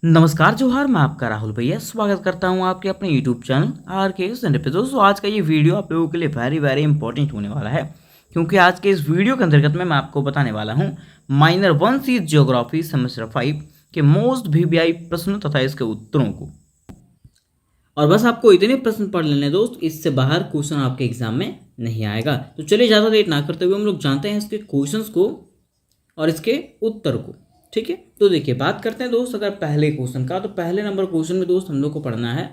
नमस्कार जोहार, मैं आपका राहुल भैया स्वागत करता हूं आपके अपने YouTube चैनल आर के सन पे। दोस्तों आज का ये वीडियो आप लोगों के लिए वेरी वेरी इंपॉर्टेंट होने वाला है, क्योंकि आज के इस वीडियो के अंतर्गत में मैं आपको बताने वाला हूं माइनर 1C ज्योग्राफी सेमेस्टर 5 के मोस्ट VBI प्रश्न तथा इसके उत्तरों को। और बस आपको इतने प्रश्न पढ़ लेने दोस्त, इससे बाहर क्वेश्चन आपके एग्जाम में नहीं आएगा। तो चलिए ज़्यादा लेट ना करते हुए हम लोग जानते हैं इसके क्वेश्चंस को और इसके उत्तर को। ठीक है, तो देखिए बात करते हैं दोस्त अगर पहले क्वेश्चन का, तो पहले नंबर क्वेश्चन में दोस्त हम लोग को पढ़ना है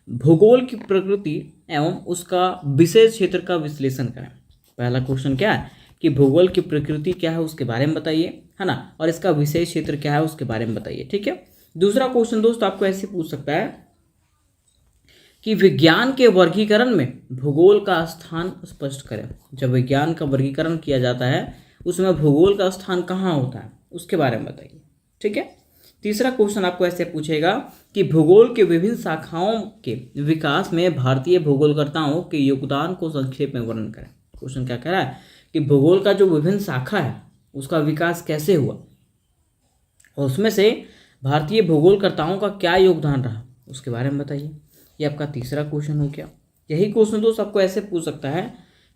भूगोल की प्रकृति एवं उसका विशेष क्षेत्र का विश्लेषण करें। पहला क्वेश्चन क्या है कि भूगोल की प्रकृति क्या है उसके बारे में बताइए, है ना, और इसका विशेष क्षेत्र क्या है उसके बारे में बताइए। ठीक है, दूसरा क्वेश्चन दोस्त आपको ऐसे पूछ सकता है कि विज्ञान के वर्गीकरण में भूगोल का स्थान स्पष्ट करें। जब विज्ञान का वर्गीकरण किया जाता है उसमें भूगोल का स्थान कहाँ होता है उसके बारे में बताइए। ठीक है, तीसरा क्वेश्चन आपको ऐसे पूछेगा कि भूगोल के विभिन्न शाखाओं के विकास में भारतीय भूगोलकर्ताओं के योगदान को संक्षेप में वर्णन करें। क्वेश्चन क्या कह रहा है कि भूगोल का जो विभिन्न शाखा है उसका विकास कैसे हुआ और उसमें से भारतीय भूगोलकर्ताओं का क्या योगदान रहा उसके बारे में बताइए। ये आपका तीसरा क्वेश्चन हो गया। यही क्वेश्चन दोस्त आपको ऐसे पूछ सकता है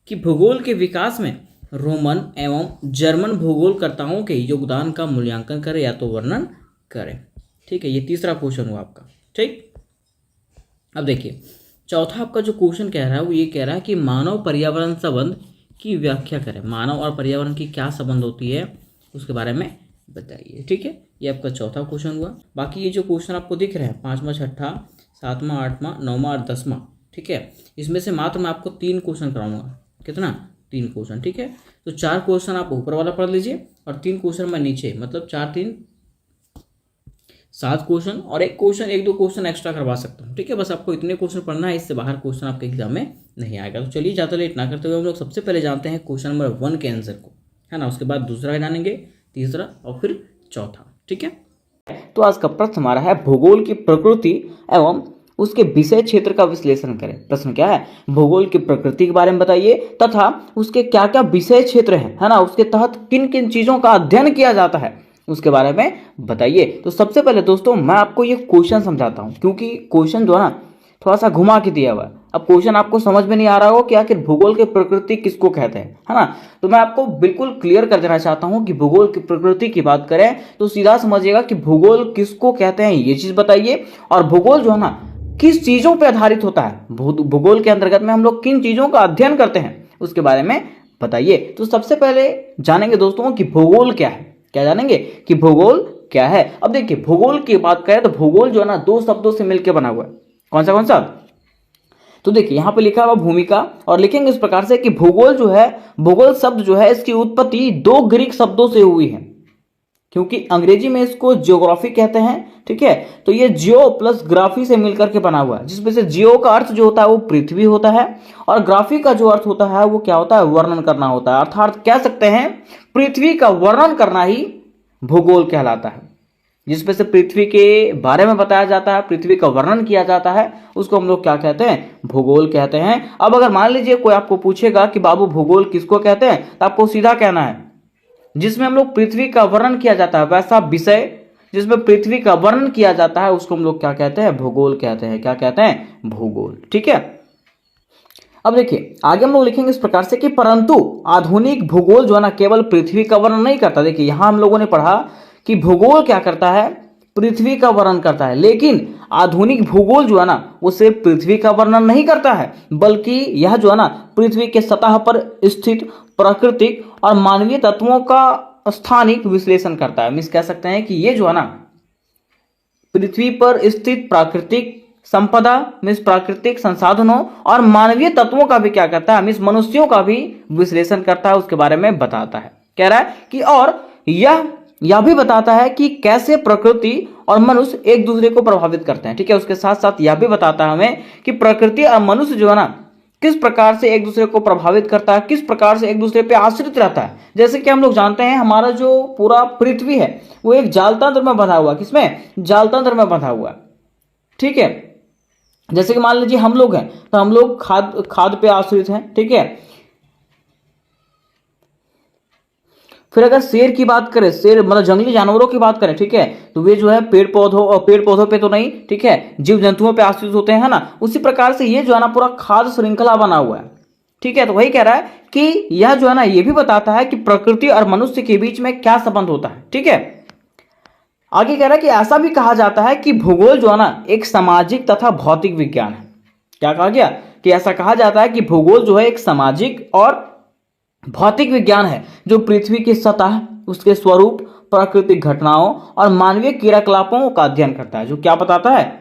कि भूगोल के विकास में रोमन एवं जर्मन भूगोलकर्ताओं के योगदान का मूल्यांकन करें या तो वर्णन करें। ठीक है, ये तीसरा क्वेश्चन हुआ आपका। ठीक, अब देखिए चौथा आपका जो क्वेश्चन कह रहा है वो ये कह रहा है कि मानव पर्यावरण संबंध की व्याख्या करें। मानव और पर्यावरण की क्या संबंध होती है उसके बारे में बताइए। ठीक है, ये आपका चौथा क्वेश्चन हुआ। बाकी ये जो क्वेश्चन आपको दिख रहे हैं 5वां 6वां 7वां 8वां 9वां और 10वां, ठीक है, इसमें से मात्र मैं आपको 3 क्वेश्चन कराऊंगा। कितना? 3 क्वेश्चन। ठीक है, तो 4 क्वेश्चन आप ऊपर वाला पढ़ लीजिए और 3 क्वेश्चन मैं नीचे, मतलब 4 3 7 क्वेश्चन और एक क्वेश्चन 1-2 क्वेश्चन एक्स्ट्रा करवा सकता हूँ। ठीक है, बस आपको इतने क्वेश्चन पढ़ना है, इससे बाहर क्वेश्चन आपके एग्जाम में नहीं आएगा। तो चलिए ज़्यादा लेट ना करते हुए हम लोग सबसे पहले जानते हैं क्वेश्चन नंबर 1 के आंसर को, है ना, उसके बाद दूसरा जानेंगे, तीसरा और फिर चौथा। ठीक है, तो आज का प्रश्न हमारा है भूगोल की प्रकृति एवं उसके विषय क्षेत्र का विश्लेषण करें। प्रश्न क्या है, भूगोल की प्रकृति के बारे में बताइए तथा उसके क्या क्या विषय क्षेत्र हैं, है ना, उसके तहत किन किन चीजों का अध्ययन किया जाता है उसके बारे में बताइए। तो सबसे पहले दोस्तों मैं आपको ये क्वेश्चन समझाता हूं, क्योंकि क्वेश्चन जो है ना थोड़ा सा घुमा के दिया हुआ है। अब क्वेश्चन आपको समझ में नहीं आ रहा हो कि आखिर भूगोल की प्रकृति किसको कहते हैं, है ना, तो मैं आपको बिल्कुल क्लियर कर देना चाहता हूं कि भूगोल की प्रकृति की बात करें तो सीधा समझिएगा कि भूगोल किसको कहते हैं ये चीज बताइए, और भूगोल जो है ना किस चीजों पर आधारित होता है, भूगोल के अंतर्गत में हम लोग किन चीजों का अध्ययन करते हैं उसके बारे में बताइए। तो सबसे पहले जानेंगे दोस्तों कि भूगोल क्या है। क्या जानेंगे कि भूगोल क्या है। अब देखिए भूगोल की बात करें तो भूगोल जो है ना 2 शब्दों से मिलकर बना हुआ है। कौन सा? तो देखिए यहां पे लिखा हुआ भूमिका, और लिखेंगे इस प्रकार से कि भूगोल जो है, भूगोल शब्द जो है इसकी उत्पत्ति 2 ग्रीक शब्दों से हुई है, क्योंकि अंग्रेजी में इसको जियोग्राफी कहते हैं। ठीक है, तो ये जियो प्लस ग्राफी से मिलकर के बना हुआ है, जिसमें से जियो का अर्थ जो होता है वो पृथ्वी होता है और ग्राफी का जो अर्थ होता है वो क्या होता है, वर्णन करना होता है। अर्थात कह सकते हैं पृथ्वी का वर्णन करना ही भूगोल कहलाता है। जिसमें से पृथ्वी के बारे में बताया जाता है, पृथ्वी का वर्णन किया जाता है, उसको हम लोग क्या कहते हैं, भूगोल कहते हैं। अब अगर मान लीजिए कोई आपको पूछेगा कि बाबू भूगोल किसको कहते हैं, तो आपको सीधा कहना है जिसमें हम लोग पृथ्वी का वर्णन किया जाता है, वैसा विषय जिसमें पृथ्वी का वर्णन किया जाता है उसको हम लोग क्या कहते हैं, भूगोल कहते हैं। क्या कहते हैं, भूगोल। ठीक है, अब देखिए आगे हम लोग लिखेंगे इस प्रकार से कि परंतु आधुनिक भूगोल जो है ना केवल पृथ्वी का वर्णन नहीं करता। देखिए यहां हम लोगों ने पढ़ा कि भूगोल क्या करता है, पृथ्वी का वर्णन करता है, लेकिन आधुनिक भूगोल जो है ना वो सिर्फ पृथ्वी का वर्णन नहीं करता है, बल्कि यह जो है ना पृथ्वी के सतह पर स्थित प्राकृतिक और मानवीय तत्वों का स्थानिक विश्लेषण करता है। मीन्स कह सकते हैं कि ये जो है ना पृथ्वी पर स्थित प्राकृतिक संपदा मीन्स प्राकृतिक संसाधनों और मानवीय तत्वों का भी क्या करता है, मीन्स मनुष्यों का भी विश्लेषण करता है, उसके बारे में बताता है। कह रहा है कि और यह भी बताता है कि कैसे प्रकृति और मनुष्य एक दूसरे को प्रभावित करते हैं। ठीक है, उसके साथ साथ यह भी बताता है हमें कि प्रकृति और मनुष्य जो है ना किस प्रकार से एक दूसरे को प्रभावित करता है, किस प्रकार से एक दूसरे पे आश्रित रहता है। जैसे कि हम लोग जानते हैं हमारा जो पूरा पृथ्वी है वो एक जाल तंत्र में बंधा हुआ है। किसमें? जाल तंत्र में बंधा हुआ है। ठीक है, जैसे कि मान लीजिए हम लोग हैं तो हम लोग खाद पे आश्रित हैं। ठीक है, फिर अगर शेर की बात करें, शेर मतलब जंगली जानवरों की बात करें, ठीक है, तो वे जो है पेड़ पौधों पे तो नहीं, ठीक है, जीव जंतुओं पे आश्रित होते हैं ना। उसी प्रकार से ये जो है ना पूरा खाद्य श्रृंखला बना हुआ है, ठीक है। तो वही कह रहा है कि यह जो है ना ये भी बताता है कि प्रकृति और मनुष्य के बीच में क्या संबंध होता है, ठीक है। आगे कह रहा है कि ऐसा भी कहा जाता है कि भूगोल जो है ना एक सामाजिक तथा भौतिक विज्ञान है। क्या कहा गया कि ऐसा कहा जाता है कि भूगोल जो है एक सामाजिक और भौतिक विज्ञान है जो पृथ्वी की सतह, उसके स्वरूप, प्राकृतिक घटनाओं और मानवीय क्रियाकलापों का अध्ययन करता है। जो क्या बताता है,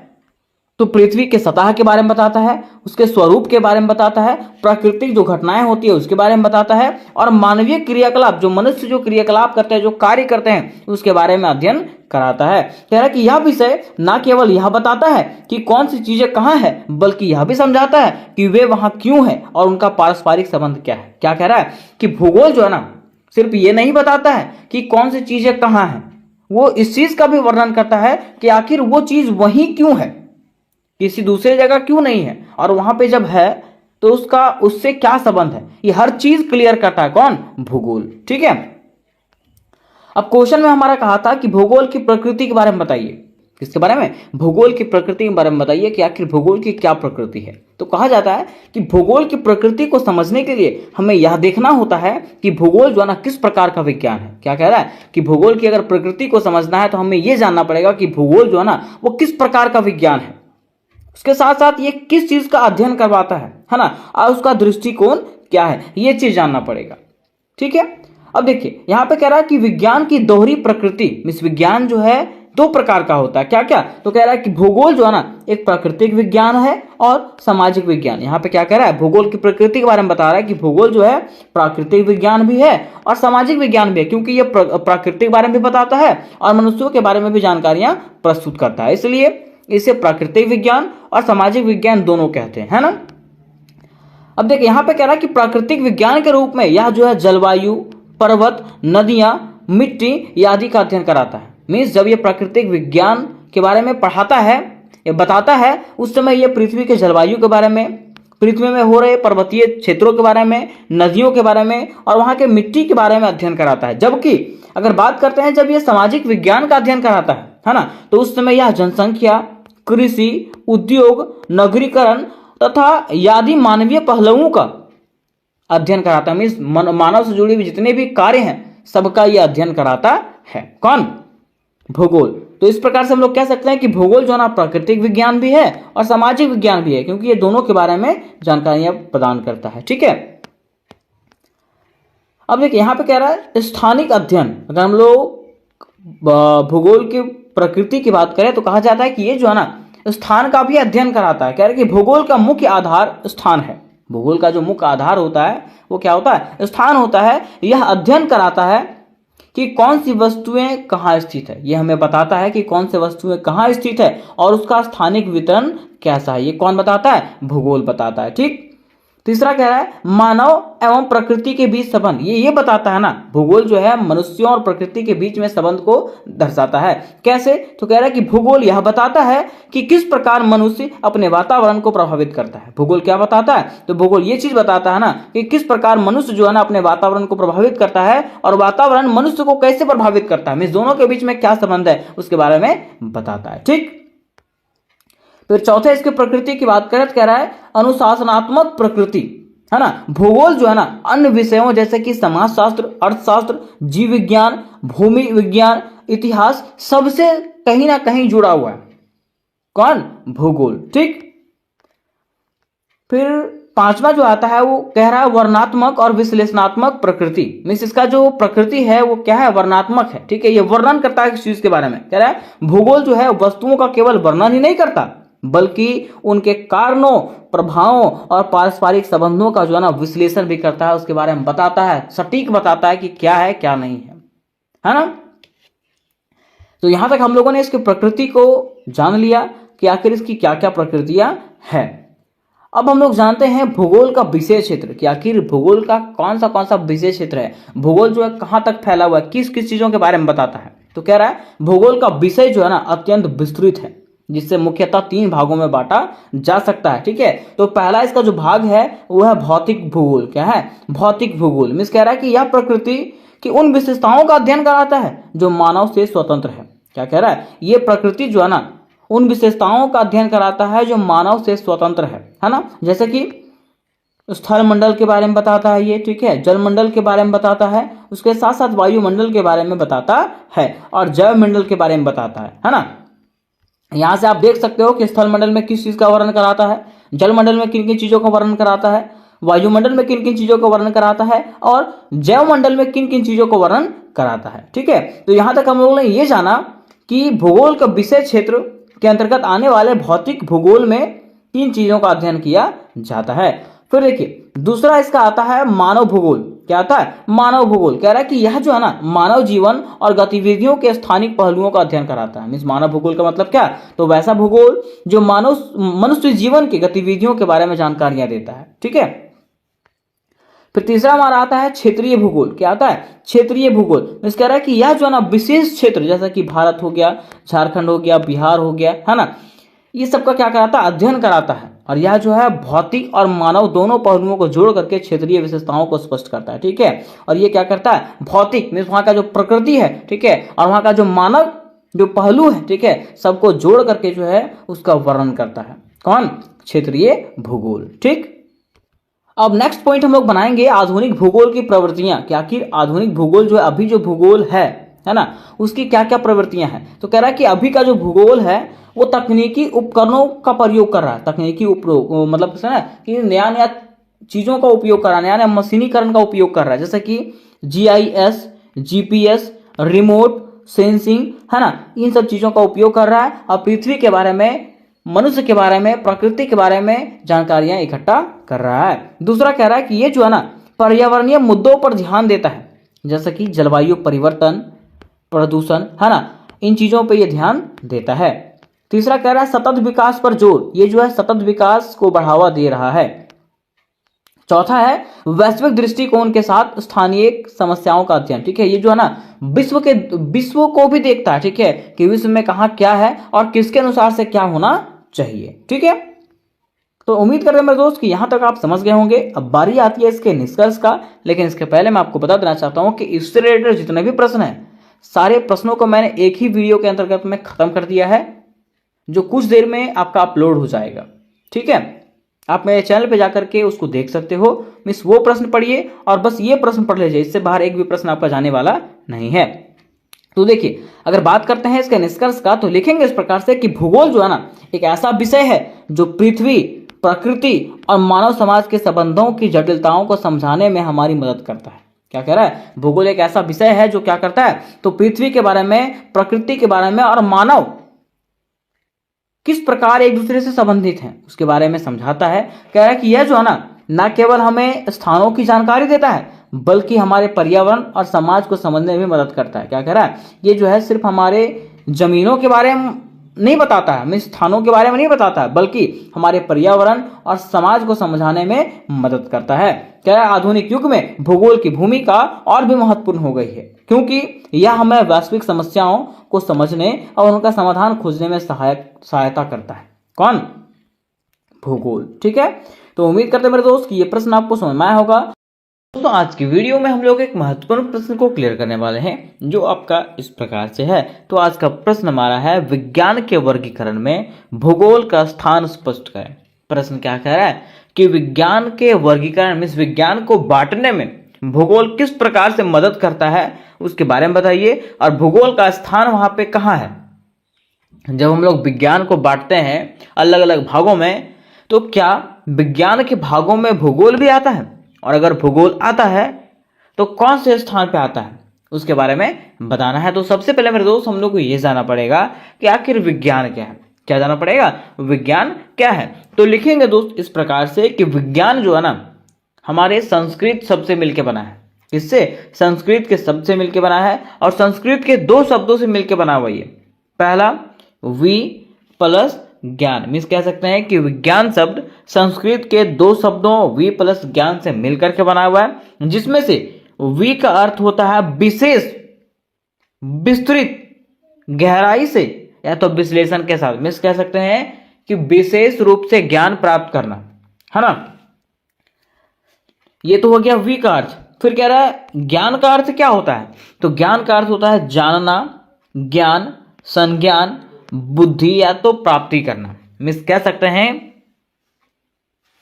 तो पृथ्वी के सतह के बारे में बताता है, उसके स्वरूप के बारे में बताता है, प्राकृतिक जो घटनाएं होती है उसके बारे में बताता है, और मानवीय क्रियाकलाप जो मनुष्य जो क्रियाकलाप करते हैं, जो कार्य करते हैं, उसके बारे में अध्ययन कराता है। कह रहा है कि यह विषय न केवल यह बताता है कि कौन सी चीजें कहाँ है, बल्कि यह भी समझाता है कि वे वहां क्यों है और उनका पारस्परिक संबंध क्या है। क्या कह रहा है कि भूगोल जो है ना सिर्फ ये नहीं बताता है कि कौन सी चीजें कहाँ है, वो इस चीज का भी वर्णन करता है कि आखिर वो चीज वहीं क्यों है, किसी दूसरे जगह क्यों नहीं है, और वहां पे जब है तो उसका उससे क्या संबंध है। ये हर चीज क्लियर करता है कौन, भूगोल, ठीक है। अब क्वेश्चन में हमारा कहा था कि भूगोल की प्रकृति के बारे में बताइए। किसके बारे में, भूगोल की प्रकृति के बारे में बताइए कि आखिर भूगोल की क्या प्रकृति है। तो कहा जाता है कि भूगोल की प्रकृति को समझने के लिए हमें यह देखना होता है कि भूगोल जो है ना किस प्रकार का विज्ञान है। क्या कह रहा है कि भूगोल की अगर प्रकृति को समझना है तो हमें यह जानना पड़ेगा कि भूगोल जो है ना वो किस प्रकार का विज्ञान है, उसके साथ साथ ये किस चीज का अध्ययन करवाता है ना, और उसका दृष्टिकोण क्या है, ये चीज जानना पड़ेगा, ठीक है। अब देखिए यहां पे कह रहा है कि विज्ञान की दोहरी प्रकृति, इस विज्ञान जो है दो प्रकार का होता है। क्या क्या, तो कह रहा है कि भूगोल जो है ना एक प्राकृतिक विज्ञान है और सामाजिक विज्ञान। यहाँ पे क्या कह रहा है, भूगोल की प्रकृति के बारे में बता रहा है कि भूगोल जो है प्राकृतिक विज्ञान भी है और सामाजिक विज्ञान भी है, क्योंकि ये प्राकृतिक के बारे में भी बताता है और मनुष्यों के बारे में भी जानकारियां प्रस्तुत करता है, इसलिए इसे प्राकृतिक विज्ञान और सामाजिक विज्ञान दोनों कहते हैं, है ना। अब देखिए यहां पे कह रहा है कि प्राकृतिक विज्ञान के रूप में यह जो है जलवायु, पर्वत, नदियां, मिट्टी आदि का अध्ययन कराता है। मीन्स जब ये प्राकृतिक विज्ञान के बारे में पढ़ाता है, ये बताता है, उस समय ये पृथ्वी के जलवायु के बारे में, पृथ्वी में हो रहे पर्वतीय क्षेत्रों के बारे में, नदियों के बारे में और वहां के मिट्टी के बारे में अध्ययन कराता है। जबकि अगर बात करते हैं जब ये सामाजिक विज्ञान का अध्ययन कराता है ना, तो उस समय यह जनसंख्या, कृषि, उद्योग, नगरीकरण तथा आदि मानवीय पहलुओं का अध्ययन कराता है। मीन्स मानव से जुड़े हुए जितने भी कार्य हैं सबका यह अध्ययन कराता है, कौन, भूगोल। तो इस प्रकार से हम लोग कह सकते हैं कि भूगोल जो है ना प्राकृतिक विज्ञान भी है और सामाजिक विज्ञान भी है, क्योंकि ये दोनों के बारे में जानकारियां प्रदान करता है, ठीक है। अब देखिए यहां पे कह रहा है स्थानिक अध्ययन। अगर हम लोग भूगोल की प्रकृति की बात करें तो कहा जाता है कि ये जो है ना स्थान का भी अध्ययन कराता है। कह रहे कि भूगोल का मुख्य आधार स्थान है। भूगोल का जो मुख्य आधार होता है वो क्या होता है, स्थान होता है। यह अध्ययन कराता है कि कौन सी वस्तुएं कहाँ स्थित है, यह हमें बताता है कि कौन सी वस्तुएं कहाँ स्थित है और उसका स्थानिक वितरण कैसा है, ये कौन बताता है, भूगोल बताता है, ठीक। तीसरा कह रहा है मानव एवं प्रकृति के बीच संबंध। ये बताता है ना, भूगोल जो है मनुष्यों और प्रकृति के बीच में संबंध को दर्शाता है। कैसे, तो कह रहा है कि भूगोल यह बताता है कि किस प्रकार मनुष्य अपने वातावरण को प्रभावित करता है। भूगोल क्या बताता है, तो भूगोल ये चीज बताता है ना कि किस प्रकार मनुष्य जो है ना अपने वातावरण को प्रभावित करता है और वातावरण मनुष्य को कैसे प्रभावित करता है, मीन्स दोनों के बीच में क्या संबंध है उसके बारे में बताता है, ठीक। फिर चौथे इसके प्रकृति की बात करें तो कह रहा है अनुशासनात्मक प्रकृति, है ना। भूगोल जो है ना अन्य विषयों जैसे कि समाजशास्त्र, अर्थशास्त्र, जीव विज्ञान, भूमि विज्ञान, इतिहास सबसे कहीं ना कहीं जुड़ा हुआ है, कौन, भूगोल, ठीक। फिर पांचवा जो आता है वो कह रहा है वर्णनात्मक और विश्लेषणात्मक प्रकृति। मीन्स इसका जो प्रकृति है वो क्या है, वर्णनात्मक है, ठीक है। ये वर्णन करता है किस चीज के बारे में, कह रहा है भूगोल जो है वस्तुओं का केवल वर्णन ही नहीं करता बल्कि उनके कारणों, प्रभावों और पारस्परिक संबंधों का जो है ना विश्लेषण भी करता है, उसके बारे में बताता है, सटीक बताता है कि क्या है क्या नहीं है ना। तो यहां तक हम लोगों ने इसकी प्रकृति को जान लिया कि आखिर इसकी क्या क्या प्रकृतियां हैं। अब हम लोग जानते हैं भूगोल का विषय क्षेत्र, कि आखिर भूगोल का कौन सा विषय क्षेत्र है, भूगोल जो है कहां तक फैला हुआ है, किस किस चीजों के बारे में बताता है। तो कह रहा है भूगोल का विषय जो है ना अत्यंत विस्तृत है, जिससे मुख्यतः 3 भागों में बांटा जा सकता है, ठीक है। तो पहला इसका जो भाग है वो है भौतिक भूगोल। क्या है, भौतिक भूगोल। मीन्स कह रहा है कि यह प्रकृति कि उन विशेषताओं का अध्ययन कराता है जो मानव से स्वतंत्र है। क्या कह रहा है, ये प्रकृति जो है ना उन विशेषताओं का अध्ययन कराता है जो मानव से स्वतंत्र है ना। जैसे कि स्थल मंडल के बारे में बताता है ये, ठीक है, जल मंडल के बारे में बताता है, उसके साथ साथ वायुमंडल के बारे में बताता है और जैव मंडल के बारे में बताता है ना। यहां से आप देख सकते हो कि स्थल मंडल में किस चीज का वर्णन कराता है, जल मंडल में किन किन चीजों का वर्णन कराता है, वायुमंडल में किन किन चीजों का वर्णन कराता है और जैव मंडल में किन किन चीजों का वर्णन कराता है। ठीक है, तो यहां तक हम लोगों ने ये जाना कि भूगोल का विषय क्षेत्र के अंतर्गत आने वाले भौतिक भूगोल में किन चीजों का अध्ययन किया जाता है। फिर देखिए दूसरा इसका आता है मानव भूगोल। क्या आता है, मानव भूगोल। कह रहा है कि यह जो है ना मानव जीवन और गतिविधियों के स्थानिक पहलुओं का अध्ययन कराता है। मीन्स मानव भूगोल का मतलब क्या, तो वैसा भूगोल जो मनुष्य जीवन की गतिविधियों के बारे में जानकारियां देता है। ठीक है, फिर तीसरा हमारा आता है क्षेत्रीय भूगोल। क्या आता है, क्षेत्रीय भूगोल। मीन्स कह रहा है कि यह जो है ना विशेष क्षेत्र जैसा कि भारत हो गया, झारखंड हो गया, बिहार हो गया, है ना, ये सबका क्या कराता है, अध्ययन कराता है। और यह जो है भौतिक और मानव दोनों पहलुओं को जोड़ करके क्षेत्रीय विशेषताओं को स्पष्ट करता है। ठीक है, और ये क्या करता है, भौतिक मीन्स वहां का जो प्रकृति है, ठीक है, और वहां का जो मानव जो पहलू है, ठीक है, सबको जोड़ करके जो है उसका वर्णन करता है। कौन, क्षेत्रीय भूगोल। ठीक, अब नेक्स्ट पॉइंट हम लोग बनाएंगे आधुनिक भूगोल की प्रवृत्तियां कि आखिर आधुनिक भूगोल जो है अभी जो भूगोल है ना, उसकी क्या क्या प्रवृत्तियां हैं। तो कह रहा है कि अभी का जो भूगोल है वो तकनीकी उपकरणों का प्रयोग कर रहा है। तकनीकी उपयोग मतलब है ना कि नया नया चीजों का उपयोग कर रहा है, नया नया मशीनीकरण का उपयोग कर रहा है, जैसे कि GIS, GPS, रिमोट सेंसिंग, है ना, इन सब चीजों का उपयोग कर रहा है और पृथ्वी के बारे में, मनुष्य के बारे में, प्रकृति के बारे में जानकारियां इकट्ठा कर रहा है। दूसरा कह रहा है कि ये जो है ना पर्यावरणीय मुद्दों पर ध्यान देता है, जैसे कि जलवायु परिवर्तन, प्रदूषण, है ना, इन चीजों पर यह ध्यान देता है। तीसरा कह रहा है सतत विकास पर जोर, ये जो है सतत विकास को बढ़ावा दे रहा है। चौथा है वैश्विक दृष्टिकोण के साथ स्थानीय समस्याओं का अध्ययन। ठीक है, ये जो है ना विश्व को भी देखता है, ठीक है, कि विश्व में कहाँ क्या है और किसके अनुसार से क्या होना चाहिए। ठीक है, तो उम्मीद करते हैं मेरे दोस्त कि यहां तक आप समझ गए होंगे। अब बारी आती है इसके निष्कर्ष का, लेकिन इसके पहले मैं आपको बता देना चाहता हूं कि इससे रिलेटेड जितने भी प्रश्न हैं सारे प्रश्नों को मैंने एक ही वीडियो के अंतर्गत में खत्म कर दिया है, जो कुछ देर में आपका अपलोड हो जाएगा। ठीक है, आप मेरे चैनल पे जाकर के उसको देख सकते हो। मिस वो प्रश्न पढ़िए और बस ये प्रश्न पढ़ लीजिए, इससे बाहर एक भी प्रश्न आपका जाने वाला नहीं है। तो देखिए अगर बात करते हैं इसके निष्कर्ष का, तो लिखेंगे इस प्रकार से कि भूगोल जो है ना एक ऐसा विषय है जो पृथ्वी, प्रकृति और मानव समाज के संबंधों की जटिलताओं को समझाने में हमारी मदद करता है। क्या कह रहा है, भूगोल एक ऐसा विषय है जो क्या करता है, तो पृथ्वी के बारे में, प्रकृति के बारे में और मानव किस प्रकार एक दूसरे से संबंधित हैं उसके बारे में समझाता है। कह रहा है कि यह जो है ना केवल हमें स्थानों की जानकारी देता है बल्कि हमारे पर्यावरण और समाज को समझने में मदद करता है। क्या कह रहा है, ये जो है सिर्फ हमारे जमीनों के बारे में नहीं बताता है, मीन्स स्थानों के बारे में नहीं बताता है, बल्कि हमारे पर्यावरण और समाज को समझाने में मदद करता है। क्या आधुनिक युग में भूगोल की भूमिका और भी महत्वपूर्ण हो गई है, क्योंकि यह हमें वैश्विक समस्याओं को समझने और उनका समाधान खोजने में सहायता करता है। कौन, भूगोल। ठीक है, तो उम्मीद करते हैं मेरे दोस्त कि ये प्रश्न आपको समझ में आया होगा। दोस्तों आज की वीडियो में हम लोग एक महत्वपूर्ण प्रश्न को क्लियर करने वाले हैं, जो आपका इस प्रकार से है। तो आज का प्रश्न हमारा है, विज्ञान के वर्गीकरण में भूगोल का स्थान स्पष्ट करें। प्रश्न क्या कह रहा है कि विज्ञान के वर्गीकरण में, विज्ञान को बांटने में भूगोल किस प्रकार से मदद करता है उसके बारे में बताइए, और भूगोल का स्थान वहां पे कहाँ है। जब हम लोग विज्ञान को बांटते हैं अलग अलग भागों में, तो क्या विज्ञान के भागों में भूगोल भी आता है, और अगर भूगोल आता है तो कौन से स्थान पे आता है उसके बारे में बताना है। तो सबसे पहले मेरे दोस्त हम लोग को यह जानना पड़ेगा कि आखिर विज्ञान क्या है। क्या जानना पड़ेगा, विज्ञान क्या है। तो लिखेंगे दोस्त इस प्रकार से कि विज्ञान जो है ना हमारे संस्कृत शब्द से मिलकर बना है। किससे, संस्कृत के शब्द से मिलकर बना है, और संस्कृत के दो शब्दों से मिलकर बना हुआ है। पहला वी प्लस ज्ञान, मीन्स कह सकते हैं कि विज्ञान शब्द संस्कृत के दो शब्दों वी प्लस ज्ञान से मिलकर के बना हुआ है, जिसमें से वी का अर्थ होता है विशेष, विस्तृत, गहराई से या तो विश्लेषण के साथ। मीन्स कह सकते हैं कि विशेष रूप से ज्ञान प्राप्त करना, है ना। ये तो हो गया वी का अर्थ। फिर कह रहा है ज्ञान का अर्थ क्या होता है, तो ज्ञान का अर्थ होता है जानना, ज्ञान, संज्ञान, बुद्धि या तो प्राप्ति करना। मिस कह सकते हैं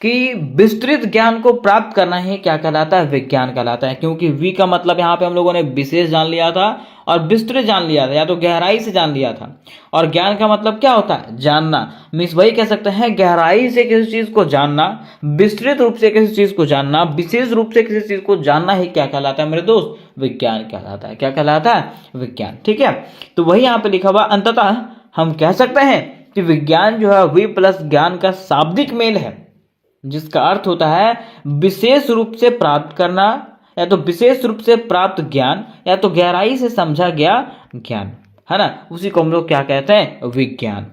कि विस्तृत ज्ञान को प्राप्त करना ही क्या कहलाता है, विज्ञान कहलाता है। क्योंकि वी का मतलब यहाँ पे हम लोगों ने विशेष जान लिया था और विस्तृत जान लिया था, या तो गहराई से जान लिया था। और ज्ञान का मतलब क्या होता है, जानना। मिस वही कह सकते हैं गहराई से किसी चीज को जानना, विस्तृत रूप से किसी चीज को जानना, विशेष रूप से किसी चीज को जानना ही क्या कहलाता है मेरे दोस्त, विज्ञान कहलाता है। क्या कहलाता है, विज्ञान। ठीक है, तो वही यहाँ पे लिखा हुआ। अंततः हम कह सकते हैं कि विज्ञान जो है वी प्लस ज्ञान का शाब्दिक मेल है, जिसका अर्थ होता है विशेष रूप से प्राप्त करना, या तो विशेष रूप से प्राप्त ज्ञान, या तो गहराई से समझा गया ज्ञान, है ना। उसी को हम लोग क्या कहते हैं, विज्ञान।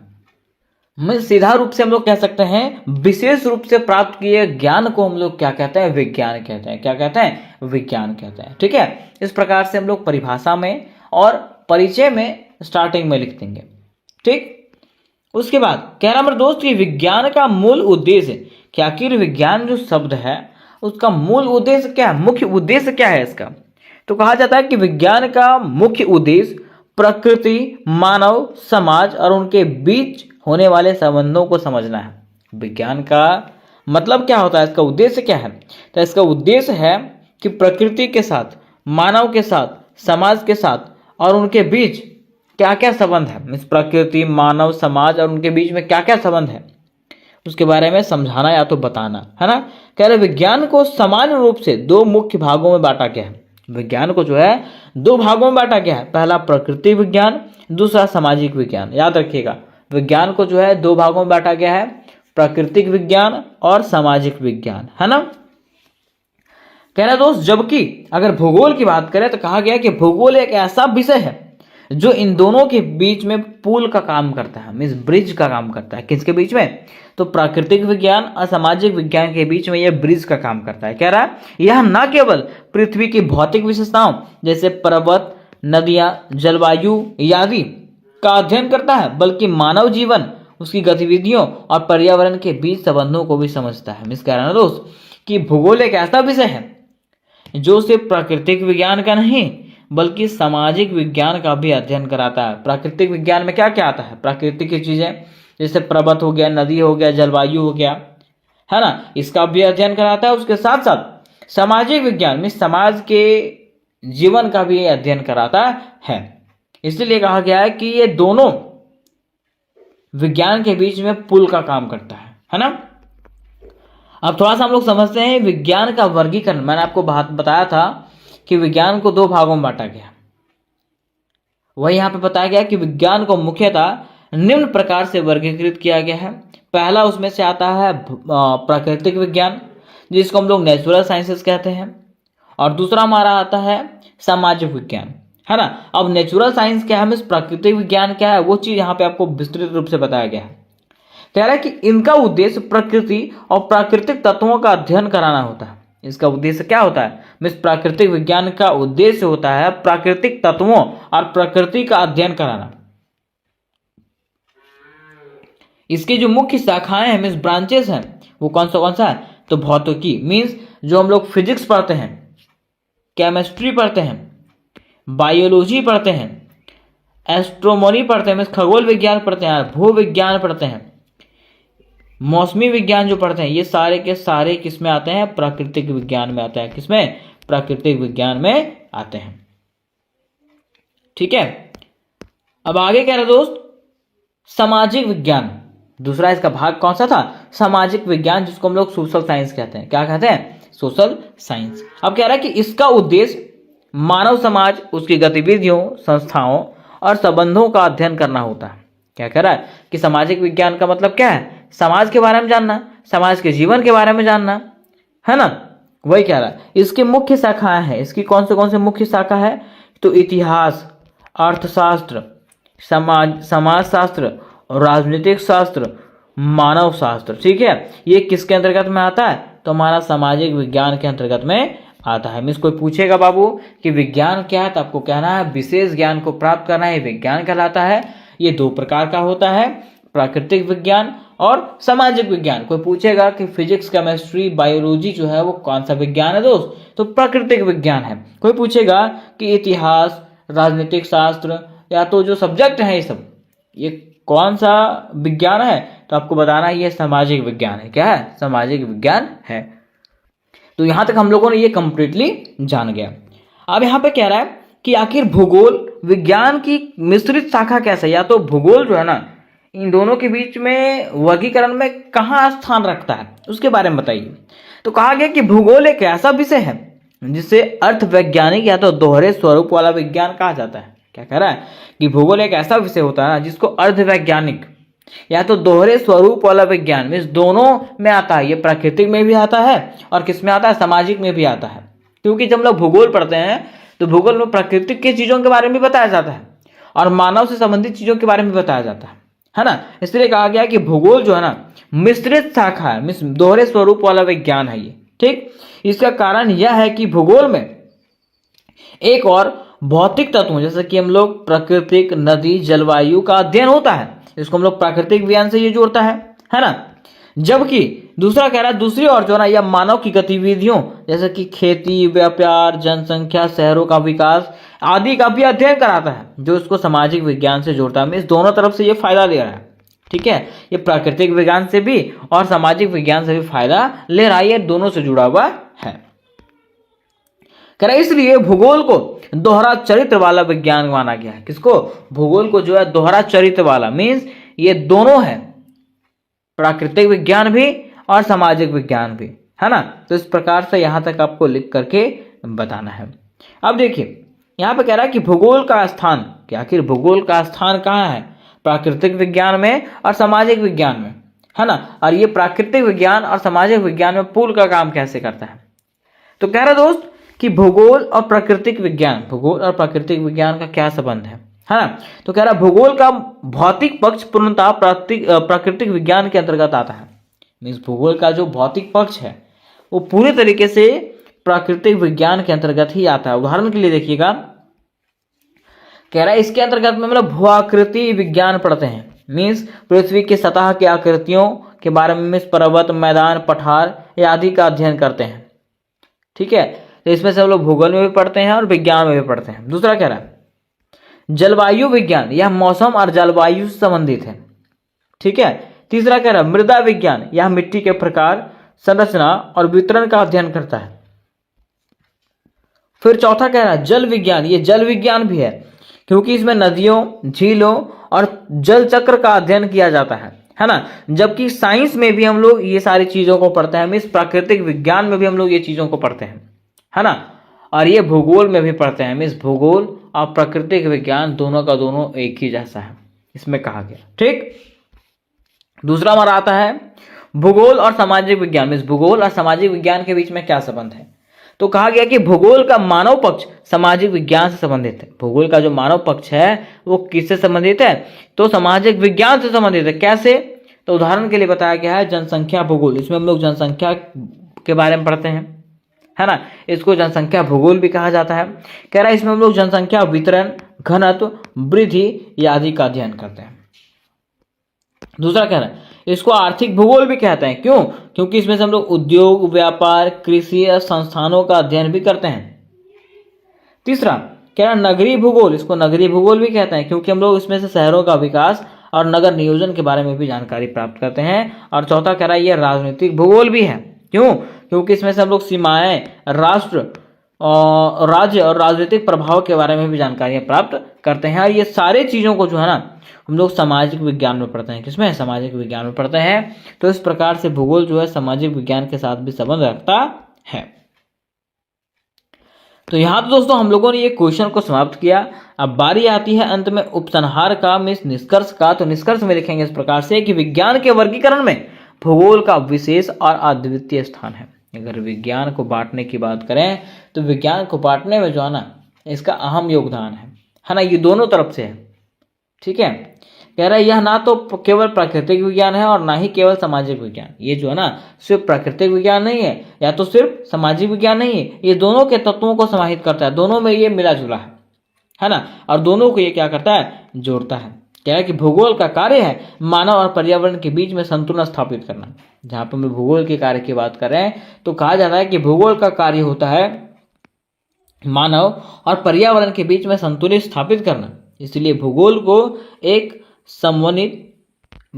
में सीधा रूप से हम लोग कह सकते हैं विशेष रूप से प्राप्त किए ज्ञान को हम लोग क्या कहते हैं, विज्ञान कहते हैं। क्या कहते हैं, विज्ञान कहते हैं। ठीक है, इस प्रकार से हम लोग परिभाषा में और परिचय में स्टार्टिंग में लिख देंगे। ठीक, उसके बाद कह रहा मेरे दोस्त कि विज्ञान का मूल उद्देश्य क्या, आखिर विज्ञान जो शब्द है उसका मूल उद्देश्य क्या है, मुख्य उद्देश्य क्या है इसका। तो कहा जाता है कि विज्ञान का मुख्य उद्देश्य प्रकृति, मानव समाज और उनके बीच होने वाले संबंधों को समझना है। विज्ञान का मतलब क्या होता है, इसका उद्देश्य क्या है, तो इसका उद्देश्य है कि प्रकृति के साथ, मानव के साथ, समाज के साथ और उनके बीच क्या क्या संबंध है। इस प्रकृति, मानव, समाज और उनके बीच में क्या क्या संबंध है उसके बारे में समझाना या तो बताना, है ना। कह रहे विज्ञान को सामान्य रूप से दो मुख्य भागों में बांटा गया है। विज्ञान को जो है दो भागों में बांटा गया है, पहला प्रकृति विज्ञान, दूसरा सामाजिक विज्ञान। याद रखिएगा, विज्ञान को जो है दो भागों में बांटा गया है, प्राकृतिक विज्ञान और सामाजिक विज्ञान, है ना। कह रहे दोस्त, जबकि अगर भूगोल की बात करें तो कहा गया कि भूगोल एक ऐसा विषय है जो इन दोनों के बीच में पुल का काम करता है, मीन्स ब्रिज का काम करता है। किसके बीच में, तो प्राकृतिक विज्ञान और सामाजिक विज्ञान के बीच में यह ब्रिज का काम करता है। कह रहा है यह न केवल पृथ्वी की भौतिक विशेषताओं जैसे पर्वत, नदियां, जलवायु आदि का अध्ययन करता है, बल्कि मानव जीवन, उसकी गतिविधियों और पर्यावरण के बीच संबंधों को भी समझता है। मिस कह रहा है दोस्त कि भूगोल एक ऐसा विषय है जो सिर्फ प्राकृतिक विज्ञान का नहीं बल्कि सामाजिक विज्ञान का भी अध्ययन कराता है। प्राकृतिक विज्ञान में क्या क्या आता है, प्राकृतिक की चीजें जैसे पर्वत हो गया, नदी हो गया, जलवायु हो गया, है ना, इसका भी अध्ययन कराता है। उसके साथ साथ सामाजिक विज्ञान में समाज के जीवन का भी अध्ययन कराता है। इसलिए कहा गया है कि ये दोनों विज्ञान के बीच में पुल का काम करता है ना। अब थोड़ा सा हम लोग समझते हैं विज्ञान का वर्गीकरण। मैंने आपको बताया था कि विज्ञान को दो भागों में बांटा गया, वही यहाँ पे बताया गया कि विज्ञान को मुख्यतः निम्न प्रकार से वर्गीकृत किया गया है। पहला उसमें से आता है प्राकृतिक विज्ञान, जिसको हम लोग नेचुरल साइंसेस कहते हैं, और दूसरा हमारा आता है सामाजिक विज्ञान, है ना। अब नेचुरल साइंस क्या है, प्राकृतिक विज्ञान क्या है, वो चीज यहाँ पे आपको विस्तृत रूप से बताया गया है। कह रहा है कि इनका उद्देश्य प्रकृति और प्राकृतिक तत्वों का अध्ययन कराना होता है। इसका उद्देश्य क्या होता है, प्राकृतिक विज्ञान का उद्देश्य होता है प्राकृतिक तत्वों और प्रकृति का अध्ययन कराना। इसकी जो मुख्य शाखाएं हैं, ब्रांचेस हैं, वो कौन सा है, तो भौतिकी मीन्स जो हम लोग फिजिक्स पढ़ते हैं, केमिस्ट्री पढ़ते हैं, बायोलॉजी पढ़ते हैं, एस्ट्रोनॉमी पढ़ते हैं, खगोल विज्ञान पढ़ते हैं, भू विज्ञान पढ़ते हैं, मौसमी विज्ञान जो पढ़ते हैं, ये सारे के सारे किसमें आते हैं, प्राकृतिक विज्ञान में आते हैं। किसमें, प्राकृतिक विज्ञान में आते हैं। ठीक है, अब आगे कह रहे दोस्त सामाजिक विज्ञान, दूसरा इसका भाग कौन सा था, सामाजिक विज्ञान, जिसको हम लोग सोशल साइंस कहते हैं। क्या कहते हैं, सोशल साइंस। अब कह रहा है कि इसका उद्देश्य मानव समाज, उसकी गतिविधियों, संस्थाओं और संबंधों का अध्ययन करना होता है। क्या कह रहा है कि सामाजिक विज्ञान का मतलब क्या है, समाज के बारे में जानना, समाज के जीवन के बारे में जानना, है ना। वही कह रहा है इसकी मुख्य शाखाएं हैं। इसकी कौन से मुख्य शाखा है, तो इतिहास, अर्थशास्त्र, समाजशास्त्र, राजनीतिक शास्त्र, मानव शास्त्र। ठीक है, ये किसके अंतर्गत में आता है, तो हमारा सामाजिक विज्ञान के अंतर्गत में आता है। मिस कोई पूछेगा बाबू कि विज्ञान क्या है, तो आपको कहना है विशेष ज्ञान को प्राप्त करना है, विज्ञान कहलाता है। ये दो प्रकार का होता है, प्राकृतिक विज्ञान और सामाजिक विज्ञान। कोई पूछेगा कि फिजिक्स, केमिस्ट्री, बायोलॉजी जो है वो कौन सा विज्ञान है दोस्त, तो प्राकृतिक विज्ञान है। कोई पूछेगा कि इतिहास, राजनीतिक शास्त्र या तो जो सब्जेक्ट है ये कौन सा विज्ञान है, तो आपको बताना है ये सामाजिक विज्ञान है। क्या है? सामाजिक विज्ञान है। तो यहां तक हम लोगों ने ये कंप्लीटली जान गया। अब यहाँ पे कह रहा है कि आखिर भूगोल विज्ञान की मिश्रित शाखा कैसे, या तो भूगोल जो है ना इन दोनों के बीच में वर्गीकरण में कहाँ स्थान रखता है, उसके बारे में बताइए। तो कहा गया कि भूगोल एक ऐसा विषय है जिसे अर्थ वैज्ञानिक या तो दोहरे स्वरूप वाला विज्ञान कहा जाता है। क्या कह रहा है कि भूगोल एक ऐसा विषय होता है जिसको अर्ध वैज्ञानिक या तो दोहरे स्वरूप वाला विज्ञान में, इस दोनों में आता है। ये प्राकृतिक में भी आता है और किस में आता है? सामाजिक में भी आता है। क्योंकि जब लोग भूगोल पढ़ते हैं तो भूगोल में प्राकृतिक की चीजों के बारे में बताया जाता है और मानव से संबंधित चीजों के बारे में बताया जाता है ना। इसलिए कहा गया कि भूगोल जो है ना मिश्रित शाखा है, दोहरे स्वरूप वाला विज्ञान है ये। ठीक, इसका कारण यह है कि भूगोल में एक और भौतिक तत्वों जैसे कि हम लोग प्राकृतिक, नदी, जलवायु का अध्ययन होता है, इसको हम लोग प्राकृतिक विज्ञान से ये जोड़ता है ना। जबकि दूसरा कह रहा है दूसरी ओर जो ना यह मानव की गतिविधियों जैसे कि खेती, व्यापार, जनसंख्या, शहरों का विकास आदि का भी अध्ययन कराता है, जो इसको सामाजिक विज्ञान से जोड़ता है। इस दोनों तरफ से ये फायदा ले रहा है। ठीक है, ये प्राकृतिक विज्ञान से भी और सामाजिक विज्ञान से भी फायदा ले रहा है, ये दोनों से जुड़ा हुआ है। कह रहा इसलिए भूगोल को दोहरा चरित्र वाला विज्ञान माना गया है। किसको? भूगोल को जो है दोहरा चरित्र वाला, मीन्स ये दोनों है, प्राकृतिक विज्ञान भी और सामाजिक विज्ञान भी, है ना। तो इस प्रकार से यहां तक आपको लिख करके बताना है। अब देखिए यहां पे कह रहा है कि भूगोल का स्थान, कि आखिर भूगोल का स्थान कहाँ है? प्राकृतिक विज्ञान में और सामाजिक विज्ञान में, है ना। और ये प्राकृतिक विज्ञान और सामाजिक विज्ञान में पुल का काम कैसे करता है? तो कह रहा दोस्त कि भूगोल और प्राकृतिक विज्ञान, भूगोल और प्राकृतिक विज्ञान का क्या संबंध है ना। तो कह रहा भूगोल का भौतिक पक्ष पूर्णतः प्राकृतिक विज्ञान के अंतर्गत आता है। मीन्स भूगोल का जो भौतिक पक्ष है वो पूरे तरीके से प्राकृतिक विज्ञान के अंतर्गत ही आता है। उदाहरण के लिए देखिएगा, कह रहा है इसके अंतर्गत में मतलब भू आकृति विज्ञान पढ़ते हैं। मीन्स पृथ्वी की सतह की आकृतियों के बारे में पर्वत, मैदान, पठार आदि का अध्ययन करते हैं। ठीक है, तो इसमें से हम लोग भूगोल में भी पढ़ते हैं और विज्ञान में भी पढ़ते हैं। दूसरा कह रहा है जलवायु विज्ञान, यह मौसम और जलवायु से संबंधित है। ठीक है, तीसरा कह रहा है मृदा विज्ञान, यह मिट्टी के प्रकार, संरचना और वितरण का अध्ययन करता है। फिर चौथा कह रहा है जल विज्ञान, ये जल विज्ञान भी है क्योंकि इसमें नदियों, झीलों और जल चक्र का अध्ययन किया जाता है ना। जबकि साइंस में भी हम लोग ये सारी चीजों को पढ़ते हैं, इस प्राकृतिक विज्ञान में भी हम लोग ये चीजों को पढ़ते हैं, है ना। और ये भूगोल में भी पढ़ते हैं। मीन्स भूगोल और प्राकृतिक विज्ञान दोनों का दोनों एक ही जैसा है, इसमें कहा गया। ठीक, दूसरा हमारा आता है भूगोल और सामाजिक विज्ञान। मीन्स भूगोल और सामाजिक विज्ञान के बीच में क्या संबंध है? तो कहा गया कि भूगोल का मानव पक्ष सामाजिक विज्ञान से संबंधित है। भूगोल का जो मानव पक्ष है वो किससे संबंधित है? तो सामाजिक विज्ञान से संबंधित है। कैसे? तो उदाहरण के लिए बताया गया है जनसंख्या भूगोल, इसमें हम लोग जनसंख्या के बारे में पढ़ते हैं, है ना। इसको जनसंख्या भूगोल भी कहा जाता है। कह रहा है इसमें हम लोग जनसंख्या वितरण, घनत्व, वृद्धि आदि का अध्ययन करते हैं। दूसरा कह रहा है इसको आर्थिक भूगोल भी कहते हैं। क्यों? क्योंकि इसमें से हम लोग उद्योग, व्यापार, कृषि या संस्थानों का अध्ययन भी करते हैं। तीसरा कह रहा है नगरीय भूगोल, इसको नगरीय भूगोल भी कहते हैं क्योंकि हम लोग इसमें से शहरों का विकास और नगर नियोजन के बारे में भी जानकारी प्राप्त करते हैं। और चौथा कह रहा है ये राजनीतिक भूगोल भी है। क्यों? क्योंकि इसमें से हम लोग सीमाएं, राष्ट्र और राज्य और राजनीतिक प्रभाव के बारे में भी जानकारियां प्राप्त करते हैं। और ये सारे चीज़ों को जो है ना हम लोग सामाजिक विज्ञान में पढ़ते हैं। किसमें? सामाजिक विज्ञान में पढ़ते हैं। तो इस प्रकार से भूगोल जो है सामाजिक विज्ञान के साथ भी संबंध रखता है। तो यहाँ तो दोस्तों हम लोगों ने ये क्वेश्चन को समाप्त किया। अब बारी आती है अंत में उपसंहार का, मीन्स निष्कर्ष का। तो निष्कर्ष में लिखेंगे इस प्रकार से कि विज्ञान के वर्गीकरण में भूगोल का विशेष और अद्वितीय स्थान है। अगर विज्ञान को बांटने की बात करें तो विज्ञान को बांटने में जो है ना इसका अहम योगदान है ना। ये दोनों तरफ से है। ठीक है, कह रहा है यह ना तो केवल प्राकृतिक विज्ञान है और ना ही केवल सामाजिक विज्ञान। ये जो है ना सिर्फ प्राकृतिक विज्ञान नहीं है या तो सिर्फ सामाजिक विज्ञान नहीं है, ये दोनों के तत्वों को समाहित करता है। दोनों में ये मिला जुला है ना। और दोनों को ये क्या करता है? जोड़ता है। क्या है कि भूगोल का कार्य है मानव और पर्यावरण के बीच में संतुलन स्थापित करना। जहां पर हम भूगोल के कार्य की बात कर रहे हैं तो कहा जाता है कि भूगोल का कार्य होता है मानव और पर्यावरण के बीच में संतुलन स्थापित करना। इसलिए भूगोल को एक समन्वित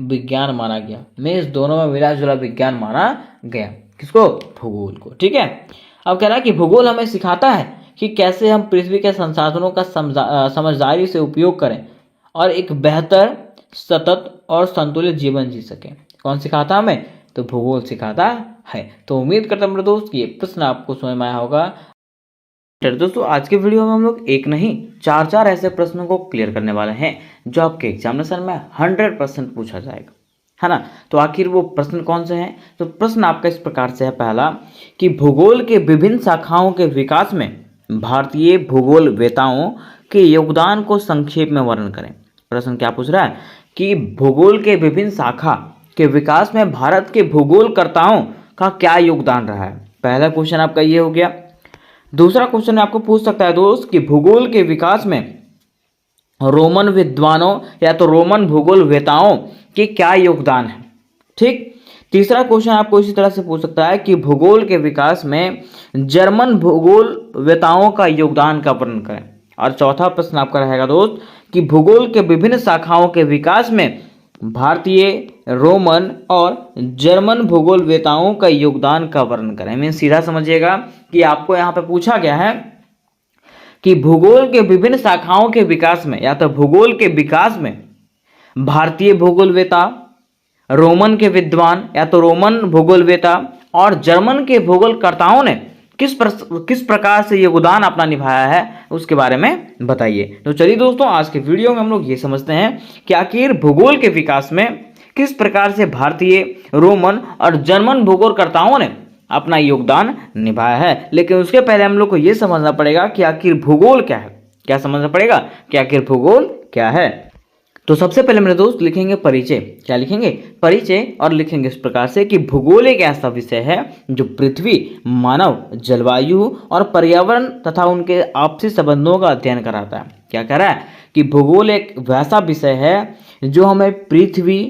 विज्ञान माना गया। मीन्स दोनों में मिला जुला विज्ञान माना गया। किसको? भूगोल को। ठीक है। अब कह रहा है कि भूगोल हमें सिखाता है कि कैसे हम पृथ्वी के संसाधनों का समझदारी से उपयोग करें और एक बेहतर, सतत और संतुलित जीवन जी सकें। कौन सिखाता हमें? तो भूगोल सिखाता है। तो उम्मीद करता हूं मेरे दोस्त ये प्रश्न आपको समझ में आया होगा। दोस्तों आज के वीडियो में हम लोग एक नहीं 4 ऐसे प्रश्नों को क्लियर करने वाले हैं जो आपके एग्जामिनेशन में 100% पूछा जाएगा, है ना। तो आखिर वो प्रश्न कौन से हैं? तो प्रश्न आपका इस प्रकार से है। पहला कि भूगोल के विभिन्न शाखाओं के विकास में भारतीय भूगोलवेताओं के योगदान को संक्षेप में वर्णन करें। प्रश्न क्या पूछ रहा है कि भूगोल के विभिन्न शाखा के विकास में भारत के भूगोलकर्ताओं का क्या योगदान रहा है। पहला क्वेश्चन आपका ये हो गया। दूसरा क्वेश्चन आपको पूछ सकता है दोस्त कि भूगोल के विकास में रोमन विद्वानों या तो रोमन भूगोलवेताओं के क्या योगदान है। ठीक। तीसरा क्वेश्चन आपको इसी तरह से पूछ सकता है कि भूगोल के विकास में जर्मन भूगोलवेताओं का योगदान का वर्णन करें। और चौथा प्रश्न आपका रहेगा दोस्त कि भूगोल के विभिन्न शाखाओं के विकास में भारतीय, रोमन और जर्मन भूगोलवेताओं का योगदान का वर्णन करें। मैं सीधा समझिएगा कि आपको यहाँ पे पूछा गया है कि भूगोल के विभिन्न शाखाओं के विकास में या तो भूगोल के विकास में भारतीय भूगोलवेता, रोमन के विद्वान या तो रोमन भूगोलवेता और जर्मन के भूगोलकर्ताओं ने किस प्रकार से योगदान अपना निभाया है उसके बारे में बताइए। तो चलिए दोस्तों आज के वीडियो में हम लोग ये समझते हैं कि आखिर भूगोल के विकास में किस प्रकार से भारतीय, रोमन और जर्मन भूगोलकर्ताओं ने अपना योगदान निभाया है। लेकिन उसके पहले हम लोग को ये समझना पड़ेगा कि आखिर भूगोल क्या है। क्या समझना पड़ेगा कि आखिर भूगोल क्या है। तो सबसे पहले मेरे दोस्त लिखेंगे परिचय। क्या लिखेंगे? परिचय। और लिखेंगे इस प्रकार से कि भूगोल एक ऐसा विषय है जो पृथ्वी, मानव, जलवायु और पर्यावरण तथा उनके आपसी संबंधों का अध्ययन कराता है। क्या कह रहा है कि भूगोल एक वैसा विषय है जो हमें पृथ्वी,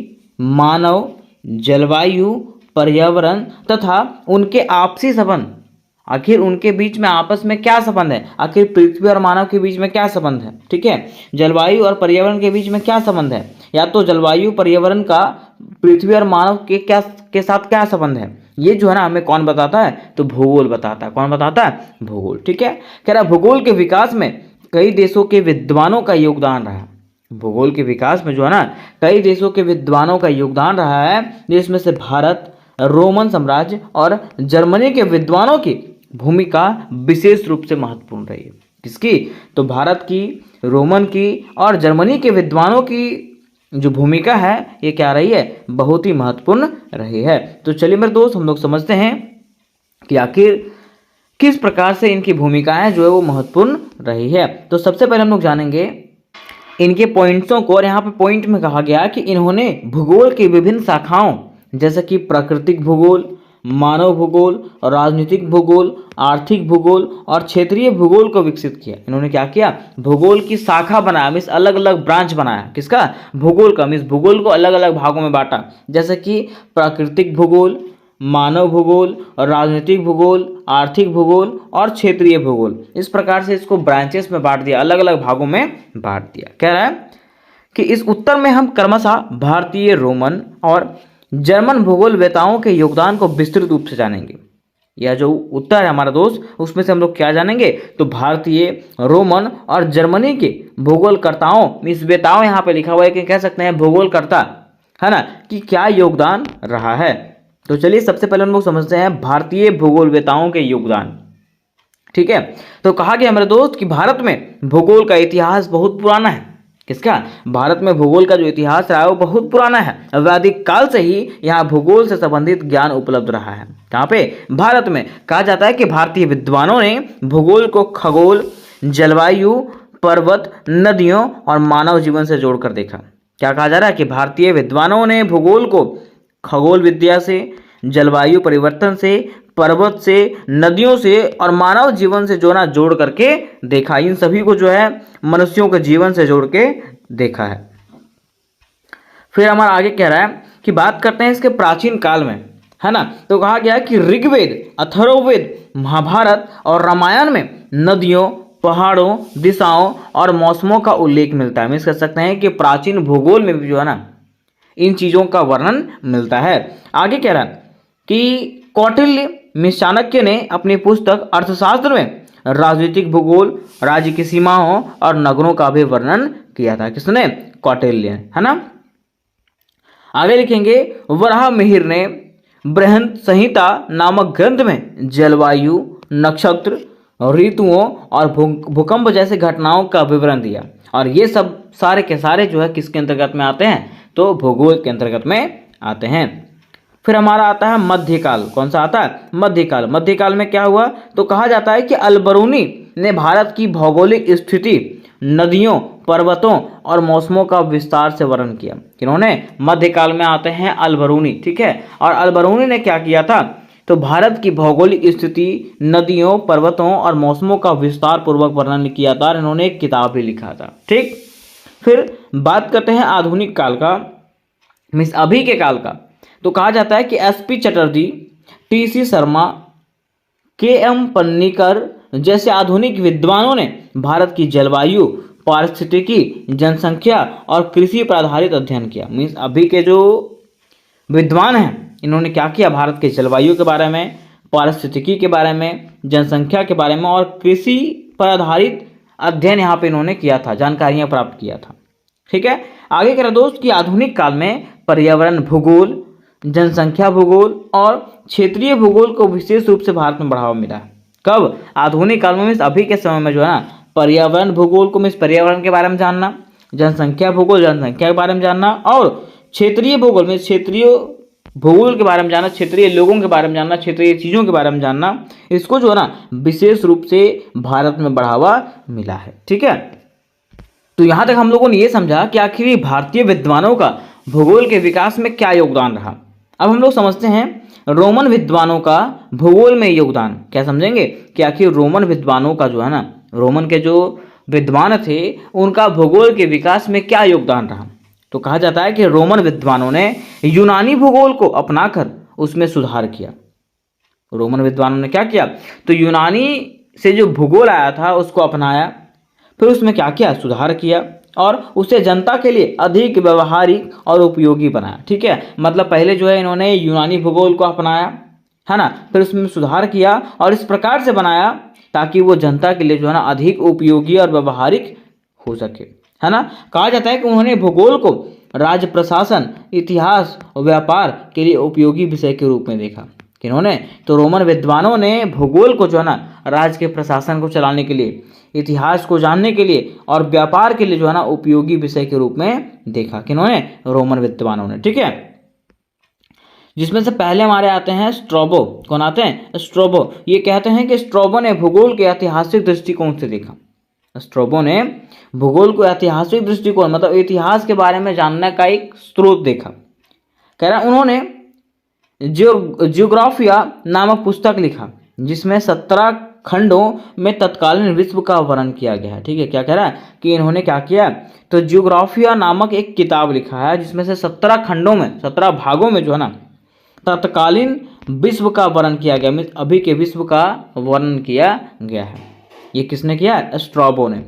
मानव, जलवायु, पर्यावरण तथा उनके आपसी संबंध, आखिर उनके बीच में आपस में क्या संबंध है, आखिर पृथ्वी और मानव के बीच में क्या संबंध है। ठीक है। जलवायु और पर्यावरण के बीच में क्या संबंध है, या तो जलवायु पर्यावरण का पृथ्वी और मानव के साथ क्या संबंध है, ये जो है ना हमें कौन बताता है? तो भूगोल बताता है। कौन बताता है? भूगोल। ठीक है। कह रहा भूगोल के विकास में कई देशों के विद्वानों का योगदान रहा। भूगोल के विकास में जो है ना कई देशों के विद्वानों का योगदान रहा है, जिसमें से भारत, रोमन साम्राज्य और जर्मनी के विद्वानों की भूमिका विशेष रूप से महत्वपूर्ण रही है। किसकी? तो भारत की, रोमन की और जर्मनी के विद्वानों की जो भूमिका है ये क्या रही है? बहुत ही महत्वपूर्ण रही है। तो चलिए मेरे दोस्त हम लोग समझते हैं कि आखिर किस प्रकार से इनकी भूमिकाएं जो है वो महत्वपूर्ण रही है। तो सबसे पहले हम लोग जानेंगे इनके पॉइंट्सों को। और यहाँ पे पॉइंट में कहा गया कि इन्होंने भूगोल की विभिन्न शाखाओं जैसे कि प्राकृतिक भूगोल, मानव भूगोल, राजनीतिक भूगोल, आर्थिक भूगोल और क्षेत्रीय भूगोल को विकसित किया। इन्होंने क्या किया? भूगोल की शाखा बनाया, मीन्स अलग अलग ब्रांच बनाया। किसका? भूगोल का। मीन्स भूगोल को अलग अलग भागों में बांटा, जैसे कि प्राकृतिक भूगोल, मानव भूगोल, राजनीतिक भूगोल, आर्थिक भूगोल और क्षेत्रीय भूगोल। इस प्रकार से इसको ब्रांचेस में बांट दिया, अलग अलग भागों में बांट दिया। कह रहा है कि इस उत्तर में हम क्रमशः भारतीय, रोमन और जर्मन भूगोलवेताओं के योगदान को विस्तृत रूप से जानेंगे। यह जो उत्तर है हमारा दोस्त, उसमें से हम लोग क्या जानेंगे? तो भारतीय, रोमन और जर्मनी के भूगोलकर्ताओं, मीन्स वेताओं यहाँ पे लिखा हुआ है कि कह सकते हैं भूगोलकर्ता, है ना, कि क्या योगदान रहा है। तो चलिए सबसे पहले हम लोग समझते हैं भारतीय भूगोलवेताओं के योगदान। ठीक है। तो कहा गया मेरे दोस्त कि भारत में भूगोल का इतिहास बहुत पुराना है। किसका? भारत में भूगोल का जो इतिहास रहा है वो बहुत पुराना है। वैदिक काल से ही यहाँ भूगोल से संबंधित ज्ञान उपलब्ध रहा है। कहाँ पे? भारत में। कहा जाता है कि भारतीय विद्वानों ने भूगोल को खगोल, जलवायु, पर्वत, नदियों और मानव जीवन से जोड़कर देखा। क्या कहा जा रहा है कि भारतीय विद्वानों ने भूगोल को खगोल विद्या से, जलवायु परिवर्तन से, पर्वत से, नदियों से और मानव जीवन से जोड़ करके देखा। इन सभी को जो है मनुष्यों के जीवन से जोड़ के देखा है। फिर हमारा आगे कह रहा है कि बात करते हैं इसके प्राचीन काल में, है ना। तो कहा गया कि ऋग्वेद, अथर्ववेद, महाभारत और रामायण में नदियों, पहाड़ों, दिशाओं और मौसमों का उल्लेख मिलता है। हम कह सकते हैं कि प्राचीन भूगोल में भी जो है ना इन चीज़ों का वर्णन मिलता है। आगे कह रहा है कि कौटिल्य में चाणक्य ने अपनी पुस्तक अर्थशास्त्र में राजनीतिक भूगोल, राज्य की सीमाओं और नगरों का भी वर्णन किया था। किसने? कौटिल्य, है ना। आगे लिखेंगे वराह मिहिर ने बृहद संहिता नामक ग्रंथ में जलवायु, नक्षत्र, ऋतुओं और भूकंप जैसे घटनाओं का विवरण दिया। और ये सब सारे के सारे जो है किसके अंतर्गत में आते हैं? तो भूगोल के अंतर्गत में आते हैं। फिर हमारा आता है मध्यकाल। कौन सा आता है? मध्यकाल। मध्यकाल में क्या हुआ? तो कहा जाता है कि अलबरूनी ने भारत की भौगोलिक स्थिति, नदियों, पर्वतों और मौसमों का विस्तार से वर्णन किया। किन्होंने? मध्यकाल में आते हैं अलबरूनी, ठीक है। और अलबरूनी ने क्या किया था? तो भारत की भौगोलिक स्थिति, नदियों, पर्वतों और मौसमों का विस्तार पूर्वक वर्णन किया था। इन्होंने एक किताब भी लिखा था, ठीक। फिर बात करते हैं आधुनिक काल का, मीन्स अभी के काल का। तो कहा जाता है कि SP Chatterjee, TC Sharma, KM Panikkar जैसे आधुनिक विद्वानों ने भारत की जलवायु, पारिस्थितिकी, जनसंख्या और कृषि पर आधारित अध्ययन किया। मीन्स अभी के जो विद्वान हैं इन्होंने क्या किया? भारत के जलवायु के बारे में, पारिस्थितिकी के बारे में, जनसंख्या के बारे में और कृषि पर आधारित अध्ययन यहाँ पे इन्होंने किया था, जानकारियाँ प्राप्त किया था, ठीक है। आगे कह रहा दोस्त कि आधुनिक काल में पर्यावरण भूगोल, जनसंख्या भूगोल और क्षेत्रीय भूगोल को विशेष रूप से भारत में बढ़ावा मिला है। कब? आधुनिक काल में, मीन्स अभी के समय में जो है ना पर्यावरण भूगोल को, मीन्स पर्यावरण के बारे में जानना, जनसंख्या भूगोल, जनसंख्या के बारे में जानना और क्षेत्रीय भूगोल में क्षेत्रीय भूगोल के बारे में जानना, क्षेत्रीय लोगों के बारे में जानना, क्षेत्रीय चीज़ों के बारे में जानना, इसको जो है ना विशेष रूप से भारत में बढ़ावा मिला है, ठीक है। तो यहाँ तक हम लोगों ने ये समझा कि आखिर भारतीय विद्वानों का भूगोल के विकास में क्या योगदान रहा। अब हम लोग समझते हैं रोमन विद्वानों का भूगोल में योगदान। क्या समझेंगे कि आखिर रोमन विद्वानों का जो है ना, रोमन के जो विद्वान थे उनका भूगोल के विकास में क्या योगदान रहा। तो कहा जाता है कि रोमन विद्वानों ने यूनानी भूगोल को अपनाकर उसमें सुधार किया। रोमन विद्वानों ने क्या किया? तो यूनानी से जो भूगोल आया था उसको अपनाया, फिर उसमें क्या किया? सुधार किया और उसे जनता के लिए अधिक व्यवहारिक और उपयोगी बनाया, ठीक है। मतलब पहले जो है इन्होंने यूनानी भूगोल को अपनाया, है ना, फिर उसमें सुधार किया और इस प्रकार से बनाया ताकि वो जनता के लिए जो है ना अधिक उपयोगी और व्यवहारिक हो सके, है ना। कहा जाता है कि उन्होंने भूगोल को राज्य प्रशासन, इतिहास और व्यापार के लिए उपयोगी विषय के रूप में देखा। किन्होंने? तो रोमन विद्वानों ने भूगोल को जो है ना राज्य के प्रशासन को चलाने के लिए, इतिहास को जानने के लिए और व्यापार के लिए जो है ना उपयोगी विषय के रूप में देखा। किन्होंने? रोमन विद्वानों ने, ठीक है। जिसमें से पहले हमारे आते हैं स्ट्रैबो। कौन आते हैं? स्ट्रैबो। ये कहते हैं कि स्ट्रैबो ने भूगोल के ऐतिहासिक दृष्टिकोण से देखा। स्ट्रैबो ने भूगोल को ऐतिहासिक दृष्टिकोण, मतलब इतिहास के बारे में जानने का एक स्रोत देखा। कह रहा उन्होंने जियोग्राफिया नामक पुस्तक लिखा जिसमें 17 खंडों में तत्कालीन विश्व का वर्णन किया गया है, ठीक है। क्या कह रहा है कि इन्होंने क्या किया? तो जियोग्राफिया नामक एक किताब लिखा है जिसमें से 17 खंडों में, 17 भागों में जो है ना तत्कालीन विश्व का वर्णन किया गया, मीन्स अभी के विश्व का वर्णन किया गया है। ये किसने किया? स्ट्रैबो ने।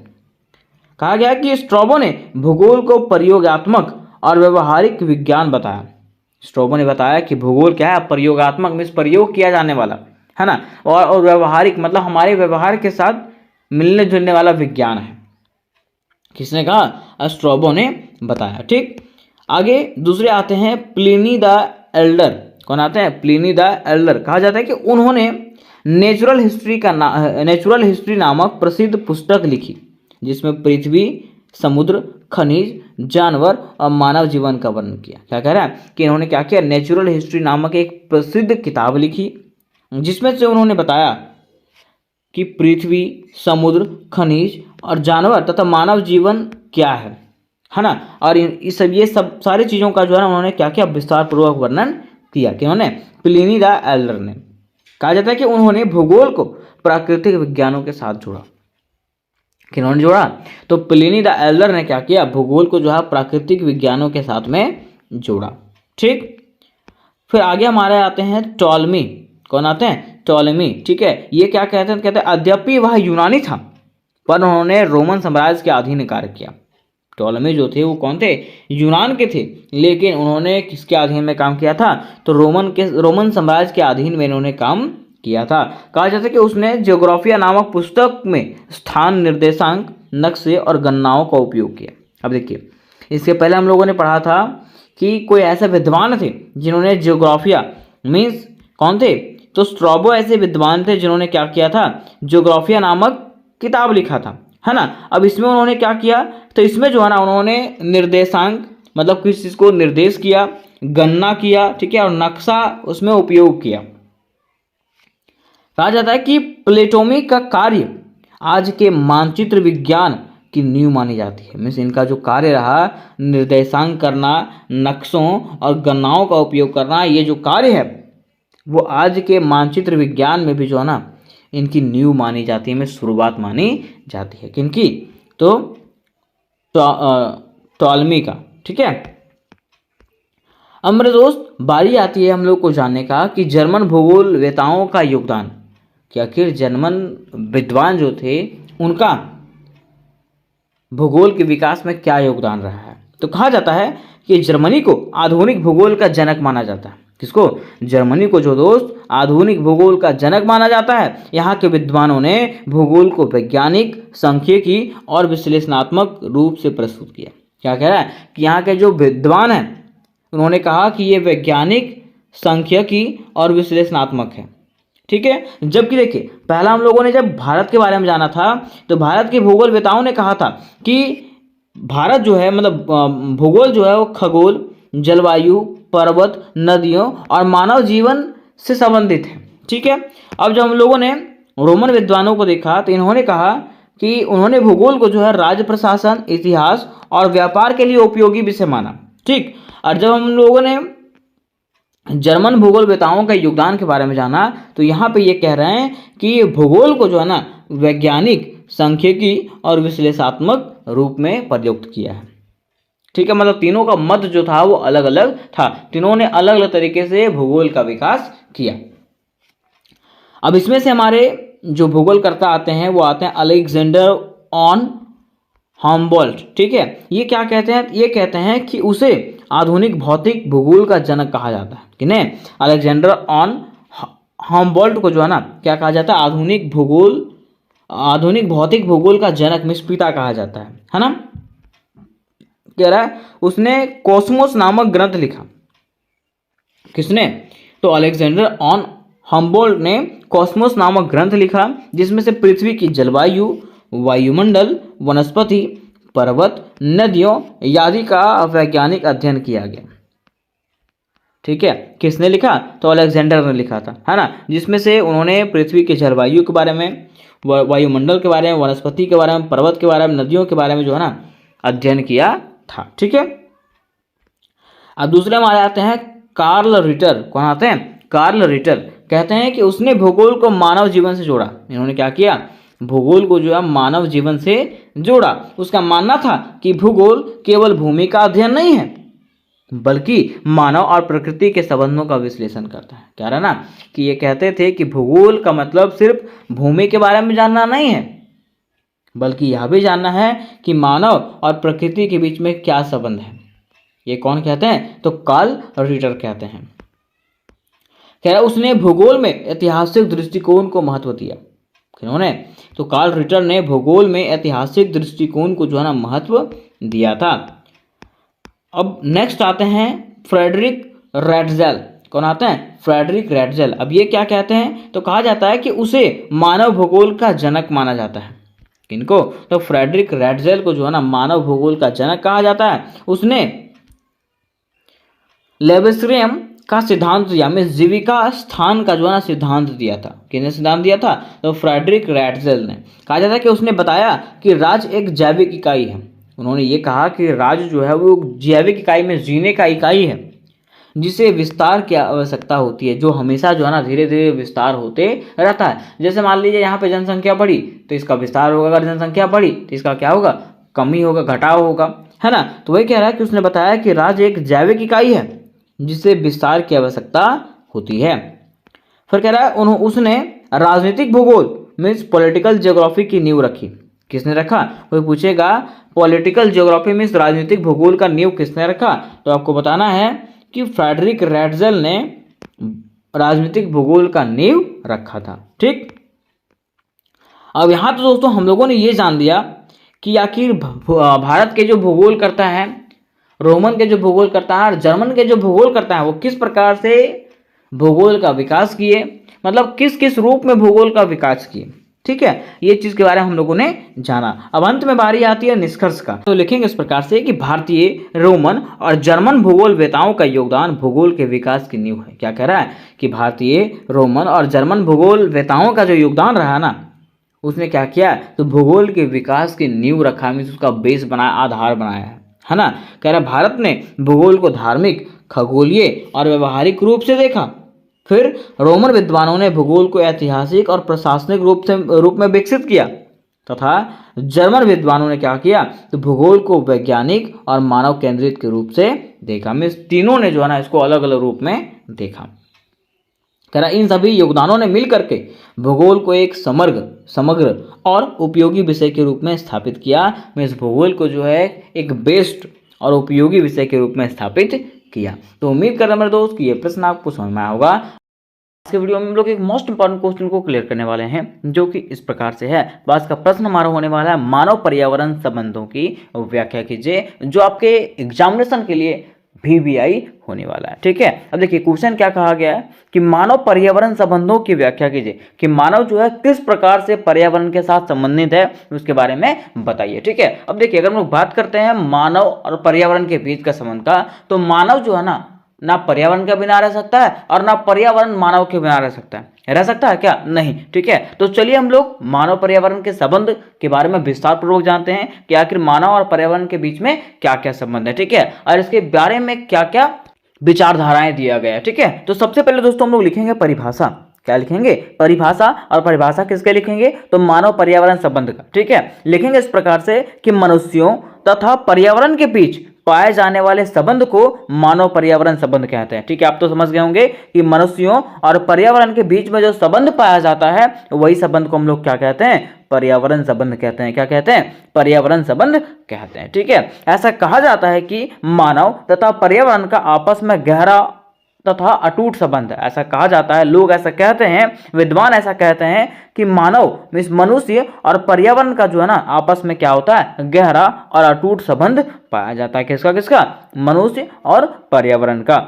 कहा गया कि स्ट्रैबो ने भूगोल को प्रयोगात्मक और व्यवहारिक विज्ञान बताया। स्ट्रैबो ने बताया कि भूगोल क्या है? प्रयोगात्मक, मीन्स प्रयोग किया जाने वाला, है ना, और व्यवहारिक मतलब हमारे व्यवहार के साथ मिलने जुलने वाला विज्ञान है। किसने कहा? स्ट्रैबो ने बताया, ठीक। आगे दूसरे आते हैं प्लिनी द एल्डर। कौन आते हैं? Pliny the Elder. कहा जाता है कि उन्होंने नेचुरल हिस्ट्री नामक प्रसिद्ध पुस्तक लिखी जिसमें पृथ्वी, समुद्र, खनिज, जानवर और मानव जीवन का वर्णन किया। क्या कह रहा है कि इन्होंने क्या किया? नेचुरल हिस्ट्री नामक एक प्रसिद्ध किताब लिखी जिसमें से उन्होंने बताया कि पृथ्वी, समुद्र, खनिज और जानवर तथा मानव जीवन क्या है ना। और ये सब सारी चीज़ों का जो है ना उन्होंने क्या किया? विस्तार पूर्वक वर्णन किया। किन्होंने? प्लिनी द एल्डर ने। कहा जाता है कि उन्होंने भूगोल को प्राकृतिक विज्ञानों के साथ जोड़ा। किन्होंने जोड़ा? तो प्लिनी द एल्डर ने क्या किया? भूगोल को जो है प्राकृतिक विज्ञानों के साथ में जोड़ा। ठीक, फिर आगे हमारे आते हैं टॉलमी। कौन आते हैं? टॉलमी। ठीक है, ये क्या कहते हैं? कहते हैं यद्यपि वह यूनानी था पर उन्होंने रोमन साम्राज्य के अधीन कार्य किया। टॉलमी जो थे वो कौन थे? यूनान के थे, लेकिन उन्होंने किसके अधीन में काम किया था? तो रोमन साम्राज्य के अधीन में इन्होंने काम किया था। कहा जाता है कि उसने ज्योग्राफिया नामक पुस्तक में स्थान निर्देशांक, नक्शे और गणनाओं का उपयोग किया। अब देखिए, इसके पहले हम लोगों ने पढ़ा था कि कोई ऐसे विद्वान थे जिन्होंने ज्योग्राफिया मीन्स कौन थे? तो स्ट्रैबो ऐसे विद्वान थे जिन्होंने क्या किया था? ज्योग्राफिया नामक किताब लिखा था, है ना। अब इसमें उन्होंने क्या किया? तो इसमें जो है ना उन्होंने निर्देशांक मतलब किस चीज़ को निर्देश किया, गणना किया, ठीक है, और नक्शा उसमें उपयोग किया। कहा जाता है कि प्लेटोमी का कार्य आज के मानचित्र विज्ञान की नींव मानी जाती है। मीन्स इनका जो कार्य रहा, निर्देशांक करना, नक्शों और गणनाओं का उपयोग करना, ये जो कार्य है वो आज के मानचित्र विज्ञान में भी जो है ना इनकी नींव मानी जाती है, में शुरुआत मानी जाती है। किनकी? तो टॉलमी का। ठीक है, अब मेरे दोस्त बारी आती है हम लोग को जानने का कि जर्मन भूगोलवेताओं का योगदान, कि आखिर जर्मन विद्वान जो थे उनका भूगोल के विकास में क्या योगदान रहा है। तो कहा जाता है कि जर्मनी को आधुनिक भूगोल का जनक माना जाता है। किसको? जर्मनी को जो दोस्त आधुनिक भूगोल का जनक माना जाता है। यहाँ के विद्वानों ने भूगोल को वैज्ञानिक, सांख्यिकी और विश्लेषणात्मक रूप से प्रस्तुत किया। क्या कह रहा है कि यहाँ के जो विद्वान हैं उन्होंने कहा कि ये वैज्ञानिक, सांख्यिकी और विश्लेषणात्मक है। ठीक है, जबकि देखिए पहला हम लोगों ने जब भारत के बारे में जाना था तो भारत के भूगोलवेताओं ने कहा था कि भारत जो है मतलब भूगोल जो है वो खगोल, जलवायु, पर्वत, नदियों और मानव जीवन से संबंधित है। ठीक है, अब जब हम लोगों ने रोमन विद्वानों को देखा तो इन्होंने कहा कि उन्होंने भूगोल को जो है राज्य प्रशासन, इतिहास और व्यापार के लिए उपयोगी विषय माना। ठीक, और जब हम लोगों ने जर्मन भूगोलवेताओं के योगदान के बारे में जाना तो यहाँ पे ये कह रहे हैं कि भूगोल को जो है ना वैज्ञानिक, सांख्यिकी और विश्लेषणात्मक रूप में प्रयुक्त किया है। ठीक है, मतलब तीनों का मत जो था वो अलग अलग था, तीनों ने अलग अलग तरीके से भूगोल का विकास किया। अब इसमें से हमारे जो भूगोलकर्ता आते हैं वो आते हैं अलेक्जेंडर ऑन हम्बोल्ट। ठीक है, ये क्या कहते हैं? ये कहते हैं कि उसे आधुनिक भौतिक भूगोल का जनक कहा जाता है। किन्हें? अलेक्जेंडर ऑन हम्बोल्ट को जो है ना क्या कहा जाता है? आधुनिक भौतिक भूगोल का जनक मीन्स पिता कहा जाता है ना। कह रहा है उसने कॉस्मोस नामक ग्रंथ लिखा। किसने? तो अलेक्जेंडर ऑन हम्बोल्ट ने कॉस्मोस नामक ग्रंथ लिखा जिसमें से पृथ्वी की जलवायु, वायुमंडल, वनस्पति, पर्वत, नदियों आदि का वैज्ञानिक अध्ययन किया गया। ठीक है, किसने लिखा? तो अलेक्जेंडर ने लिखा था, है ना, जिसमें से उन्होंने पृथ्वी की जलवायु के बारे में, वायुमंडल के बारे में, वनस्पति के बारे में, पर्वत के बारे में, नदियों के बारे में जो है ना अध्ययन किया था। ठीक है, अब दूसरे हमारे आते हैं कार्ल रिटर। कौन आते हैं? कार्ल रिटर कहते हैं कि उसने भूगोल को मानव जीवन से जोड़ा। इन्होंने क्या किया? भूगोल को जो है मानव जीवन से जोड़ा। उसका मानना था कि भूगोल केवल भूमि का अध्ययन नहीं है बल्कि मानव और प्रकृति के संबंधों का विश्लेषण करता है। कह रहा ना कि ये कहते थे कि भूगोल का मतलब सिर्फ भूमि के बारे में जानना नहीं है बल्कि यह भी जानना है कि मानव और प्रकृति के बीच में क्या संबंध है। ये कौन कहते हैं? तो कार्ल रिटर कहते हैं। कह रहा उसने भूगोल में ऐतिहासिक दृष्टिकोण को महत्व दिया। किन्होंने? तो कार्ल रिटर ने भूगोल में ऐतिहासिक दृष्टिकोण को जो है ना महत्व दिया था। अब नेक्स्ट आते हैं फ्रेडरिक रैटजेल। कौन आते हैं? फ्रेडरिक रैटजेल। अब ये क्या कहते हैं? तो कहा जाता है कि उसे मानव भूगोल का जनक माना जाता है। किनको? तो फ्रेडरिक रैटजेल को जो है ना मानव भूगोल का जनक कहा जाता है। उसने लेबेस्ट्रियम का सिद्धांत दिया, में जीविका स्थान का जो है ना सिद्धांत दिया था। किसने सिद्धांत दिया था? तो फ्रेडरिक रैटजेल ने। कहा जाता है कि उसने बताया कि राज्य एक जैविक इकाई है। उन्होंने ये कहा कि राज्य जो है वो जैविक इकाई में जीने का इकाई है जिसे विस्तार की आवश्यकता होती है, जो हमेशा जो है ना धीरे धीरे विस्तार होते रहता है। जैसे मान लीजिए यहाँ पे जनसंख्या बढ़ी तो इसका विस्तार होगा, अगर जनसंख्या बढ़ी तो इसका क्या होगा? कमी होगा, घटाव होगा। है ना। तो वही कह रहा है कि उसने बताया कि राज्य एक जैविक इकाई है जिसे विस्तार की आवश्यकता होती है। फिर कह रहा है उसने राजनीतिक भूगोल मीन्स पॉलिटिकल ज्योग्राफी की नींव रखी। किसने रखा, कोई पूछेगा पॉलिटिकल ज्योग्राफी मीन्स राजनीतिक भूगोल का नींव किसने रखा, तो आपको बताना है कि फ्रेडरिक रैटजेल ने राजनीतिक भूगोल का नींव रखा था। ठीक, अब यहां तो दोस्तों हम लोगों ने ये जान लिया कि आखिर भारत के जो भूगोल करता है, रोमन के जो भूगोल करता है और जर्मन के जो भूगोल करता है वो किस प्रकार से भूगोल का विकास किए, मतलब किस किस रूप में भूगोल का विकास किए। ठीक है, ये चीज के बारे में हम लोगों ने जाना। अब अंत में बारी आती है निष्कर्ष का। तो लिखेंगे इस प्रकार से कि भारतीय, रोमन और जर्मन भूगोलवेताओं का योगदान भूगोल के विकास की नींव है। क्या कह रहा है कि भारतीय, रोमन और जर्मन भूगोलवेताओं का जो योगदान रहा ना, उसने क्या किया, तो भूगोल के विकास की नींव रखा, मीन्स उसका बेस बनाया, आधार बनाया है ना। कह रहा भारत ने भूगोल को धार्मिक, खगोलीय और व्यवहारिक रूप से देखा। फिर रोमन विद्वानों ने भूगोल को ऐतिहासिक और प्रशासनिक रूप में विकसित किया तथा जर्मन विद्वानों ने क्या किया, तो भूगोल को वैज्ञानिक और मानव केंद्रित के रूप से देखा। मीन्स तीनों ने जो है ना इसको अलग अलग रूप में देखा। कह रहा इन सभी योगदानों ने मिलकर के भूगोल को एक समग्र और उपयोगी विषय के रूप में स्थापित किया। मीन्स भूगोल को जो है एक बेस्ट और उपयोगी विषय के रूप में स्थापित किया। तो उम्मीद कर रहा हूं मेरे दोस्त कि ये प्रश्न आपको समझ में आया होगा। आज के वीडियो में हम लोग एक मोस्ट इंपॉर्टेंट क्वेश्चन को क्लियर करने वाले हैं, जो कि इस प्रकार से है। आज का प्रश्न हमारा होने वाला है मानव पर्यावरण संबंधों की व्याख्या कीजिए, जो आपके एग्जामिनेशन के लिए VBI होने वाला है। ठीक है, अब देखिए क्वेश्चन क्या कहा गया है कि मानव पर्यावरण संबंधों की व्याख्या कीजिए, कि मानव जो है किस प्रकार से पर्यावरण के साथ संबंधित है उसके बारे में बताइए। ठीक है, अब देखिए अगर हम लोग बात करते हैं मानव और पर्यावरण के बीच का संबंध का, तो मानव जो है ना पर्यावरण के बिना रह सकता है और ना पर्यावरण मानव के बिना रह सकता है। रह सकता है क्या, नहीं। ठीक है, तो चलिए हम लोग मानव पर्यावरण के संबंध के बारे में विस्तार पूर्वक जानते हैं कि आखिर मानव और पर्यावरण के बीच में क्या क्या संबंध है। ठीक है, और इसके बारे में क्या क्या विचारधाराएं दिया गया है। ठीक है, तो सबसे पहले दोस्तों हम लोग लिखेंगे परिभाषा। क्या लिखेंगे, परिभाषा। और परिभाषा किसके लिखेंगे, तो मानव पर्यावरण संबंध का। ठीक है, लिखेंगे इस प्रकार से कि मनुष्यों तथा पर्यावरण के बीच पाए जाने वाले संबंध को मानव पर्यावरण संबंध कहते हैं। ठीक है, आप तो समझ गए होंगे कि मनुष्यों और पर्यावरण के बीच में जो संबंध पाया जाता है वही संबंध को हम लोग क्या कहते हैं, पर्यावरण संबंध कहते हैं। क्या कहते हैं, पर्यावरण संबंध कहते हैं। ठीक है, ऐसा कहा जाता है कि मानव तथा पर्यावरण का आपस में गहरा तथा अटूट संबंध है। ऐसा कहा जाता है, लोग ऐसा कहते हैं, विद्वान ऐसा कहते हैं कि मानव मीन्स मनुष्य और पर्यावरण का जो है ना आपस में क्या होता है, गहरा और अटूट संबंध पाया जाता है। किसका किसका, मनुष्य और पर्यावरण का।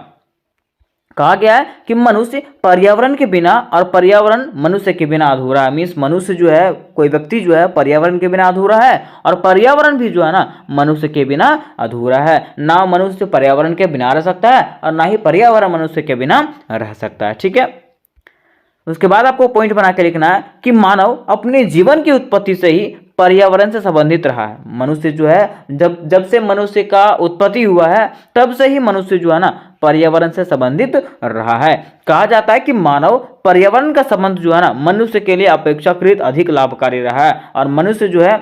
कहा गया है कि मनुष्य पर्यावरण के बिना और पर्यावरण मनुष्य के बिना अधूरा है। मीन्स मनुष्य जो है, कोई व्यक्ति जो है पर्यावरण के बिना अधूरा है और पर्यावरण भी जो है ना मनुष्य के बिना अधूरा है। ना मनुष्य पर्यावरण के बिना रह सकता है और ना ही पर्यावरण मनुष्य के बिना रह सकता है। ठीक है, उसके बाद आपको पॉइंट बना के लिखना है कि मानव अपने जीवन की उत्पत्ति से ही पर्यावरण से संबंधित रहा है। मनुष्य जो है जब से मनुष्य का उत्पत्ति हुआ है तब से ही मनुष्य जो है ना पर्यावरण से संबंधित रहा है। कहा जाता है कि मानव पर्यावरण का संबंध जो है ना मनुष्य के लिए अपेक्षाकृत अधिक लाभकारी रहा है, और मनुष्य जो है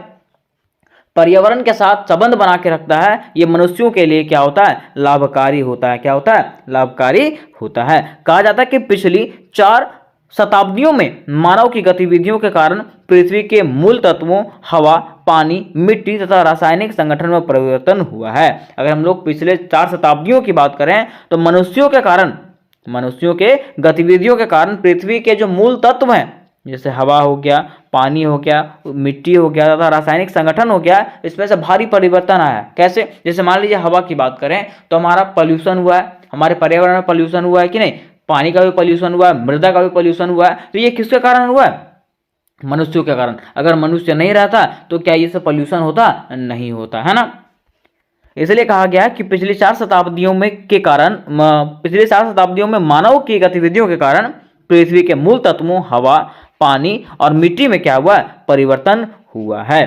पर्यावरण के साथ संबंध बना के रखता है, ये मनुष्यों के लिए क्या होता है, लाभकारी होता है। क्या होता है, लाभकारी होता है। कहा जाता है कि पिछली 4 शताब्दियों में मानव की गतिविधियों के कारण पृथ्वी के मूल तत्वों हवा, पानी, मिट्टी तथा रासायनिक संगठन में परिवर्तन हुआ है। अगर हम लोग पिछले 4 शताब्दियों की बात करें तो मनुष्यों के गतिविधियों के कारण पृथ्वी के जो मूल तत्व हैं, जैसे हवा हो गया, पानी हो गया, मिट्टी हो गया तथा रासायनिक संगठन हो गया, इसमें से भारी परिवर्तन आया। कैसे, जैसे मान लीजिए हवा की बात करें तो हमारा पॉल्यूशन हुआ है, हमारे पर्यावरण में पॉल्यूशन हुआ है कि नहीं, पानी का भी पॉल्यूशन हुआ है, मृदा का भी पॉल्यूशन हुआ है। तो ये किसके कारण हुआ है, मनुष्यों के कारण। अगर मनुष्य नहीं रहता तो क्या ये सब पॉल्यूशन होता, नहीं होता, है ना। इसलिए कहा गया कि पिछली 4 शताब्दियों में मानव की गतिविधियों के कारण पृथ्वी के मूल तत्वों हवा, पानी और मिट्टी में क्या हुआ, परिवर्तन हुआ है।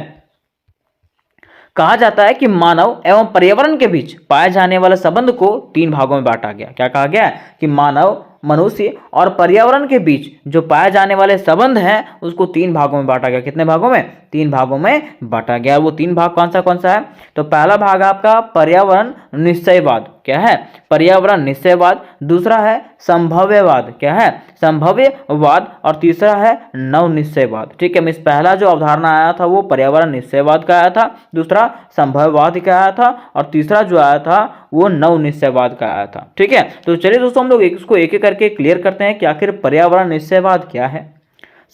कहा जाता है कि मानव एवं पर्यावरण के बीच पाए जाने वाले संबंध को 3 भागों में बांटा गया। क्या कहा गया कि मानव, मनुष्य और पर्यावरण के बीच जो पाए जाने वाले संबंध हैं उसको 3 भागों में बांटा गया। कितने भागों में, 3 भागों में बांटा गया। वो 3 भाग कौन सा है? तो पहला भाग आपका पर्यावरण निश्चयवाद, क्या है? पर्यावरण निश्चयवाद। दूसरा है संभाव्यवाद, क्या है? संभाव्यवाद। और तीसरा है नव निश्चयवाद। ठीक है मिस, पहला जो अवधारणा आया था वो पर्यावरण निश्चयवाद का आया था, दूसरा संभाव्यवाद का आया था, और तीसरा जो आया था वो नव निश्चयवाद का आया था। ठीक है, तो चलिए दोस्तों हम लोग इसको एक एक करके क्लियर करते हैं कि आखिर पर्यावरण निश्चयवाद क्या है,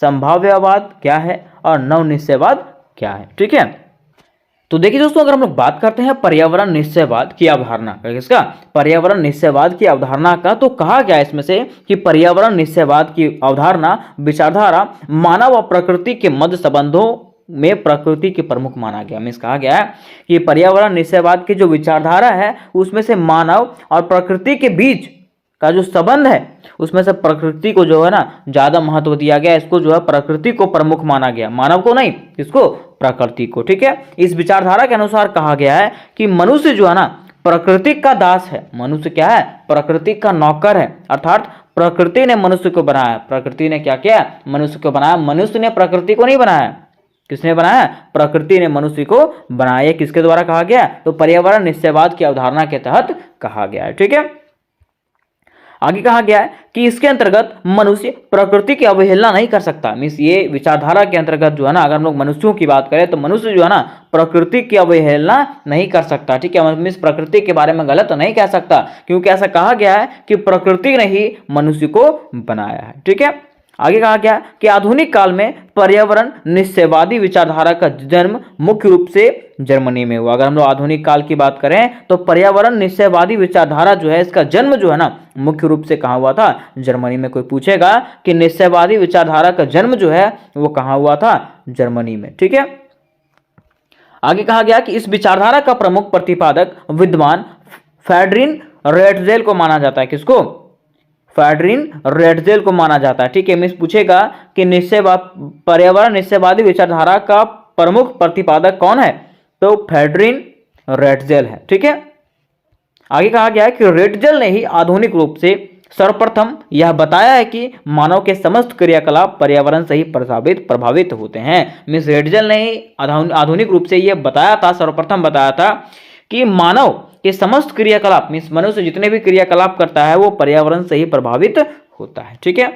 संभाव्यवाद क्या है, और नव निश्चयवाद क्या है। ठीक है, तो देखिए दोस्तों, अगर हम लोग बात करते हैं पर्यावरण निश्चयवाद की अवधारणा का, किसका? पर्यावरण निश्चयवाद की अवधारणा का, तो कहा गया इसमें से कि पर्यावरण निश्चयवाद की अवधारणा विचारधारा मानव और प्रकृति के मध्य संबंधों में प्रकृति के प्रमुख माना गया। मीन्स कहा गया है कि पर्यावरण निश्चयवाद की जो विचारधारा है उसमें से मानव और प्रकृति के बीच का जो संबंध है उसमें से प्रकृति को जो है ना ज्यादा महत्व दिया गया। इसको जो है प्रकृति को प्रमुख माना गया, मानव को नहीं, इसको प्रकृति को। ठीक है, इस विचारधारा के अनुसार कहा गया है कि मनुष्य जो है ना प्रकृति का दास है। मनुष्य क्या है? प्रकृति का नौकर है, अर्थात प्रकृति ने मनुष्य को बनाया। प्रकृति ने क्या किया? मनुष्य को बनाया। मनुष्य ने प्रकृति को नहीं बनाया। किसने बनाया? प्रकृति ने मनुष्य को बनाया। किसके द्वारा कहा गया? तो पर्यावरण निश्चयवाद की अवधारणा के तहत कहा गया है। ठीक है, आगे कहा गया है कि इसके अंतर्गत मनुष्य प्रकृति की अवहेलना नहीं कर सकता। मीन्स ये विचारधारा के अंतर्गत जो है ना, अगर हम लोग मनुष्यों की बात करें तो मनुष्य जो है ना प्रकृति की अवहेलना नहीं कर सकता। ठीक है, मीन्स प्रकृति के बारे में गलत नहीं कह सकता, क्योंकि ऐसा कहा गया है कि प्रकृति ने ही मनुष्य को बनाया है। ठीक है, आगे कहा गया कि आधुनिक काल में पर्यावरण निश्चयवादी विचारधारा का जन्म मुख्य रूप से जर्मनी में हुआ। अगर हम लोग आधुनिक काल की बात करें तो पर्यावरण निश्चयवादी विचारधारा जो है इसका जन्म जो है ना मुख्य रूप से कहाँ हुआ था? जर्मनी में। कोई पूछेगा कि निश्चयवादी विचारधारा का जन्म जो है वो कहाँ हुआ था? जर्मनी में। ठीक है, आगे कहा गया कि इस विचारधारा का प्रमुख प्रतिपादक विद्वान फ्रेडरिक रेटजेल को माना जाता है। किसको? फ्रेडरिक रेटजेल को माना जाता है। ठीक है, मिस पूछेगा कि पर्यावरण निश्चयवादी विचारधारा का प्रमुख प्रतिपादक कौन है? तो फ्रेडरिक रेटजेल है। ठीक है, आगे कहा गया है कि रेटजेल ने ही आधुनिक रूप से सर्वप्रथम यह बताया है कि मानव के समस्त क्रियाकलाप पर्यावरण से ही प्रभावित होते हैं। मिस रेटजेल ने ही आधुनिक रूप से यह बताया था, सर्वप्रथम बताया था कि मानव के समस्त क्रियाकलाप, मीन्स मनुष्य जितने भी क्रियाकलाप करता है वो पर्यावरण से ही प्रभावित होता है। ठीक है,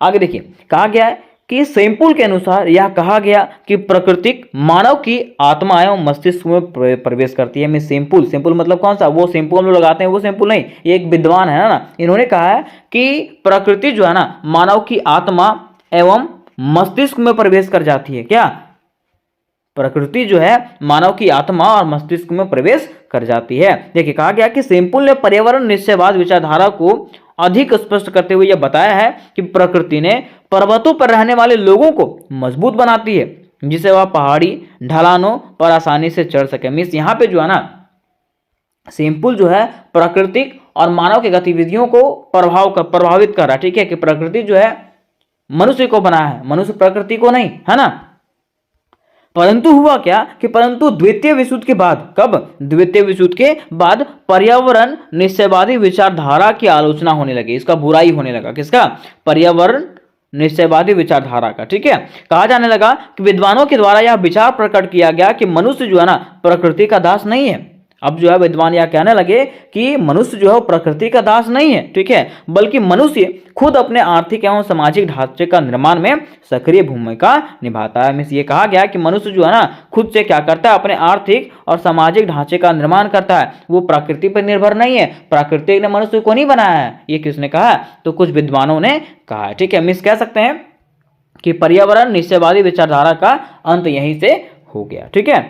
आगे देखिए, कहा गया है कि सैंपुल के अनुसार यह कहा गया कि प्रकृति मानव की आत्मा एवं मस्तिष्क में प्रवेश करती है। मीन्स सैंपुल मतलब कौन सा? वो सैंपुल हम लोग लगाते हैं वो सैंपुल नहीं, ये एक विद्वान है ना, इन्होंने कहा है कि प्रकृति जो है ना मानव की आत्मा एवं मस्तिष्क में प्रवेश कर जाती है। क्या? प्रकृति जो है मानव की आत्मा और मस्तिष्क में प्रवेश कर जाती है। देखिए, कहा गया कि सैंपुल ने पर्यावरण निश्चयवाद विचारधारा को अधिक स्पष्ट करते हुए यह बताया है कि प्रकृति ने पर्वतों पर रहने वाले लोगों को मजबूत बनाती है, जिससे वह पहाड़ी ढलानों पर आसानी से चढ़ सके। मीन्स यहाँ पे जो है ना सैंपुल जो है प्राकृतिक और मानव की गतिविधियों को प्रभावित कर रहा है। ठीक है, कि प्रकृति जो है मनुष्य को बनाया है, मनुष्य प्रकृति को नहीं, है ना। परंतु हुआ क्या कि द्वितीय विश्व युद्ध के बाद, कब? द्वितीय विश्व युद्ध के बाद पर्यावरण निश्चयवादी विचारधारा की आलोचना होने लगी, इसका बुराई होने लगा। किसका? पर्यावरण निश्चयवादी विचारधारा का। ठीक है, कहा जाने लगा कि विद्वानों के द्वारा यह विचार प्रकट किया गया कि मनुष्य जो है ना प्रकृति का दास नहीं है। अब जो है विद्वान यह कहने लगे कि मनुष्य जो है प्रकृति का दास नहीं है। ठीक है, बल्कि मनुष्य खुद अपने आर्थिक एवं सामाजिक ढांचे का निर्माण में सक्रिय भूमिका निभाता है। मीन्स ये कहा गया कि मनुष्य जो है ना खुद से क्या करता है? अपने आर्थिक और सामाजिक ढांचे का निर्माण करता है, वो प्रकृति पर निर्भर नहीं है। प्रकृति ने मनुष्य को नहीं बनाया है। ये किसने कहा? तो कुछ विद्वानों ने कहा है। ठीक है, मीन्स कह सकते हैं कि पर्यावरण निश्चयवादी विचारधारा का अंत यहीं से हो गया। ठीक है,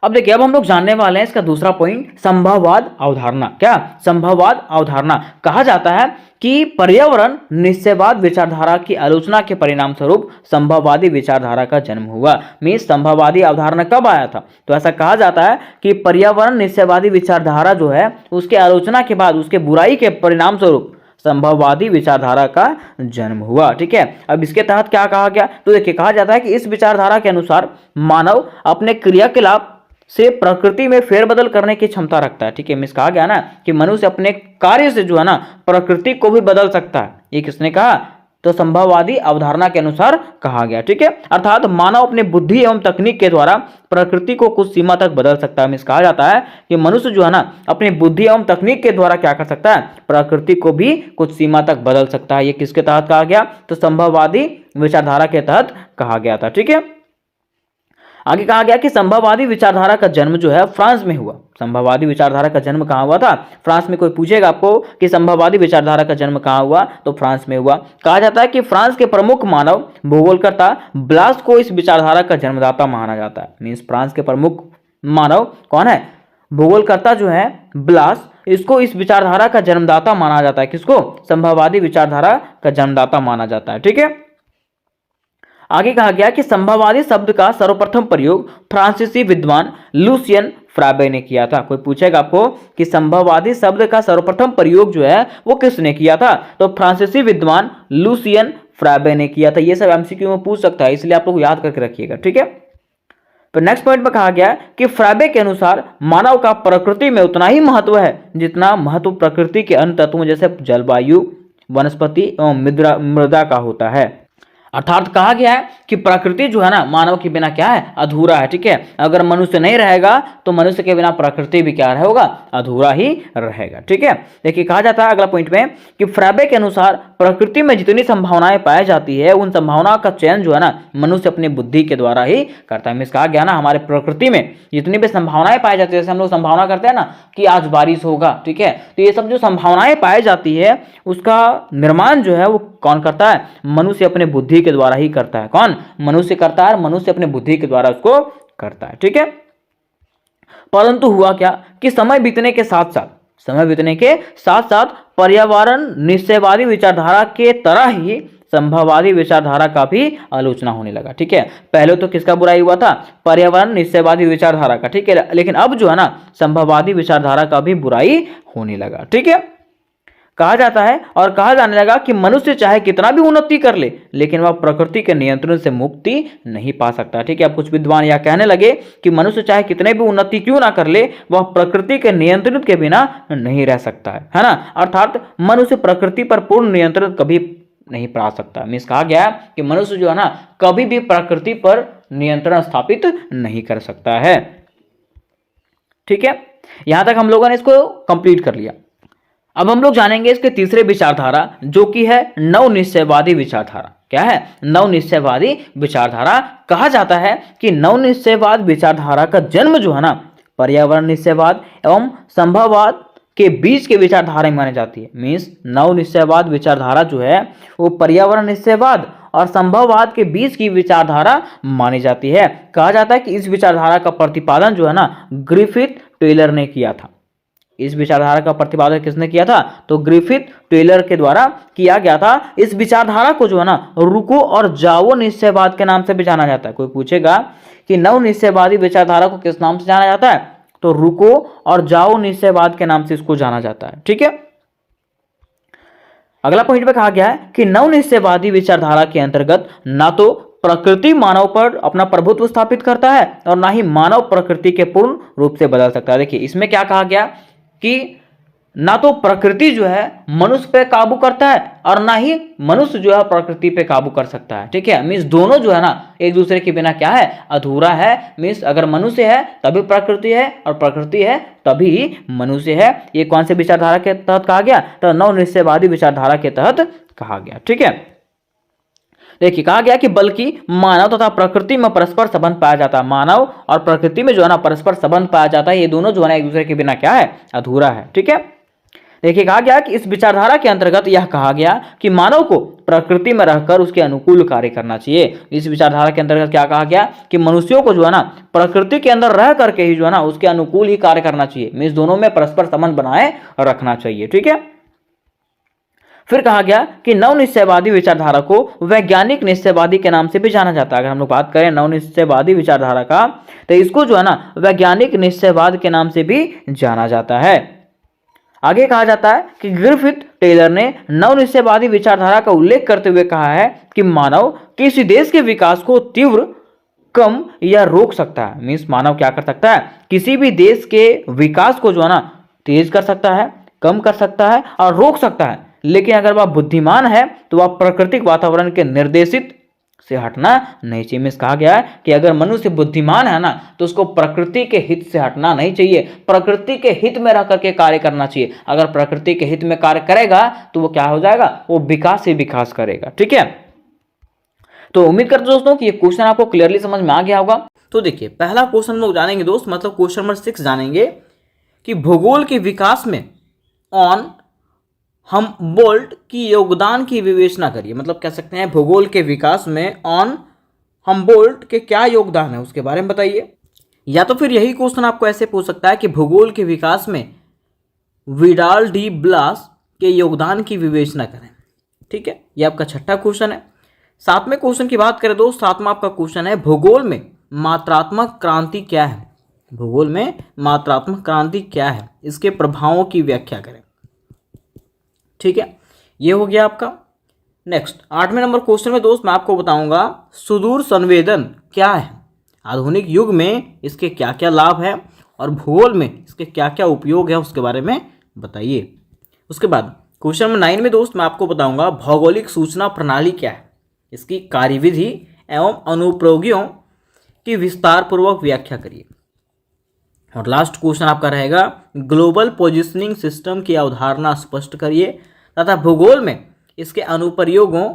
अब देखिए, अब हम लोग जानने वाले हैं इसका दूसरा पॉइंट, संभाववाद अवधारणा। क्या? संभाववाद अवधारणा। कहा जाता है कि पर्यावरण निश्चयवाद विचारधारा की आलोचना के परिणाम स्वरूप संभाववादी विचारधारा का जन्म हुआ। मीन्स संभाववादी अवधारणा कब आया था? तो ऐसा कहा जाता है कि पर्यावरण निश्चयवादी विचारधारा जो है उसके आलोचना के बाद, उसके बुराई के परिणाम स्वरूप संभाववादी विचारधारा का जन्म हुआ। ठीक है, अब इसके तहत क्या कहा गया? तो देखिए, कहा जाता है कि इस विचारधारा के अनुसार मानव अपने क्रियाकलाप से प्रकृति में फेरबदल करने की क्षमता रखता है। ठीक है, मिस कहा गया ना कि मनुष्य अपने कार्य से जो है ना प्रकृति को भी बदल सकता है। ये किसने कहा? तो संभववादी अवधारणा के अनुसार कहा गया। ठीक है, अर्थात मानव अपने बुद्धि एवं तकनीक के द्वारा प्रकृति को कुछ सीमा तक बदल सकता है। कहा जाता है कि मनुष्य जो है ना अपनी बुद्धि एवं तकनीक के द्वारा क्या कर सकता है, प्रकृति को भी कुछ सीमा तक बदल सकता है। ये किसके तहत कहा गया, तो संभववादी विचारधारा के तहत कहा गया था। ठीक है, आगे कहा गया कि संभववादी विचारधारा का जन्म जो है फ्रांस में हुआ। संभववादी विचारधारा का जन्म कहाँ हुआ था, फ्रांस में। कोई पूछेगा आपको कि संभववादी विचारधारा का जन्म कहाँ हुआ, तो फ्रांस में हुआ। कहा जाता है कि फ्रांस के प्रमुख मानव भूगोलकर्ता ब्लास को इस विचारधारा का जन्मदाता माना जाता है। मीन्स फ्रांस के प्रमुख मानव कौन है, भूगोलकर्ता जो है ब्लास, इसको इस विचारधारा का जन्मदाता माना जाता है। किसको, संभववादी विचारधारा का जन्मदाता माना जाता है। ठीक है, आगे कहा गया कि संभववादी शब्द का सर्वप्रथम प्रयोग फ्रांसीसी विद्वान लुसियन फ्राबे ने किया था। कोई पूछेगा आपको कि संभववादी शब्द का सर्वप्रथम प्रयोग जो है वो किसने किया था, तो फ्रांसीसी विद्वान लुसियन फ्राबे ने किया था। ये सब एमसीक्यू में पूछ सकता है, इसलिए आप लोग याद करके रखिएगा। ठीक है, तो नेक्स्ट पॉइंट में कहा गया कि फ्राबे के अनुसार मानव का प्रकृति में उतना ही महत्व है जितना महत्व प्रकृति के अन्य तत्वों जैसे जलवायु, वनस्पति एवं मृदा का होता है। अर्थात कहा गया है कि प्रकृति जो है ना मानव के बिना क्या है, अधूरा है। ठीक है, अगर मनुष्य नहीं रहेगा तो मनुष्य के बिना प्रकृति भी क्या होगा, अधूरा ही रहेगा। ठीक है, देखिए कहा जाता है अगला पॉइंट में कि फ्राबे के अनुसार प्रकृति में जितनी संभावनाएं पाई जाती है उन संभावनाओं का चयन जो है ना मनुष्य अपनी बुद्धि के द्वारा ही करता है। कहा गया ना हमारे प्रकृति में जितनी भी संभावनाएं पाई जाती है, जैसे हम लोग संभावना करते हैं ना कि आज बारिश होगा। ठीक है, तो ये सब जो संभावनाएं पाई जाती है उसका निर्माण जो है वो कौन करता है, मनुष्य अपने बुद्धि के द्वारा ही करता है। कौन, मनुष्य करता है, मनुष्य अपने बुद्धि के द्वारा उसको करता है। ठीक है, परंतु हुआ क्या कि समय बीतने के साथ साथ पर्यावरण निश्चयवादी विचारधारा के तरह ही संभववादी विचारधारा का भी आलोचना होने लगा। ठीक है, पहले तो किसका बुराई हुआ था, पर्यावरण निश्चयवादी विचारधारा का। ठीक है, लेकिन अब जो है ना संभववादी विचारधारा का भी बुराई होने लगा। ठीक है, कहा जाता है और कहा जाने लगा कि मनुष्य चाहे कितना भी उन्नति कर ले लेकिन वह प्रकृति के नियंत्रण से मुक्ति नहीं पा सकता। ठीक है, अब कुछ विद्वान यह कहने लगे कि मनुष्य चाहे कितने भी उन्नति क्यों ना कर ले वह प्रकृति के नियंत्रण के बिना नहीं रह सकता है ना। अर्थात मनुष्य प्रकृति पर पूर्ण नियंत्रण कभी नहीं पा सकता। मीन्स कहा गया कि मनुष्य जो है ना कभी भी प्रकृति पर नियंत्रण स्थापित नहीं कर सकता है। ठीक है, यहां तक हम लोगों ने इसको कंप्लीट कर लिया। अब हम लोग जानेंगे इसके तीसरे विचारधारा जो कि है नवनिश्चयवादी विचारधारा। क्या है, नवनिश्चयवादी विचारधारा। कहा जाता है कि नवनिश्चयवाद विचारधारा का जन्म जो है ना पर्यावरण निश्चयवाद एवं संभववाद के बीच के विचारधारा में मानी जाती है। मीन्स नवनिश्चयवाद विचारधारा जो है वो पर्यावरण निश्चयवाद और संभववाद के बीच की विचारधारा मानी जाती है। कहा जाता है कि इस विचारधारा का प्रतिपादन जो है ना ग्रिफिथ टेलर ने किया था। इस विचारधारा का प्रतिपादन किसने किया था, तो ग्रिफिथ टेलर के द्वारा किया गया था। इस विचारधारा को जो है ना रुको और जाओ निश्चयवाद के नाम से भी जाना जाता है। कोई पूछेगा कि नव निश्चयवादी विचारधारा को किस नाम से जाना जाता है, तो रुको और जाओ निश्चयवाद के नाम से इसको जाना जाता है। ठीक है, अगला पॉइंट में कहा गया है कि नव निश्चयवादी विचारधारा के अंतर्गत ना तो प्रकृति मानव पर अपना प्रभुत्व स्थापित करता है और ना ही मानव प्रकृति के पूर्ण रूप से बदल सकता है। देखिए इसमें क्या कहा गया कि ना तो प्रकृति जो है मनुष्य पे काबू करता है और ना ही मनुष्य जो है प्रकृति पे काबू कर सकता है। ठीक है, मीन्स दोनों जो है ना एक दूसरे के बिना क्या है, अधूरा है। मीन्स अगर मनुष्य है तभी प्रकृति है और प्रकृति है तभी मनुष्य है। ये कौन से विचारधारा के तहत कहा गया, तो नवनिश्चयवादी विचारधारा के तहत कहा गया। ठीक है, देखिए कहा गया कि बल्कि मानव तथा प्रकृति में परस्पर संबंध पाया जाता है। मानव और प्रकृति में जो है ना परस्पर संबंध पाया जाता है। ये दोनों जो है ना एक दूसरे के बिना क्या है, अधूरा है। ठीक है, देखिए कहा गया कि इस विचारधारा के अंतर्गत यह कहा गया कि मानव को प्रकृति में रहकर उसके अनुकूल कार्य करना चाहिए। इस विचारधारा के अंतर्गत क्या कहा गया कि मनुष्यों को जो है ना प्रकृति के अंदर रह करके ही जो है ना उसके अनुकूल ही कार्य करना चाहिए। मीन्स दोनों में परस्पर संबंध बनाए रखना चाहिए। ठीक है, फिर कहा गया कि नवनिश्चयवादी विचारधारा को वैज्ञानिक निश्चयवादी के नाम से भी जाना जाता है। अगर हम लोग बात करें नवनिश्चयवादी विचारधारा का तो इसको जो है ना वैज्ञानिक निश्चयवाद के नाम से भी जाना जाता है। आगे कहा जाता है कि ग्रिफिथ टेलर ने नवनिश्चयवादी विचारधारा का उल्लेख करते हुए कहा है कि मानव किसी देश के विकास को तीव्र, कम या रोक सकता है। मीन्स मानव क्या कर सकता है, किसी भी देश के विकास को जो है ना तेज कर सकता है, कम कर सकता है और रोक सकता है। लेकिन अगर वह बुद्धिमान है तो वह प्राकृतिक वातावरण के निर्देशित से हटना नहीं चाहिए। मिस कहा गया है कि अगर मनुष्य बुद्धिमान है ना तो उसको प्रकृति के हित से हटना नहीं चाहिए, प्रकृति के हित में रह करके कार्य करना चाहिए। अगर प्रकृति के हित में कार्य करेगा तो वो क्या हो जाएगा, वो विकास ही विकास करेगा। ठीक है, तो उम्मीद करते दोस्तों कि ये क्वेश्चन आपको क्लियरली समझ में आ गया होगा। तो देखिए पहला क्वेश्चन लोग जानेंगे दोस्त, मतलब क्वेश्चन नंबर 6 जानेंगे कि भूगोल के विकास में ऑन हम्बोल्ट की योगदान की विवेचना करिए। मतलब कह सकते हैं भूगोल के विकास में ऑन हम्बोल्ट के क्या योगदान है उसके बारे में बताइए। या तो फिर यही क्वेश्चन आपको ऐसे पूछ सकता है कि भूगोल के विकास में विडाल डी ब्लास के योगदान की विवेचना करें। ठीक है, यह आपका छठा क्वेश्चन है। सातवें क्वेश्चन की बात करें दोस्त, सातवां आपका क्वेश्चन है भूगोल में मात्रात्मक क्रांति क्या है। भूगोल में मात्रात्मक क्रांति क्या है, इसके प्रभावों की व्याख्या करें। ठीक है, ये हो गया आपका। नेक्स्ट 8वें नंबर क्वेश्चन में दोस्त मैं आपको बताऊंगा सुदूर संवेदन क्या है, आधुनिक युग में इसके क्या क्या लाभ है और भूगोल में इसके क्या क्या उपयोग है उसके बारे में बताइए। उसके बाद क्वेश्चन नंबर 9 में दोस्त मैं आपको बताऊंगा भौगोलिक सूचना प्रणाली क्या है, इसकी कार्यविधि एवं अनुप्रयोगों की विस्तार पूर्वक व्याख्या करिए। और लास्ट क्वेश्चन आपका रहेगा ग्लोबल पोजिशनिंग सिस्टम की अवधारणा स्पष्ट करिए तथा भूगोल में इसके अनुप्रयोगों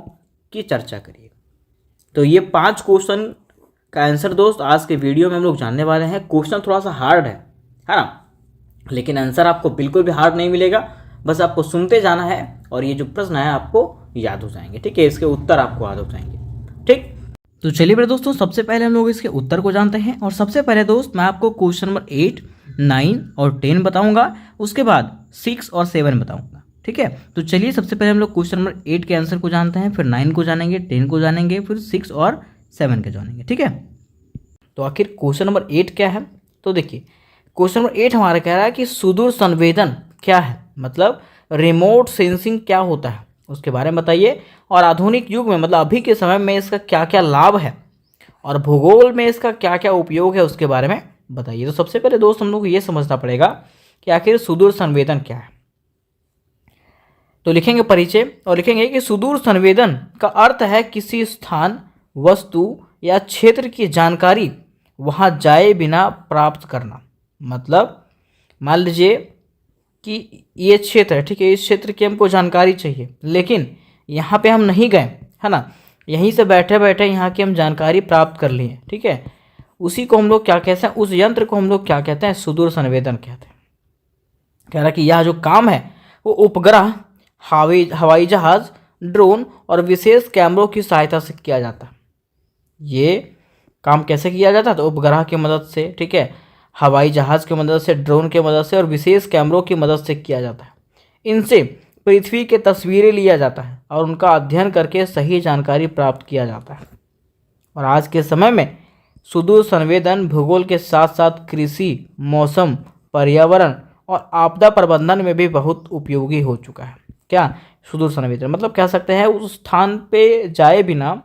की चर्चा करिए। तो ये 5 क्वेश्चन का आंसर दोस्त आज के वीडियो में हम लोग जानने वाले हैं। क्वेश्चन थोड़ा सा हार्ड है ना, लेकिन आंसर आपको बिल्कुल भी हार्ड नहीं मिलेगा, बस आपको सुनते जाना है और ये जो प्रश्न है आपको याद हो जाएंगे। ठीक है, इसके उत्तर आपको याद हो जाएंगे। ठीक, तो चलिए मेरे दोस्तों सबसे पहले हम लोग इसके उत्तर को जानते हैं। और सबसे पहले दोस्त मैं आपको क्वेश्चन नंबर 8, 9 और 10 बताऊंगा, उसके बाद 6 और 7 बताऊंगा। ठीक है, तो चलिए सबसे पहले हम लोग क्वेश्चन नंबर 8 के आंसर को जानते हैं, फिर 9 को जानेंगे, 10 को जानेंगे, फिर 6 और 7 के जानेंगे। ठीक है, तो आखिर क्वेश्चन नंबर 8 क्या है। तो देखिए क्वेश्चन नंबर 8 हमारा कह रहा है कि सुदूर संवेदन क्या है, मतलब रिमोट सेंसिंग क्या होता है उसके बारे में बताइए। और आधुनिक युग में मतलब अभी के समय में इसका क्या क्या लाभ है और भूगोल में इसका क्या क्या उपयोग है उसके बारे में बताइए। तो सबसे पहले दोस्त हम लोग को ये समझना पड़ेगा कि आखिर सुदूर संवेदन क्या है। तो लिखेंगे परिचय और लिखेंगे कि सुदूर संवेदन का अर्थ है किसी स्थान, वस्तु या क्षेत्र की जानकारी वहाँ जाए बिना प्राप्त करना। मतलब मान लीजिए कि ये क्षेत्र है, ठीक है, इस क्षेत्र की हमको जानकारी चाहिए लेकिन यहाँ पे हम नहीं गए, है ना, यहीं से बैठे बैठे यहाँ की हम जानकारी प्राप्त कर लिए। ठीक है, उसी को हम लोग क्या कहते हैं, उस यंत्र को हम लोग क्या कहते हैं, सुदूर संवेदन कहते हैं। कह रहा कि यह जो काम है वो उपग्रह, हवाई जहाज, ड्रोन और विशेष कैमरों की सहायता से किया जाता है। ये काम कैसे किया जाता है, तो उपग्रह की मदद से, ठीक है, हवाई जहाज की मदद से, ड्रोन की मदद से और विशेष कैमरों की मदद से किया जाता है। इनसे पृथ्वी के तस्वीरें लिया जाता है और उनका अध्ययन करके सही जानकारी प्राप्त किया जाता है। और आज के समय में सुदूर संवेदन भूगोल के साथ साथ कृषि, मौसम, पर्यावरण और आपदा प्रबंधन में भी बहुत उपयोगी हो चुका है। क्या सुदूर संवेदन मतलब कह सकते हैं उस स्थान पे जाए बिना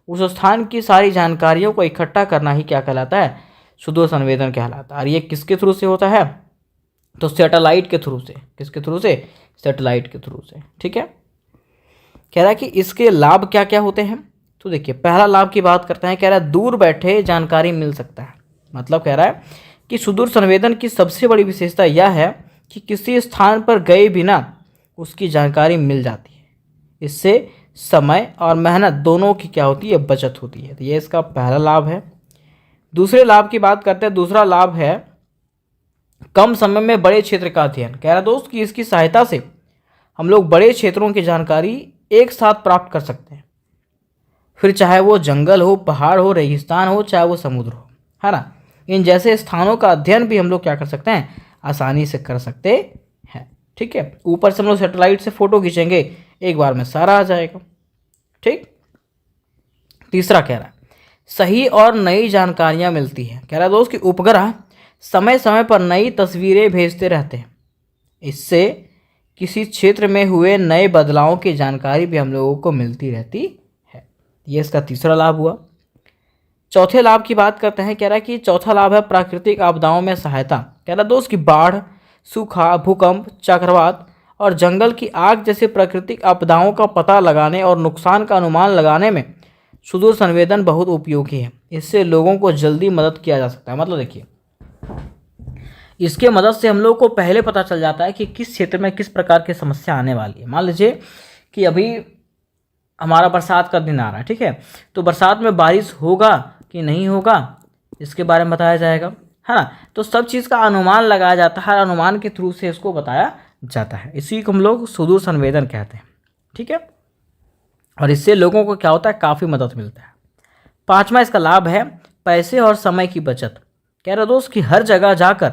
उस स्थान की सारी जानकारियों को इकट्ठा करना ही क्या कहलाता है, सुदूर संवेदन कहलाता है। और ये किसके थ्रू से होता है, तो सैटेलाइट के थ्रू से। किसके थ्रू से, सैटेलाइट के थ्रू से। ठीक है, कह रहा है कि इसके लाभ क्या क्या होते हैं। तो देखिए पहला लाभ की बात करते हैं, कह रहा है दूर बैठे जानकारी मिल सकता है। मतलब कह रहा है कि सुदूर संवेदन की सबसे बड़ी विशेषता यह है कि किसी स्थान पर गए बिना उसकी जानकारी मिल जाती है। इससे समय और मेहनत दोनों की क्या होती है, बचत होती है। तो ये इसका पहला लाभ है। दूसरे लाभ की बात करते हैं, दूसरा लाभ है कम समय में बड़े क्षेत्र का अध्ययन। कह रहा दोस्त कि इसकी सहायता से हम लोग बड़े क्षेत्रों की जानकारी एक साथ प्राप्त कर सकते हैं, फिर चाहे वो जंगल हो, पहाड़ हो, रेगिस्तान हो, चाहे वो समुद्र हो, है ना। इन जैसे स्थानों का अध्ययन भी हम लोग क्या कर सकते हैं, आसानी से कर सकते हैं। ठीक है, ऊपर से हम लोग सैटेलाइट से फोटो खींचेंगे, एक बार में सारा आ जाएगा। ठीक, तीसरा कह रहा है सही और नई जानकारियां मिलती हैं। कह रहा है दोस्त कि उपग्रह समय समय पर नई तस्वीरें भेजते रहते हैं। इससे किसी क्षेत्र में हुए नए बदलावों की जानकारी भी हम लोगों को मिलती रहती है। ये इसका तीसरा लाभ हुआ। चौथे लाभ की बात करते हैं, कह रहा है कि चौथा लाभ है प्राकृतिक आपदाओं में सहायता। कह रहा है दोस्त कि बाढ़, सूखा, भूकंप, चक्रवात और जंगल की आग जैसे प्राकृतिक आपदाओं का पता लगाने और नुकसान का अनुमान लगाने में सुदूर संवेदन बहुत उपयोगी है। इससे लोगों को जल्दी मदद किया जा सकता है। मतलब देखिए, इसके मदद से हम लोग को पहले पता चल जाता है कि किस क्षेत्र में किस प्रकार की समस्या आने वाली है। मान लीजिए कि अभी हमारा बरसात का दिन आ रहा है, ठीक है, तो बरसात में बारिश होगा कि नहीं होगा इसके बारे में बताया जाएगा, है ना। तो सब चीज़ का अनुमान लगाया जाता है, अनुमान के थ्रू से इसको बताया जाता है। इसी को हम लोग सुदूर संवेदन कहते हैं, ठीक है। और इससे लोगों को क्या होता है, काफ़ी मदद मिलता है। पांचवा इसका लाभ है पैसे और समय की बचत। कह रहे दोस्त कि हर जगह जाकर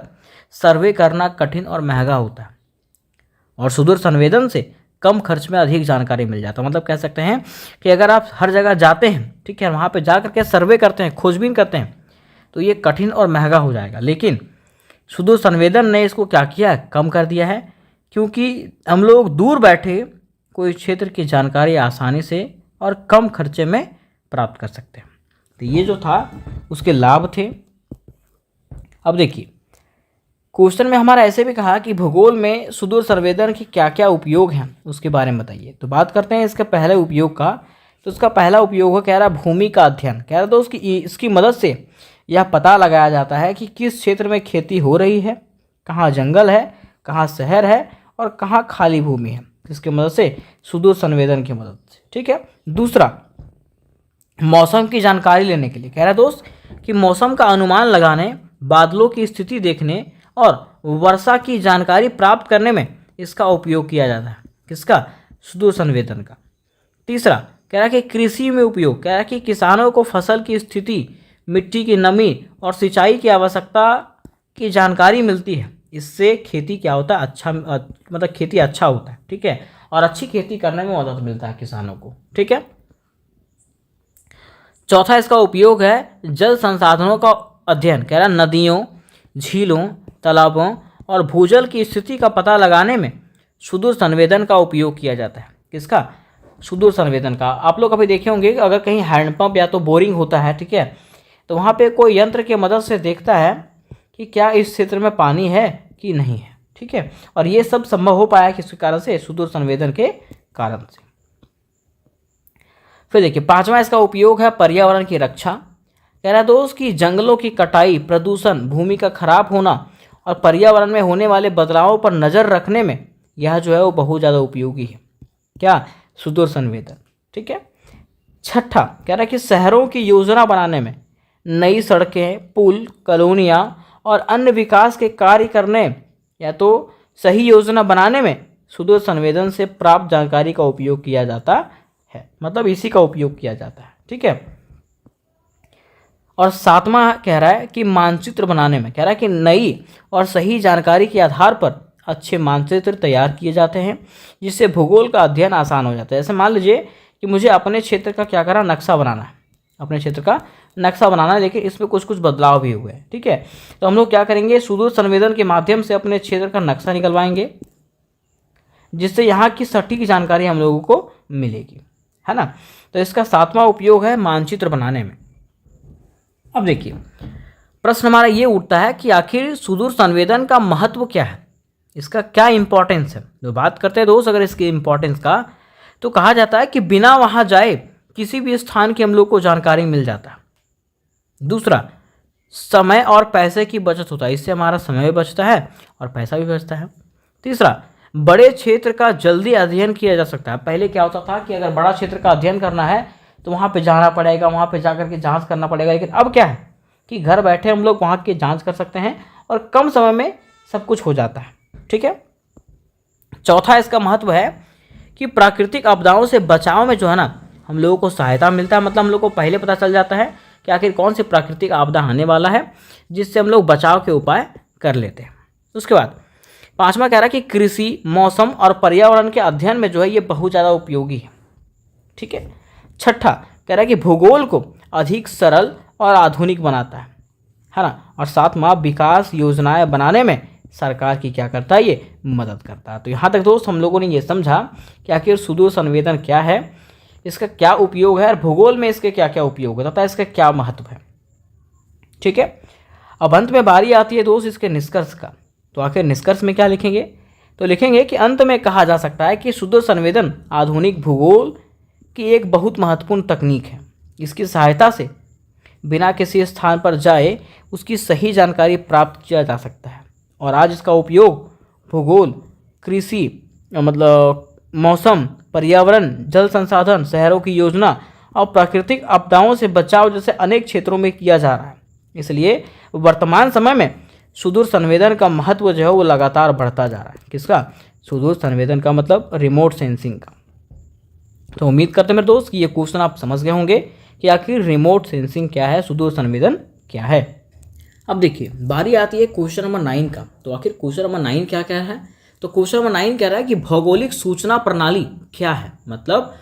सर्वे करना कठिन और महंगा होता है और सुदूर संवेदन से कम खर्च में अधिक जानकारी मिल जाता है। मतलब कह सकते हैं कि अगर आप हर जगह जाते हैं, ठीक है, वहाँ पे जा करके सर्वे करते हैं, खोजबीन करते हैं, तो ये कठिन और महंगा हो जाएगा। लेकिन सुदूर संवेदन ने इसको क्या किया है, कम कर दिया है, क्योंकि हम लोग दूर बैठे कोई क्षेत्र की जानकारी आसानी से और कम खर्चे में प्राप्त कर सकते हैं। तो ये जो था उसके लाभ थे। अब देखिए, क्वेश्चन में हमारा ऐसे भी कहा कि भूगोल में सुदूर संवेदन के क्या क्या उपयोग हैं उसके बारे में बताइए। तो बात करते हैं इसके पहले उपयोग का। तो इसका पहला उपयोग है, कह रहा भूमि का अध्ययन। कह रहा तो इसकी मदद से यह पता लगाया जाता है कि किस क्षेत्र में खेती हो रही है, कहाँ जंगल है, कहाँ शहर है और कहाँ खाली भूमि है। इसकी मदद से सुदूर संवेदन की मदद से, ठीक है। दूसरा, मौसम की जानकारी लेने के लिए। कह रहा दोस्त कि मौसम का अनुमान लगाने, बादलों की स्थिति देखने और वर्षा की जानकारी प्राप्त करने में इसका उपयोग किया जाता है। किसका, सुदूर संवेदन का। तीसरा, कह रहा कि कृषि में उपयोग। कह रहा कि किसानों को फसल की स्थिति, मिट्टी की नमी और सिंचाई की आवश्यकता की जानकारी मिलती है। इससे खेती क्या होता है, अच्छा मतलब खेती अच्छा होता है, ठीक है, और अच्छी खेती करने में मदद मिलता है किसानों को, ठीक है। चौथा इसका उपयोग है जल संसाधनों का अध्ययन। कह रहा नदियों, झीलों, तालाबों और भूजल की स्थिति का पता लगाने में सुदूर संवेदन का उपयोग किया जाता है। किसका, सुदूर संवेदन का। आप लोग कभी देखे होंगे कि अगर कहीं हैंडपंप या तो बोरिंग होता है, ठीक है, तो वहाँ पे कोई यंत्र की मदद से देखता है कि क्या इस क्षेत्र में पानी है कि नहीं है, ठीक है। और ये सब संभव हो पाया किसके कारण से, सुदूर संवेदन के कारण से। फिर देखिए, पांचवा इसका उपयोग है पर्यावरण की रक्षा। कह रहा दोस्त कि जंगलों की कटाई, प्रदूषण, भूमि का खराब होना और पर्यावरण में होने वाले बदलावों पर नज़र रखने में यह जो है वो बहुत ज़्यादा उपयोगी है। क्या, सुदूर संवेदन, ठीक है। छठा, कह रहा कि शहरों की योजना बनाने में, नई सड़कें, पुल, कॉलोनियाँ और अन्य विकास के कार्य करने या तो सही योजना बनाने में सुदूर संवेदन से प्राप्त जानकारी का उपयोग किया जाता है। मतलब इसी का उपयोग किया जाता है, ठीक है। और सातवां कह रहा है कि मानचित्र बनाने में। कह रहा है कि नई और सही जानकारी के आधार पर अच्छे मानचित्र तैयार किए जाते हैं, जिससे भूगोल का अध्ययन आसान हो जाता है। जैसे मान लीजिए कि मुझे अपने क्षेत्र का क्या करना, नक्शा बनाना है, अपने क्षेत्र का नक्शा बनाना है, लेकिन इसमें कुछ कुछ बदलाव भी हुए हैं, ठीक है। तो हम लोग क्या करेंगे, सुदूर संवेदन के माध्यम से अपने क्षेत्र का नक्शा निकलवाएंगे, जिससे यहाँ की सटीक जानकारी हम लोगों को मिलेगी, है ना। तो इसका सातवां उपयोग है मानचित्र बनाने में। अब देखिए, प्रश्न हमारा ये उठता है कि आखिर सुदूर संवेदन का महत्व क्या है, इसका क्या इंपॉर्टेंस है। तो बात करते हैं दोस्त अगर इसके इंपॉर्टेंस का, तो कहा जाता है कि बिना वहाँ जाए किसी भी स्थान की हम लोग को जानकारी मिल जाता है। दूसरा, समय और पैसे की बचत होता है, इससे हमारा समय भी बचता है और पैसा भी बचता है। तीसरा, बड़े क्षेत्र का जल्दी अध्ययन किया जा सकता है। पहले क्या होता था कि अगर बड़ा क्षेत्र का अध्ययन करना है तो वहाँ पे जाना पड़ेगा, वहाँ पे जाकर के जांच करना पड़ेगा, लेकिन अब क्या है कि घर बैठे हम लोग वहाँ की जांच कर सकते हैं और कम समय में सब कुछ हो जाता है, ठीक है। चौथा इसका महत्व है कि प्राकृतिक आपदाओं से बचाव में जो है ना हम लोगों को सहायता मिलता है। मतलब हम लोग को पहले पता चल जाता है कि आखिर कौन सी प्राकृतिक आपदा आने वाला है, जिससे हम लोग बचाव के उपाय कर लेते हैं। उसके बाद पांचवा कह रहा है कि कृषि, मौसम और पर्यावरण के अध्ययन में जो है ये बहुत ज़्यादा उपयोगी है, ठीक है। छठा कह रहा है कि भूगोल को अधिक सरल और आधुनिक बनाता है ना। और सातवां, विकास योजनाएं बनाने में सरकार की क्या करता है, ये मदद करता है। तो यहाँ तक दोस्त हम लोगों ने ये समझा कि आखिर सुदूर संवेदन क्या है, इसका क्या उपयोग है और भूगोल में इसके क्या क्या उपयोग है तथा इसका क्या महत्व है, ठीक है। अब अंत में बारी आती है दोस्त इसके निष्कर्ष का। तो आखिर निष्कर्ष में क्या लिखेंगे, तो लिखेंगे कि अंत में कहा जा सकता है कि सुदूर संवेदन आधुनिक भूगोल की एक बहुत महत्वपूर्ण तकनीक है। इसकी सहायता से बिना किसी स्थान पर जाए उसकी सही जानकारी प्राप्त किया जा सकता है और आज इसका उपयोग भूगोल, कृषि मतलब मौसम, पर्यावरण, जल संसाधन, शहरों की योजना और प्राकृतिक आपदाओं से बचाव जैसे अनेक क्षेत्रों में किया जा रहा है। इसलिए वर्तमान समय में सुदूर संवेदन का महत्व जो है वो लगातार बढ़ता जा रहा है। किसका? सुदूर संवेदन का मतलब रिमोट सेंसिंग का। तो उम्मीद करते हैं मेरे दोस्त कि ये क्वेश्चन आप समझ गए होंगे कि आखिर रिमोट सेंसिंग क्या है, सुदूर संवेदन क्या है। अब देखिए बारी आती है क्वेश्चन नंबर 9 का। तो आखिर क्वेश्चन नंबर 9 क्या कह रहा है? तो क्वेश्चन नंबर 9 कह रहा है कि भौगोलिक सूचना प्रणाली क्या है, मतलब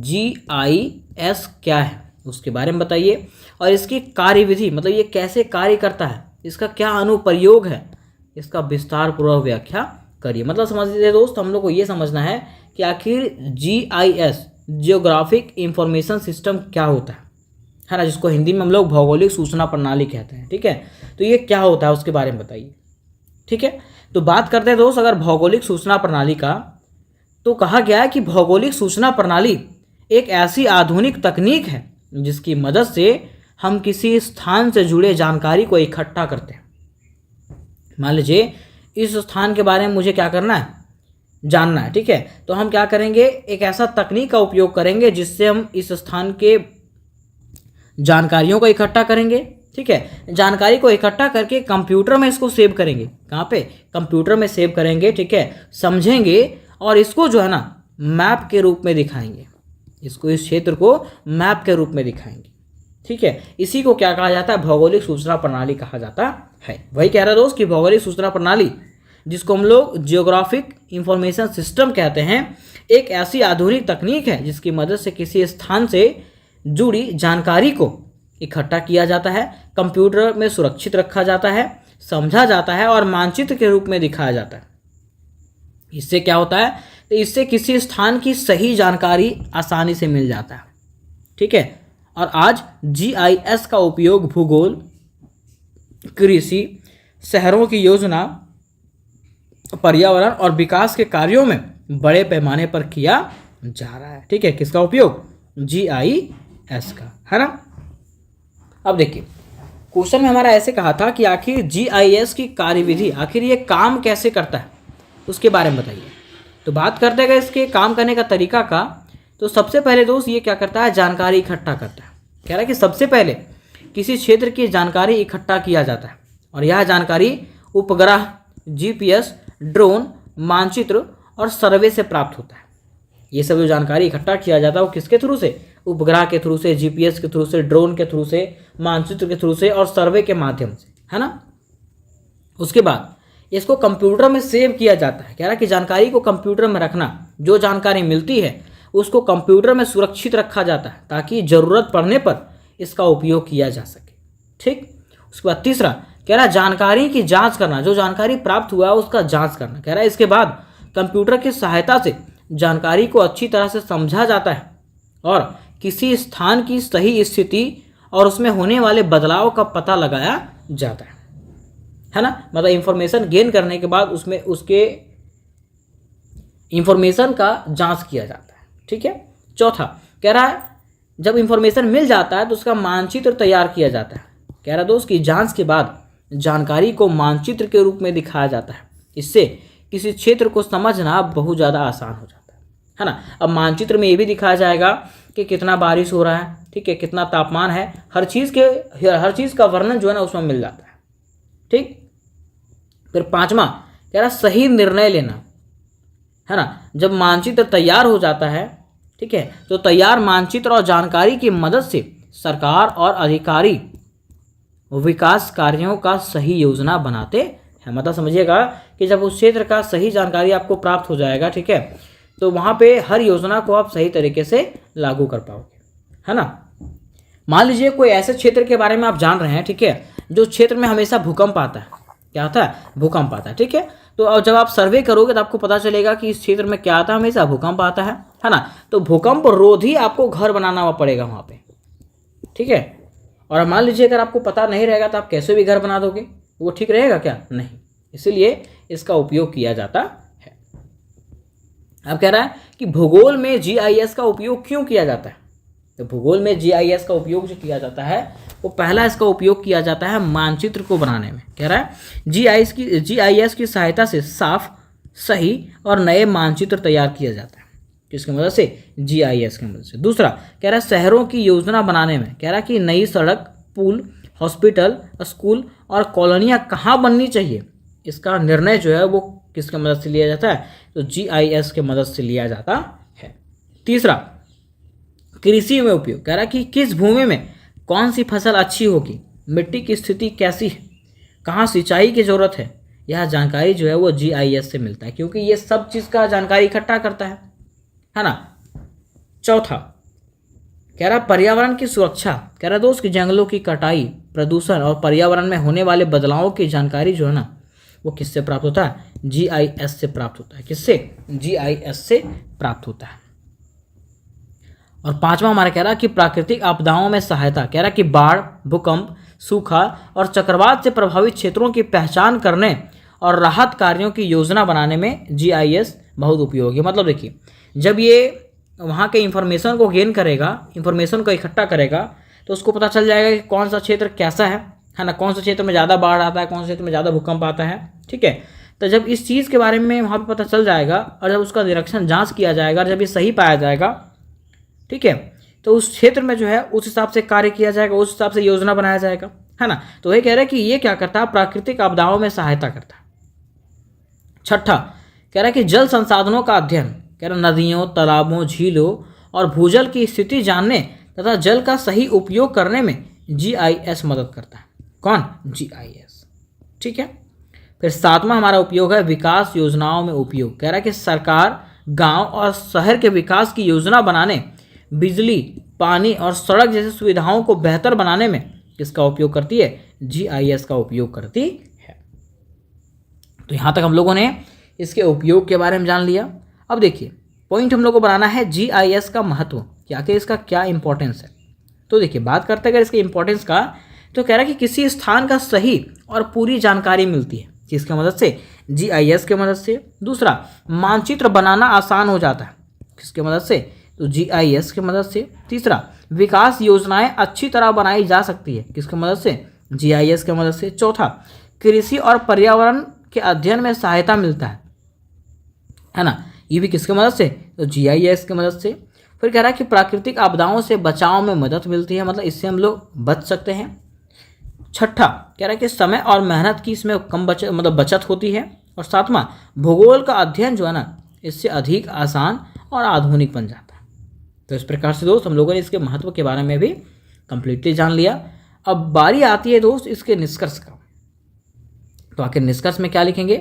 GIS क्या है उसके बारे में बताइए और इसकी कार्यविधि मतलब ये कैसे कार्य करता है, इसका क्या अनुप्रयोग है, इसका विस्तार पूर्वक व्याख्या करिए। मतलब समझ लीजिए दोस्त, हम लोग को ये समझना है कि आखिर GIS जियोग्राफिक इंफॉर्मेशन सिस्टम क्या होता है ना, जिसको हिंदी में हम लोग भौगोलिक सूचना प्रणाली कहते हैं। ठीक है, तो ये क्या होता है उसके बारे में बताइए। ठीक है, तो बात करते हैं दोस्त अगर भौगोलिक सूचना प्रणाली का, तो कहा गया है कि भौगोलिक सूचना प्रणाली एक ऐसी आधुनिक तकनीक है जिसकी मदद से हम किसी स्थान से जुड़े जानकारी को इकट्ठा करते हैं। मान लीजिए इस स्थान के बारे में मुझे क्या करना है, जानना है। ठीक है, तो हम क्या करेंगे, एक ऐसा तकनीक का उपयोग करेंगे जिससे हम इस स्थान के जानकारियों को इकट्ठा करेंगे। ठीक है, जानकारी को इकट्ठा करके कंप्यूटर में इसको सेव करेंगे। कहाँ पे? कंप्यूटर में सेव करेंगे। ठीक है, समझेंगे और इसको जो है ना मैप के रूप में दिखाएंगे, इसको इस क्षेत्र को मैप के रूप में दिखाएंगे। ठीक है, इसी को क्या कहा जाता है? भौगोलिक सूचना प्रणाली कहा जाता है। वही कह रहा है दोस्त कि भौगोलिक सूचना प्रणाली जिसको हम लोग जियोग्राफिक इंफॉर्मेशन सिस्टम कहते हैं, एक ऐसी आधुनिक तकनीक है जिसकी मदद से किसी स्थान से जुड़ी जानकारी को इकट्ठा किया जाता है, कंप्यूटर में सुरक्षित रखा जाता है, समझा जाता है और मानचित्र के रूप में दिखाया जाता है। इससे क्या होता है? तो इससे किसी स्थान की सही जानकारी आसानी से मिल जाता है। ठीक है, और आज GIS का उपयोग भूगोल, कृषि, शहरों की योजना, पर्यावरण और विकास के कार्यों में बड़े पैमाने पर किया जा रहा है। ठीक है, किसका उपयोग? GIS का, है ना। अब देखिए क्वेश्चन में हमारा ऐसे कहा था कि आखिर GIS की कार्यविधि, आखिर ये काम कैसे करता है उसके बारे में बताइए। तो बात करते हैं इसके काम करने का तरीका का। तो सबसे पहले दोस्त ये क्या करता है? जानकारी इकट्ठा करता है। कह रहा है कि सबसे पहले किसी क्षेत्र की जानकारी इकट्ठा किया जाता है और यह जानकारी उपग्रह, GPS, ड्रोन, मानचित्र और सर्वे से प्राप्त होता है। ये सब जो जानकारी इकट्ठा किया जाता है वो किसके थ्रू से? उपग्रह के थ्रू से, GPS के थ्रू से, ड्रोन के थ्रू से, मानचित्र के थ्रू से और सर्वे के माध्यम से, है ना। उसके बाद इसको कंप्यूटर में सेव किया जाता है। कह रहा है कि जानकारी को कंप्यूटर में रखना, जो जानकारी मिलती है उसको कंप्यूटर में सुरक्षित रखा जाता है ताकि ज़रूरत पड़ने पर इसका उपयोग किया जा सके। ठीक, उसके बाद तीसरा कह रहा है जानकारी की जांच करना, जो जानकारी प्राप्त हुआ है उसका जांच करना। कह रहा है इसके बाद कंप्यूटर की सहायता से जानकारी को अच्छी तरह से समझा जाता है और किसी स्थान की सही स्थिति और उसमें होने वाले बदलाव का पता लगाया जाता है ना। मतलब इंफॉर्मेशन गेन करने के बाद उसमें उसके इंफॉर्मेशन का जांच किया जाता है। ठीक है, चौथा कह रहा है जब इंफॉर्मेशन मिल जाता है तो उसका मानचित्र तैयार किया जाता है। कह रहा है दोस्त कि जांच के बाद जानकारी को मानचित्र के रूप में दिखाया जाता है। इससे किसी क्षेत्र को समझना बहुत ज़्यादा आसान हो जाता है ना। अब मानचित्र में ये भी दिखाया जाएगा कि कितना बारिश हो रहा है, ठीक है, कितना तापमान है, हर चीज़ का वर्णन जो है ना उसमें मिल जाता है। ठीक, फिर पांचवा कह रहा सही निर्णय लेना, है ना। जब मानचित्र तैयार हो जाता है, ठीक है, तो तैयार मानचित्र और जानकारी की मदद से सरकार और अधिकारी विकास कार्यों का सही योजना बनाते हैं। मतलब समझिएगा कि जब उस क्षेत्र का सही जानकारी आपको प्राप्त हो जाएगा, ठीक है, तो वहाँ पे हर योजना को आप सही तरीके से लागू कर पाओगे, है ना। मान लीजिए कोई ऐसे क्षेत्र के बारे में आप जान रहे हैं, ठीक है, जो क्षेत्र में हमेशा भूकंप आता है। क्या आता है? भूकंप आता है। ठीक है, तो जब आप सर्वे करोगे तो आपको पता चलेगा कि इस क्षेत्र में क्या आता है, हमेशा भूकंप आता है ना। तो भूकंप रोधी आपको घर बनाना पड़ेगा वहाँ पे। ठीक है, और मान लीजिए अगर आपको पता नहीं रहेगा तो आप कैसे भी घर बना दोगे, वो ठीक रहेगा क्या? नहीं। इसीलिए इसका उपयोग किया जाता है। अब कह रहा है कि भूगोल में जीआईएस का उपयोग क्यों किया जाता है। तो भूगोल में जीआईएस का उपयोग जो किया जाता है वो पहला इसका उपयोग किया जाता है मानचित्र को बनाने में। कह रहा है जीआईएस की सहायता से साफ, सही और नए मानचित्र तैयार किया जाता है। किसकी मदद से? जीआईएस की मदद से। दूसरा कह रहा है शहरों की योजना बनाने में, कह रहा है कि नई सड़क, पुल, हॉस्पिटल, स्कूल और कॉलोनियाँ कहाँ बननी चाहिए, इसका निर्णय जो है वो किसकी मदद से लिया जाता है? तो जीआईएस की मदद से लिया जाता है। तीसरा कृषि में उपयोग, कह रहा है कि किस भूमि में कौन सी फसल अच्छी होगी, मिट्टी की स्थिति कैसी है, कहाँ सिंचाई की जरूरत है, यह जानकारी जो है वो जीआईएस से मिलता है, क्योंकि ये सब चीज़ का जानकारी इकट्ठा करता है ना। चौथा कह रहा पर्यावरण की सुरक्षा, कह रहा दोस्त कि जंगलों की कटाई, प्रदूषण और पर्यावरण में होने वाले बदलावों की जानकारी जो है ना वो किससे प्राप्त होता है? जीआईएस से प्राप्त होता है। किससे? जीआईएस से प्राप्त होता है। और पांचवा हमारा कह रहा कि प्राकृतिक आपदाओं में सहायता, कह रहा कि बाढ़, भूकंप, सूखा और चक्रवात से प्रभावित क्षेत्रों की पहचान करने और राहत कार्यों की योजना बनाने में जीआईएस बहुत उपयोगी है। मतलब देखिए, जब ये वहाँ के इंफॉर्मेशन को गेन करेगा, इंफॉर्मेशन को इकट्ठा करेगा, तो उसको पता चल जाएगा कि कौन सा क्षेत्र कैसा है ना, कौन सा क्षेत्र में ज़्यादा बाढ़ आता है, कौन सा क्षेत्र में ज़्यादा भूकंप आता है। ठीक है, तो जब इस चीज़ के बारे में वहाँ पे पता चल जाएगा और जब उसका निरीक्षण जांच किया जाएगा और जब ये सही पाया जाएगा, ठीक है, तो उस क्षेत्र में जो है उस हिसाब से कार्य किया जाएगा, उस हिसाब से योजना बनाया जाएगा, है ना। तो ये कह रहा है कि ये क्या करता है? प्राकृतिक आपदाओं में सहायता करता है। छठा कह रहा है कि जल संसाधनों का अध्ययन, कह रहा नदियों, तालाबों, झीलों और भूजल की स्थिति जानने तथा जल का सही उपयोग करने में जीआईएस मदद करता है। कौन? जीआईएस। ठीक है, फिर सातवां हमारा उपयोग है विकास योजनाओं में उपयोग। कह रहा है कि सरकार गांव और शहर के विकास की योजना बनाने, बिजली, पानी और सड़क जैसी सुविधाओं को बेहतर बनाने में किसका उपयोग करती है? जीआईएस का उपयोग करती है। तो यहाँ तक हम लोगों ने इसके उपयोग के बारे में जान लिया। अब देखिए, पॉइंट हम लोग को बनाना है जीआईएस का महत्व, कि आखिर इसका क्या इंपॉर्टेंस है। तो देखिए, बात करते हैं अगर इसके इंपॉर्टेंस का, तो कह रहा है कि किसी स्थान का सही और पूरी जानकारी मिलती है, किसकी मदद से? जीआईएस की मदद से। दूसरा, मानचित्र बनाना आसान हो जाता है, किसकी मदद से? तो जीआईएस की मदद से। तीसरा, विकास योजनाएं अच्छी तरह बनाई जा सकती है, किसकी मदद से? जीआईएस की मदद से। चौथा, कृषि और पर्यावरण के अध्ययन में सहायता मिलता है ना, ये भी किसकी मदद से? तो जीआईएस की मदद से। फिर कह रहा है कि प्राकृतिक आपदाओं से बचाव में मदद मिलती है, मतलब इससे हम लोग बच सकते हैं। छठा कह रहा है कि समय और मेहनत की इसमें कम बचत होती है। और सातवां, भूगोल का अध्ययन जो है ना इससे अधिक आसान और आधुनिक बन जाता है। तो इस प्रकार से दोस्त हम लोगों ने इसके महत्व के बारे में भी कंप्लीटली जान लिया। अब बारी आती है दोस्त इसके निष्कर्ष का। तो आखिर निष्कर्ष में क्या लिखेंगे?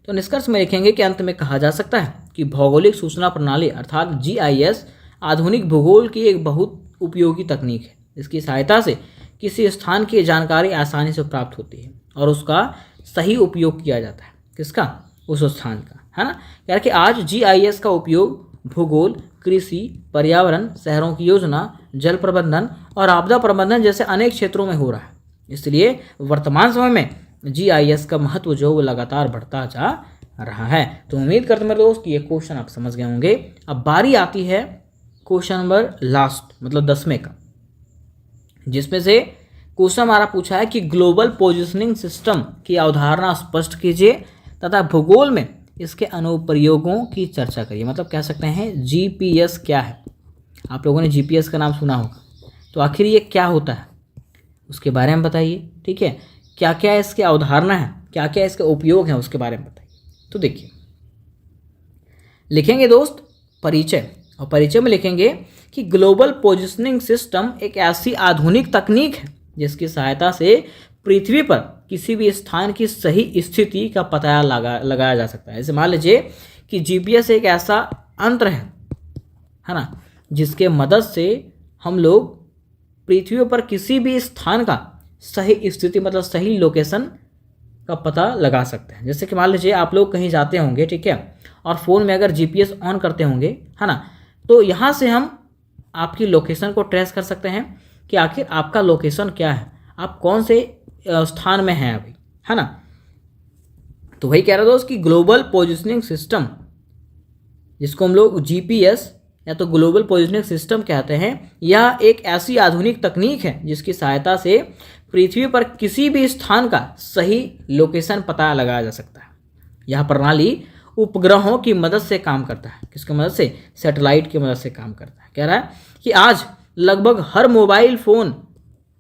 तो निष्कर्ष में लिखेंगे कि अंत में कहा जा सकता है कि भौगोलिक सूचना प्रणाली अर्थात जीआईएस आधुनिक भूगोल की एक बहुत उपयोगी तकनीक है। इसकी सहायता से किसी स्थान की जानकारी आसानी से प्राप्त होती है और उसका सही उपयोग किया जाता है। किसका? उस स्थान का, है ना। यार कि आज जीआईएस का उपयोग भूगोल, कृषि, पर्यावरण, शहरों की योजना, जल प्रबंधन और आपदा प्रबंधन जैसे अनेक क्षेत्रों में हो रहा है। इसलिए वर्तमान समय में जीआईएस का महत्व जो वो लगातार बढ़ता जा रहा है। तो उम्मीद करते मेरे दोस्त कि ये क्वेश्चन आप समझ गए होंगे। अब बारी आती है क्वेश्चन नंबर लास्ट, मतलब 10वें का, जिसमें से क्वेश्चन हमारा पूछा है कि ग्लोबल पोजिशनिंग सिस्टम की अवधारणा स्पष्ट कीजिए तथा भूगोल में इसके अनुप्रयोगों की चर्चा करिए। मतलब कह सकते हैं जीपीएस क्या है। आप लोगों ने जीपीएस का नाम सुना होगा, तो आखिर ये क्या होता है उसके बारे में बताइए। ठीक है, क्या क्या इसकी अवधारणा है, क्या क्या इसके उपयोग हैं, उसके बारे में बताइए। तो देखिए, लिखेंगे दोस्त परिचय, और परिचय में लिखेंगे कि ग्लोबल पोजिशनिंग सिस्टम एक ऐसी आधुनिक तकनीक है जिसकी सहायता से पृथ्वी पर किसी भी स्थान की सही स्थिति का पता लगाया जा सकता है। जैसे मान लीजिए कि जीपीएस एक ऐसा यंत्र है ना, जिसके मदद से हम लोग पृथ्वी पर किसी भी स्थान का सही स्थिति, मतलब सही लोकेशन का पता लगा सकते हैं। जैसे कि मान लीजिए आप लोग कहीं जाते होंगे, ठीक है, और फ़ोन में अगर जीपीएस ऑन करते होंगे, है ना, तो यहाँ से हम आपकी लोकेशन को ट्रेस कर सकते हैं कि आखिर आपका लोकेशन क्या है, आप कौन से स्थान में हैं अभी, है ना। तो वही कह रहा दोस्त कि ग्लोबल पोजिशनिंग सिस्टम जिसको हम लोग जीपीएस या तो ग्लोबल पोजिशनिंग सिस्टम कहते हैं, यह एक ऐसी आधुनिक तकनीक है जिसकी सहायता से पृथ्वी पर किसी भी स्थान का सही लोकेशन पता लगाया जा सकता है। यह प्रणाली उपग्रहों की मदद से काम करता है। किसकी मदद से? सैटेलाइट की मदद से काम करता है। कह रहा है कि आज लगभग हर मोबाइल फोन,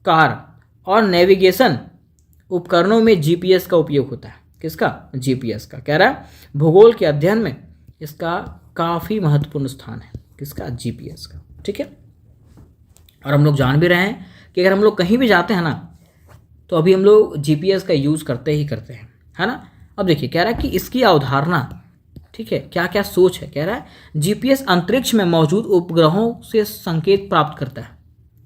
कार और नेविगेशन उपकरणों में जीपीएस का उपयोग होता है। किसका? जीपीएस का। कह रहा है भूगोल के अध्ययन में इसका काफ़ी महत्वपूर्ण स्थान है। किसका? जीपीएस का। ठीक है, और हम लोग जान भी रहे हैं कि अगर हम लोग कहीं भी जाते हैं ना, तो अभी हम लोग जीपीएस का यूज़ करते ही करते हैं, है ना। अब देखिए, कह रहा है कि इसकी अवधारणा, ठीक है, क्या क्या सोच है। कह रहा है जीपीएस अंतरिक्ष में मौजूद उपग्रहों से संकेत प्राप्त करता है।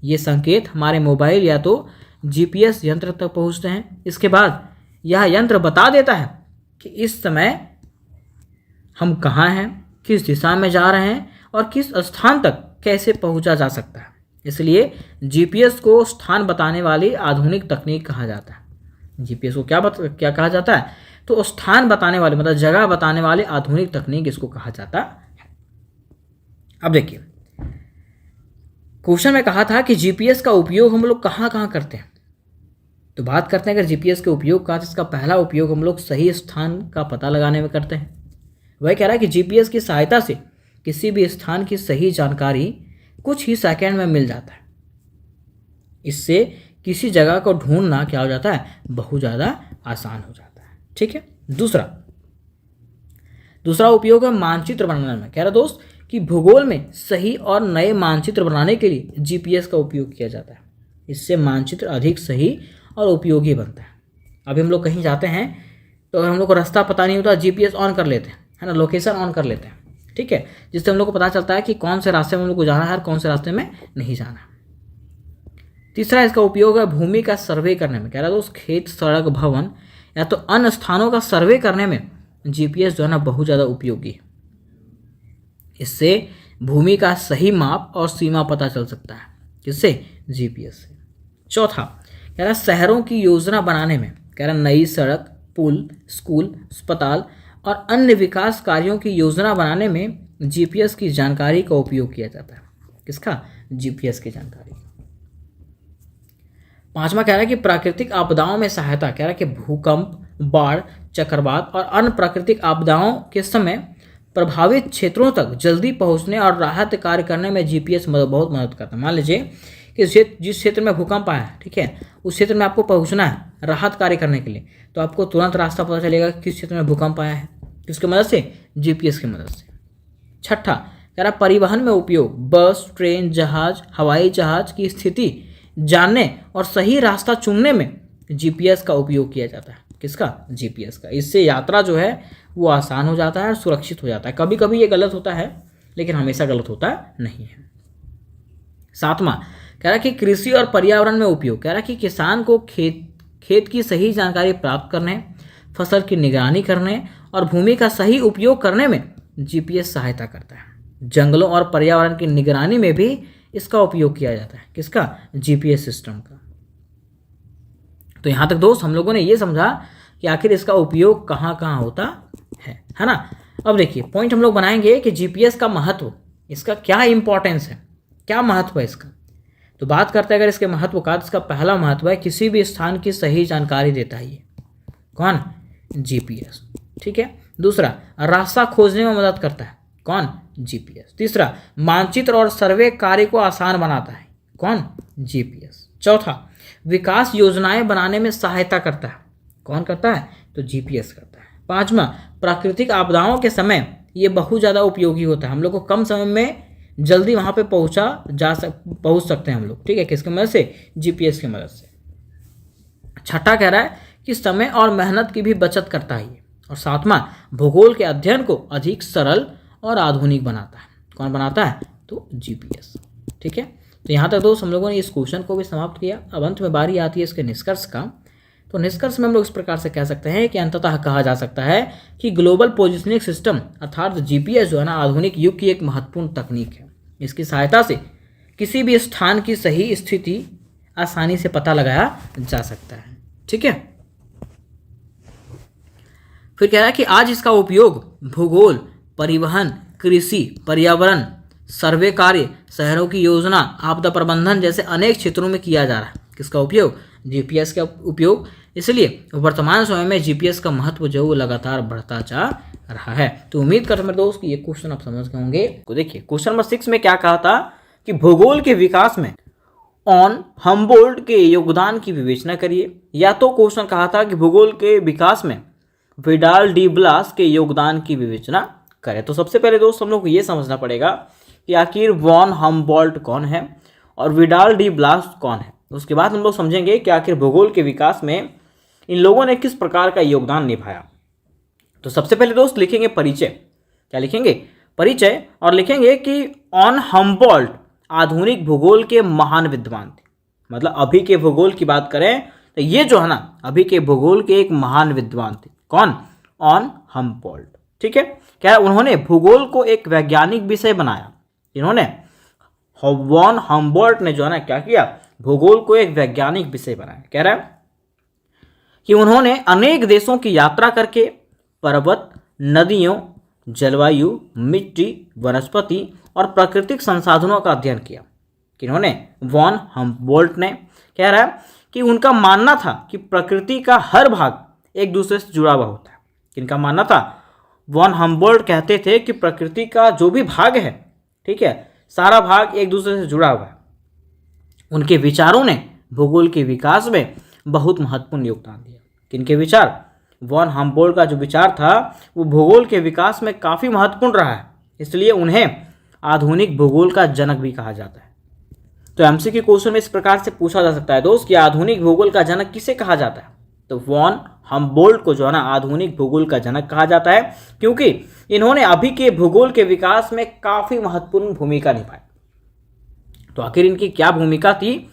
ये संकेत हमारे मोबाइल या तो जीपीएस यंत्र तक पहुंचते हैं। इसके बाद यह यंत्र बता देता है कि इस समय हम कहाँ हैं, किस दिशा में जा रहे हैं और किस स्थान तक कैसे पहुंचा जा सकता है। इसलिए जीपीएस को स्थान बताने वाली आधुनिक तकनीक कहा जाता है। जीपीएस को क्या कहा जाता है? तो स्थान बताने वाले, मतलब जगह बताने वाले आधुनिक तकनीक इसको कहा जाता है। अब देखिए, क्वेश्चन में कहा था कि जीपीएस का उपयोग हम लोग कहाँ कहाँ करते हैं। तो बात करते हैं अगर जीपीएस के उपयोग का, तो इसका पहला उपयोग हम लोग सही स्थान का पता लगाने में करते हैं। वह कह रहा है कि जीपीएस की सहायता से किसी भी स्थान की सही जानकारी कुछ ही सेकंड में मिल जाता है। इससे किसी जगह को ढूंढना क्या हो जाता है? बहुत ज़्यादा आसान हो जाता है। ठीक है, दूसरा उपयोग है मानचित्र बनाने में। कह रहा दोस्त कि भूगोल में सही और नए मानचित्र बनाने के लिए जीपीएस का उपयोग किया जाता है। इससे मानचित्र अधिक सही और उपयोगी बनता है। अभी हम लोग कहीं जाते हैं तो अगर हम लोग को रास्ता पता नहीं होता, जीपीएस ऑन कर लेते हैं, है ना, लोकेशन ऑन कर लेते हैं। ठीक है, जिससे हम लोग को पता चलता है कि कौन से रास्ते में हम लोग को जाना है और कौन से रास्ते में नहीं जाना है। तीसरा इसका उपयोग है भूमि का सर्वे करने में। कह रहा है दोस्त खेत, सड़क, भवन या तो अन्य स्थानों का सर्वे करने में जीपीएस जो है ना बहुत ज़्यादा उपयोगी है। इससे भूमि का सही माप और सीमा पता चल सकता है। किससे? जीपीएस से। चौथा कह रहा है शहरों की योजना बनाने में। कह रहा नई सड़क, पुल, स्कूल, अस्पताल और अन्य विकास कार्यों की योजना बनाने में जीपीएस की जानकारी का उपयोग किया जाता है। किसका? जीपीएस की जानकारी। पांचवा कह रहा है कि प्राकृतिक आपदाओं में सहायता। कह रहा है कि भूकंप, बाढ़, चक्रवात और अन्य प्राकृतिक आपदाओं के समय प्रभावित क्षेत्रों तक जल्दी पहुंचने और राहत कार्य करने में जीपीएस बहुत मदद करता है। मान लीजिए कि जिस क्षेत्र में भूकंप आया है, ठीक है, उस क्षेत्र में आपको पहुंचना है राहत कार्य करने के लिए, तो आपको तुरंत रास्ता पता चलेगा किस क्षेत्र में भूकंप आया है। किसकी मदद से? जीपीएस की मदद से। छठा कह रहा परिवहन में उपयोग। बस, ट्रेन, जहाज, हवाई जहाज की स्थिति जानने और सही रास्ता चुनने में जीपीएस का उपयोग किया जाता है। किसका? जीपीएस का। इससे यात्रा जो है वो आसान हो जाता है और सुरक्षित हो जाता है। कभी कभी ये गलत होता है, लेकिन हमेशा गलत होता नहीं है। सातवां कह रहा कि कृषि और पर्यावरण में उपयोग। कह रहा कि किसान को खेत की सही जानकारी प्राप्त करने, फसल की निगरानी करने और भूमि का सही उपयोग करने में जीपीएस सहायता करता है। जंगलों और पर्यावरण की निगरानी में भी इसका उपयोग किया जाता है। किसका? जीपीएस सिस्टम का। तो यहाँ तक दोस्त हम लोगों ने ये समझा कि आखिर इसका उपयोग कहाँ कहाँ होता है ना। अब देखिए पॉइंट हम लोग बनाएंगे कि जीपीएस का महत्व, इसका क्या इंपॉर्टेंस है, क्या महत्व है इसका। तो बात करते हैं अगर इसके महत्व का, तो इसका पहला महत्व है किसी भी स्थान की सही जानकारी देता है ये। कौन? जीपीएस। ठीक है। दूसरा, रास्ता खोजने में मदद करता है। कौन? जीपीएस। तीसरा, मानचित्र और सर्वे कार्य को आसान बनाता है। कौन? जीपीएस। चौथा, विकास योजनाएं बनाने में सहायता करता है। कौन करता है? तो जीपीएस करता है। पांचवा, प्राकृतिक आपदाओं के समय ये बहुत ज़्यादा उपयोगी होता है। हम लोग को कम समय में जल्दी वहाँ पे पहुँच सकते हैं हम लोग। ठीक है, किसकी मदद से? जीपीएस की मदद से। छठा कह रहा है कि समय और मेहनत की भी बचत करता है ये। और सातवां, भूगोल के अध्ययन को अधिक सरल और आधुनिक बनाता है। कौन बनाता है? तो जीपीएस। ठीक है, तो यहाँ तक दोस्त हम लोगों ने इस क्वेश्चन को भी समाप्त किया। अब अंत में बारी आती है इसके निष्कर्ष का। तो निष्कर्ष में हम लोग इस प्रकार से कह सकते हैं कि अंततः कहा जा सकता है कि ग्लोबल पोजिशनिंग सिस्टम अर्थात जीपीएस जो है ना आधुनिक युग की एक महत्वपूर्ण तकनीक है। इसकी सहायता से किसी भी स्थान की सही स्थिति आसानी से पता लगाया जा सकता है। ठीक है, फिर कह रहा है कि आज इसका उपयोग भूगोल, परिवहन, कृषि, पर्यावरण, सर्वे कार्य, शहरों की योजना, आपदा प्रबंधन जैसे अनेक क्षेत्रों में किया जा रहा है। किसका उपयोग? जीपीएस का उपयोग। इसलिए वर्तमान समय में जीपीएस का महत्व जो लगातार बढ़ता जा रहा है। तो उम्मीद करता हूं मेरे दोस्त कि ये क्वेश्चन आप समझ गए होंगे। तो देखिए क्वेश्चन नंबर 6 में क्या कहा था कि भूगोल के विकास में ऑन हम्बोल्ट के योगदान की विवेचना करिए। या तो क्वेश्चन कहा था कि भूगोल के विकास में विडाल डी ब्लास के योगदान की विवेचना करें। तो सबसे पहले दोस्त हम लोग को ये समझना पड़ेगा कि आखिर वॉन हम्बोल्ट कौन है और विडाल डी ब्लास कौन है। उसके बाद हम लोग समझेंगे कि आखिर भूगोल के विकास में इन लोगों ने किस प्रकार का योगदान निभाया। तो सबसे पहले दोस्त लिखेंगे परिचय। क्या लिखेंगे? परिचय। और लिखेंगे कि ऑन हम्बोल्ट आधुनिक भूगोल के महान विद्वान थे। मतलब अभी के भूगोल की बात करें तो ये जो है ना अभी के भूगोल के एक महान विद्वान थे। कौन? On Humboldt. ठीक है। क्या उन्होंने भूगोल को एक वैज्ञानिक विषय बनाया। इन्होंने वॉन हम्बोल्ट ने जो है ना क्या किया? भूगोल को एक वैज्ञानिक विषय बनाया। कह रहा है कि उन्होंने अनेक देशों की यात्रा करके पर्वत, नदियों, जलवायु, मिट्टी, वनस्पति और प्राकृतिक संसाधनों का अध्ययन किया। किन्होंने? वॉन हम्बोल्ट ने। कह रहा है कि उनका मानना था कि प्रकृति का हर भाग एक दूसरे से जुड़ा हुआ होता है। किनका मानना था? वॉन हम्बोल्ट कहते थे कि प्रकृति का जो भी भाग है, ठीक है, सारा भाग एक दूसरे से जुड़ा हुआ है। उनके विचारों ने भूगोल के विकास में बहुत महत्वपूर्ण योगदान दिया। किनके विचार? वॉन हम्बोल्ट का जो विचार था वो भूगोल के विकास में काफ़ी महत्वपूर्ण रहा है। इसलिए उन्हें आधुनिक भूगोल का जनक भी कहा जाता है। तो एमसीक्यू क्वेश्चन में इस प्रकार से पूछा जा सकता है दोस्त कि आधुनिक भूगोल का जनक किसे कहा जाता है। तो वॉन हम्बोल्ट को जो है ना आधुनिक भूगोल का जनक कहा जाता है क्योंकि इन्होंने अभी के भूगोल के विकास में काफ़ी महत्वपूर्ण भूमिका निभाई। तो आखिर इनकी क्या भूमिका थी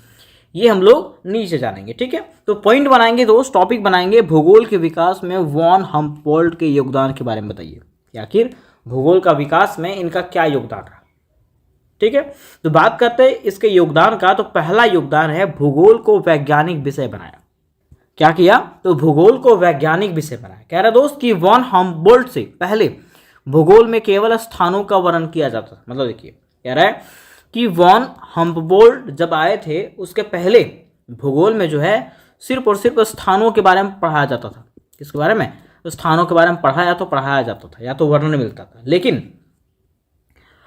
ये हम लोग नीचे जानेंगे। ठीक है। तो पॉइंट बनाएंगे दोस्त, टॉपिक बनाएंगे भूगोल के विकास में वॉन हम्बोल्ट के योगदान के बारे में बताइए कि आखिर भूगोल का विकास में इनका क्या योगदान रहा। ठीक है। तो बात करते हैं इसके योगदान का। तो पहला योगदान है भूगोल को वैज्ञानिक विषय बनाया। क्या किया? तो भूगोल को वैज्ञानिक विषय बनाया। कह रहा दोस्त कि वॉन हम्बोल्ट से पहले भूगोल में केवल स्थानों का वर्णन किया जाता था। मतलब देखिए कह रहा है कि वॉन हम्बोल्ट जब आए थे उसके पहले भूगोल में जो है सिर्फ और सिर्फ स्थानों के बारे में पढ़ाया जाता था। किसके बारे में? स्थानों के बारे में पढ़ाया जाता था या तो वर्णन मिलता था। लेकिन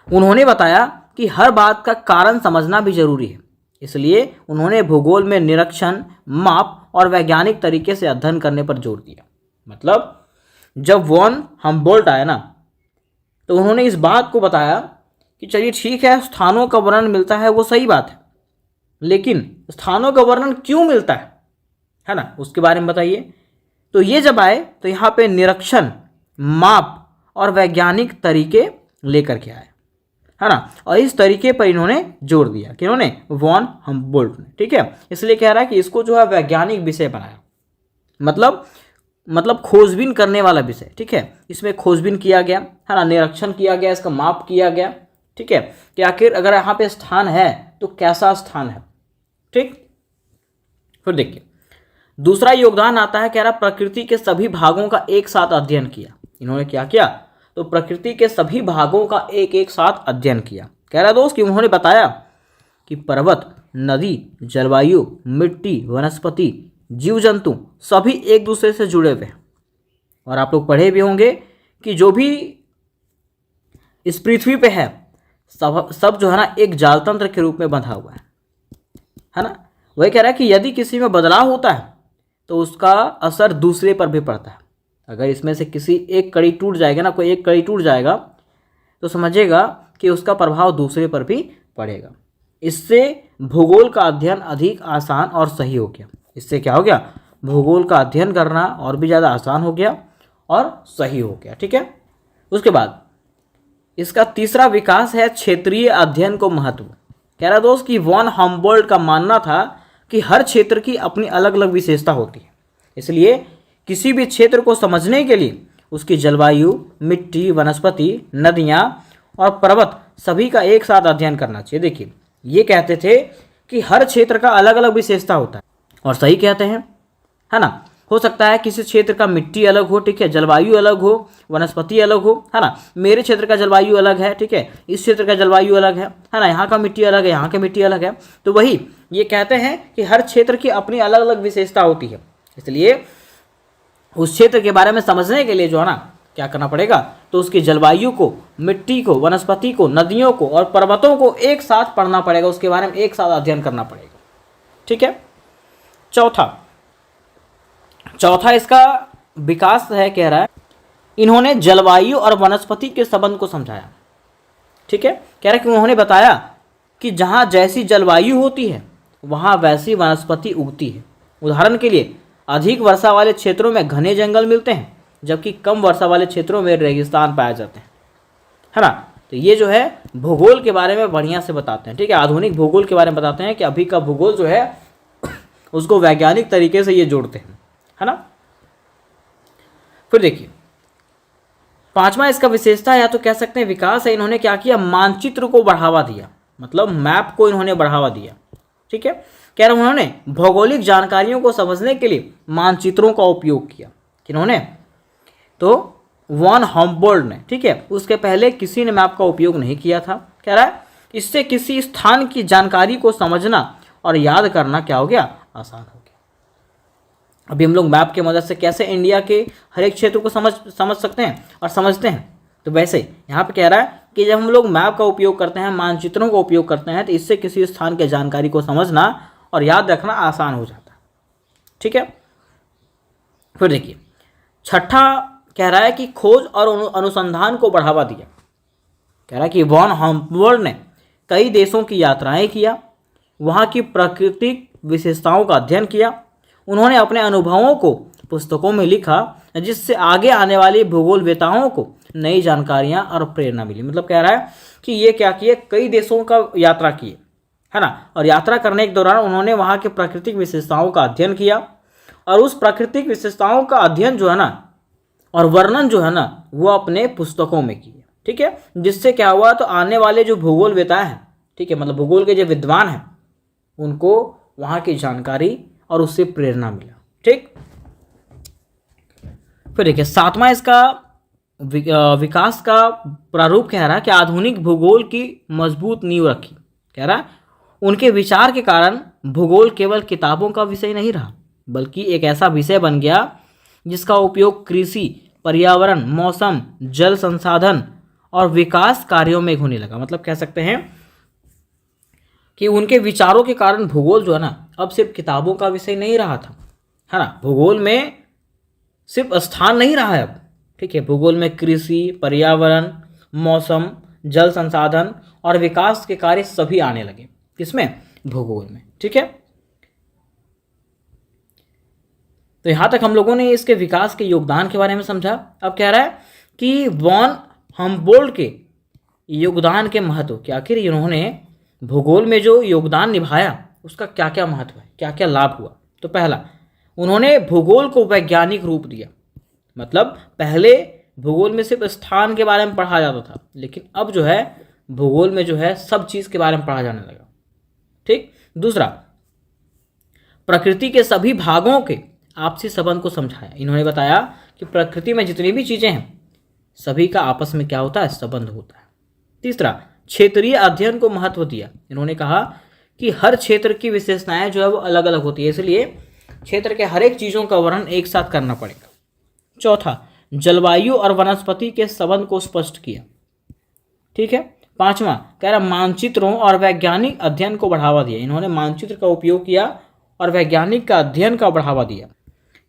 उन्होंने बताया कि हर बात का कारण समझना भी जरूरी है। इसलिए उन्होंने भूगोल में निरीक्षण, माप और वैज्ञानिक तरीके से अध्ययन करने पर जोर दिया। मतलब जब वॉन हम्बोल्ट आया ना तो उन्होंने इस बात को बताया कि चलिए ठीक है स्थानों का वर्णन मिलता है वो सही बात है, लेकिन स्थानों का वर्णन क्यों मिलता है ना, उसके बारे में बताइए। तो ये जब आए तो यहाँ पे निरीक्षण, माप और वैज्ञानिक तरीके लेकर के आए, है ना। और इस तरीके पर इन्होंने जोर दिया। किन्होंने? वॉन हम्बोल्ट ने। ठीक है। इसलिए कह रहा है कि इसको जो है वैज्ञानिक विषय बनाया। मतलब खोजबीन करने वाला विषय। ठीक है। इसमें खोजबीन किया गया, है ना, निरीक्षण किया गया, इसका माप किया गया। ठीक है। कि आखिर अगर यहाँ पे स्थान है तो कैसा स्थान है। ठीक। फिर देखिए दूसरा योगदान आता है। कह रहा प्रकृति के सभी भागों का एक साथ अध्ययन किया। इन्होंने क्या किया? तो प्रकृति के सभी भागों का एक एक साथ अध्ययन किया। कह रहा दोस्त कि उन्होंने बताया कि पर्वत, नदी, जलवायु, मिट्टी, वनस्पति, जीव जंतु सभी एक दूसरे से जुड़े हुए हैं। और आप लोग पढ़े भी होंगे कि जो भी इस पृथ्वी पे है सब जो है ना एक जाल तंत्र के रूप में बंधा हुआ है ना। वही कह रहा है कि यदि किसी में बदलाव होता है तो उसका असर दूसरे पर भी पड़ता है। अगर इसमें से किसी एक कड़ी टूट जाएगा ना, कोई एक कड़ी टूट जाएगा तो समझिएगा कि उसका प्रभाव दूसरे पर भी पड़ेगा। इससे भूगोल का अध्ययन अधिक आसान और सही हो गया। इससे क्या हो गया? भूगोल का अध्ययन करना और भी ज़्यादा आसान हो गया और सही हो गया। ठीक है। उसके बाद इसका तीसरा विकास है क्षेत्रीय अध्ययन को महत्व। कह रहा दोस्त कि वॉन हम्बोल्ट का मानना था कि हर क्षेत्र की अपनी अलग अलग विशेषता होती है। इसलिए किसी भी क्षेत्र को समझने के लिए उसकी जलवायु, मिट्टी, वनस्पति, नदियाँ और पर्वत सभी का एक साथ अध्ययन करना चाहिए। देखिए ये कहते थे कि हर क्षेत्र का अलग अलग विशेषता होता है और सही कहते हैं, है ना। हो सकता है किसी क्षेत्र का मिट्टी अलग हो, ठीक है, जलवायु अलग हो, वनस्पति अलग हो, है ना। मेरे क्षेत्र का जलवायु अलग है, ठीक है, इस क्षेत्र का जलवायु अलग है ना, यहाँ का मिट्टी अलग है, यहाँ की मिट्टी अलग है। तो वही ये कहते हैं कि हर क्षेत्र की अपनी अलग अलग विशेषता होती है, इसलिए उस क्षेत्र के बारे में समझने के लिए जो है ना क्या करना पड़ेगा, तो उसकी जलवायु को, मिट्टी को, वनस्पति को, नदियों को और पर्वतों को एक साथ पढ़ना पड़ेगा, उसके बारे में एक साथ अध्ययन करना पड़ेगा, ठीक है। चौथा इसका विकास है, कह रहा है इन्होंने जलवायु और वनस्पति के संबंध को समझाया, ठीक है। कह रहा है कि उन्होंने बताया कि जहाँ जैसी जलवायु होती है वहाँ वैसी वनस्पति उगती है। उदाहरण के लिए अधिक वर्षा वाले क्षेत्रों में घने जंगल मिलते हैं, जबकि कम वर्षा वाले क्षेत्रों में रेगिस्तान पाए जाते हैं, है ना। तो ये जो है भूगोल के बारे में बढ़िया से बताते हैं, ठीक है, आधुनिक भूगोल के बारे में बताते हैं कि अभी का भूगोल जो है उसको वैज्ञानिक तरीके से ये जोड़ते हैं, है ना। फिर देखिए पांचवा इसका विशेषता या तो कह सकते हैं विकास है, इन्होंने क्या किया, मानचित्र को बढ़ावा दिया, मतलब मैप को इन्होंने बढ़ावा दिया, ठीक है। कह रहे उन्होंने भौगोलिक जानकारियों को समझने के लिए मानचित्रों का उपयोग किया, किन्होंने, तो वॉन हम्बोल्ट ने, ठीक है, उसके पहले किसी ने मैप का उपयोग नहीं किया था। कह रहा है इससे किसी स्थान की जानकारी को समझना और याद करना क्या हो गया, आसान हो गया। अभी हम लोग मैप की मदद से कैसे इंडिया के हर एक क्षेत्र को समझ सकते हैं और समझते हैं, तो वैसे यहाँ पे कह रहा है कि जब हम लोग मैप का उपयोग करते हैं, मानचित्रों का उपयोग करते हैं, तो इससे किसी स्थान की जानकारी को समझना और याद रखना आसान हो जाता है, ठीक है। फिर देखिए छठा कह रहा है कि खोज और अनुसंधान को बढ़ावा दिया। कह रहा है कि वॉन हम्बोल्ट ने कई देशों की यात्राएं किया, वहाँ की प्राकृतिक विशेषताओं का अध्ययन किया, उन्होंने अपने अनुभवों को पुस्तकों में लिखा, जिससे आगे आने वाली भूगोलवेताओं को नई जानकारियां और प्रेरणा मिली। मतलब कह रहा है कि ये क्या किए, कई देशों का यात्रा किए, है ना, और यात्रा करने के दौरान उन्होंने वहाँ की प्राकृतिक विशेषताओं का अध्ययन किया, और उस प्राकृतिक विशेषताओं का अध्ययन जो है ना और वर्णन जो है ना वो अपने पुस्तकों में किए, ठीक है। जिससे क्या हुआ, तो आने वाले जो भूगोलवेता हैं, ठीक है, मतलब भूगोल के जो विद्वान हैं, उनको वहाँ की जानकारी और उससे प्रेरणा मिला, ठीक। फिर देखिए सातवां इसका विकास का प्रारूप कह रहा है कि आधुनिक भूगोल की मजबूत नींव रखी। कह रहा है उनके विचार के कारण भूगोल केवल किताबों का विषय नहीं रहा, बल्कि एक ऐसा विषय बन गया जिसका उपयोग कृषि, पर्यावरण, मौसम, जल संसाधन और विकास कार्यों में होने लगा। मतलब कह सकते हैं कि उनके विचारों के कारण भूगोल जो है ना अब सिर्फ किताबों का विषय नहीं रहा था, है ना, भूगोल में सिर्फ स्थान नहीं रहा है अब, ठीक है। भूगोल में कृषि, पर्यावरण, मौसम, जल संसाधन और विकास के कार्य सभी आने लगे, किसमें, भूगोल में, ठीक है। तो यहां तक हम लोगों ने इसके विकास के योगदान के बारे में समझा। अब कह रहा है कि वॉन हम्बोल्ट के योगदान के महत्व कि आखिर इन्होंने भूगोल में जो योगदान निभाया उसका क्या क्या महत्व है, क्या क्या लाभ हुआ। तो पहला, उन्होंने भूगोल को वैज्ञानिक रूप दिया। मतलब पहले भूगोल में सिर्फ स्थान के बारे में पढ़ा जाता था, लेकिन अब जो है भूगोल में जो है सब चीज़ के बारे में पढ़ा जाने लगा, ठीक। दूसरा, प्रकृति के सभी भागों के आपसी संबंध को समझाया। इन्होंने बताया कि प्रकृति में जितनी भी चीज़ें हैं सभी का आपस में क्या होता है, संबंध होता है। तीसरा, क्षेत्रीय अध्ययन को महत्व दिया। इन्होंने कहा कि हर क्षेत्र की विशेषताएं जो है वो अलग अलग होती है, इसलिए क्षेत्र के हर एक चीज़ों का वर्णन एक साथ करना पड़ेगा। चौथा, जलवायु और वनस्पति के संबंध को स्पष्ट किया, ठीक है। पांचवा, कह रहा मानचित्रों और वैज्ञानिक अध्ययन को बढ़ावा दिया। इन्होंने मानचित्र का उपयोग किया और वैज्ञानिक का अध्ययन का बढ़ावा दिया।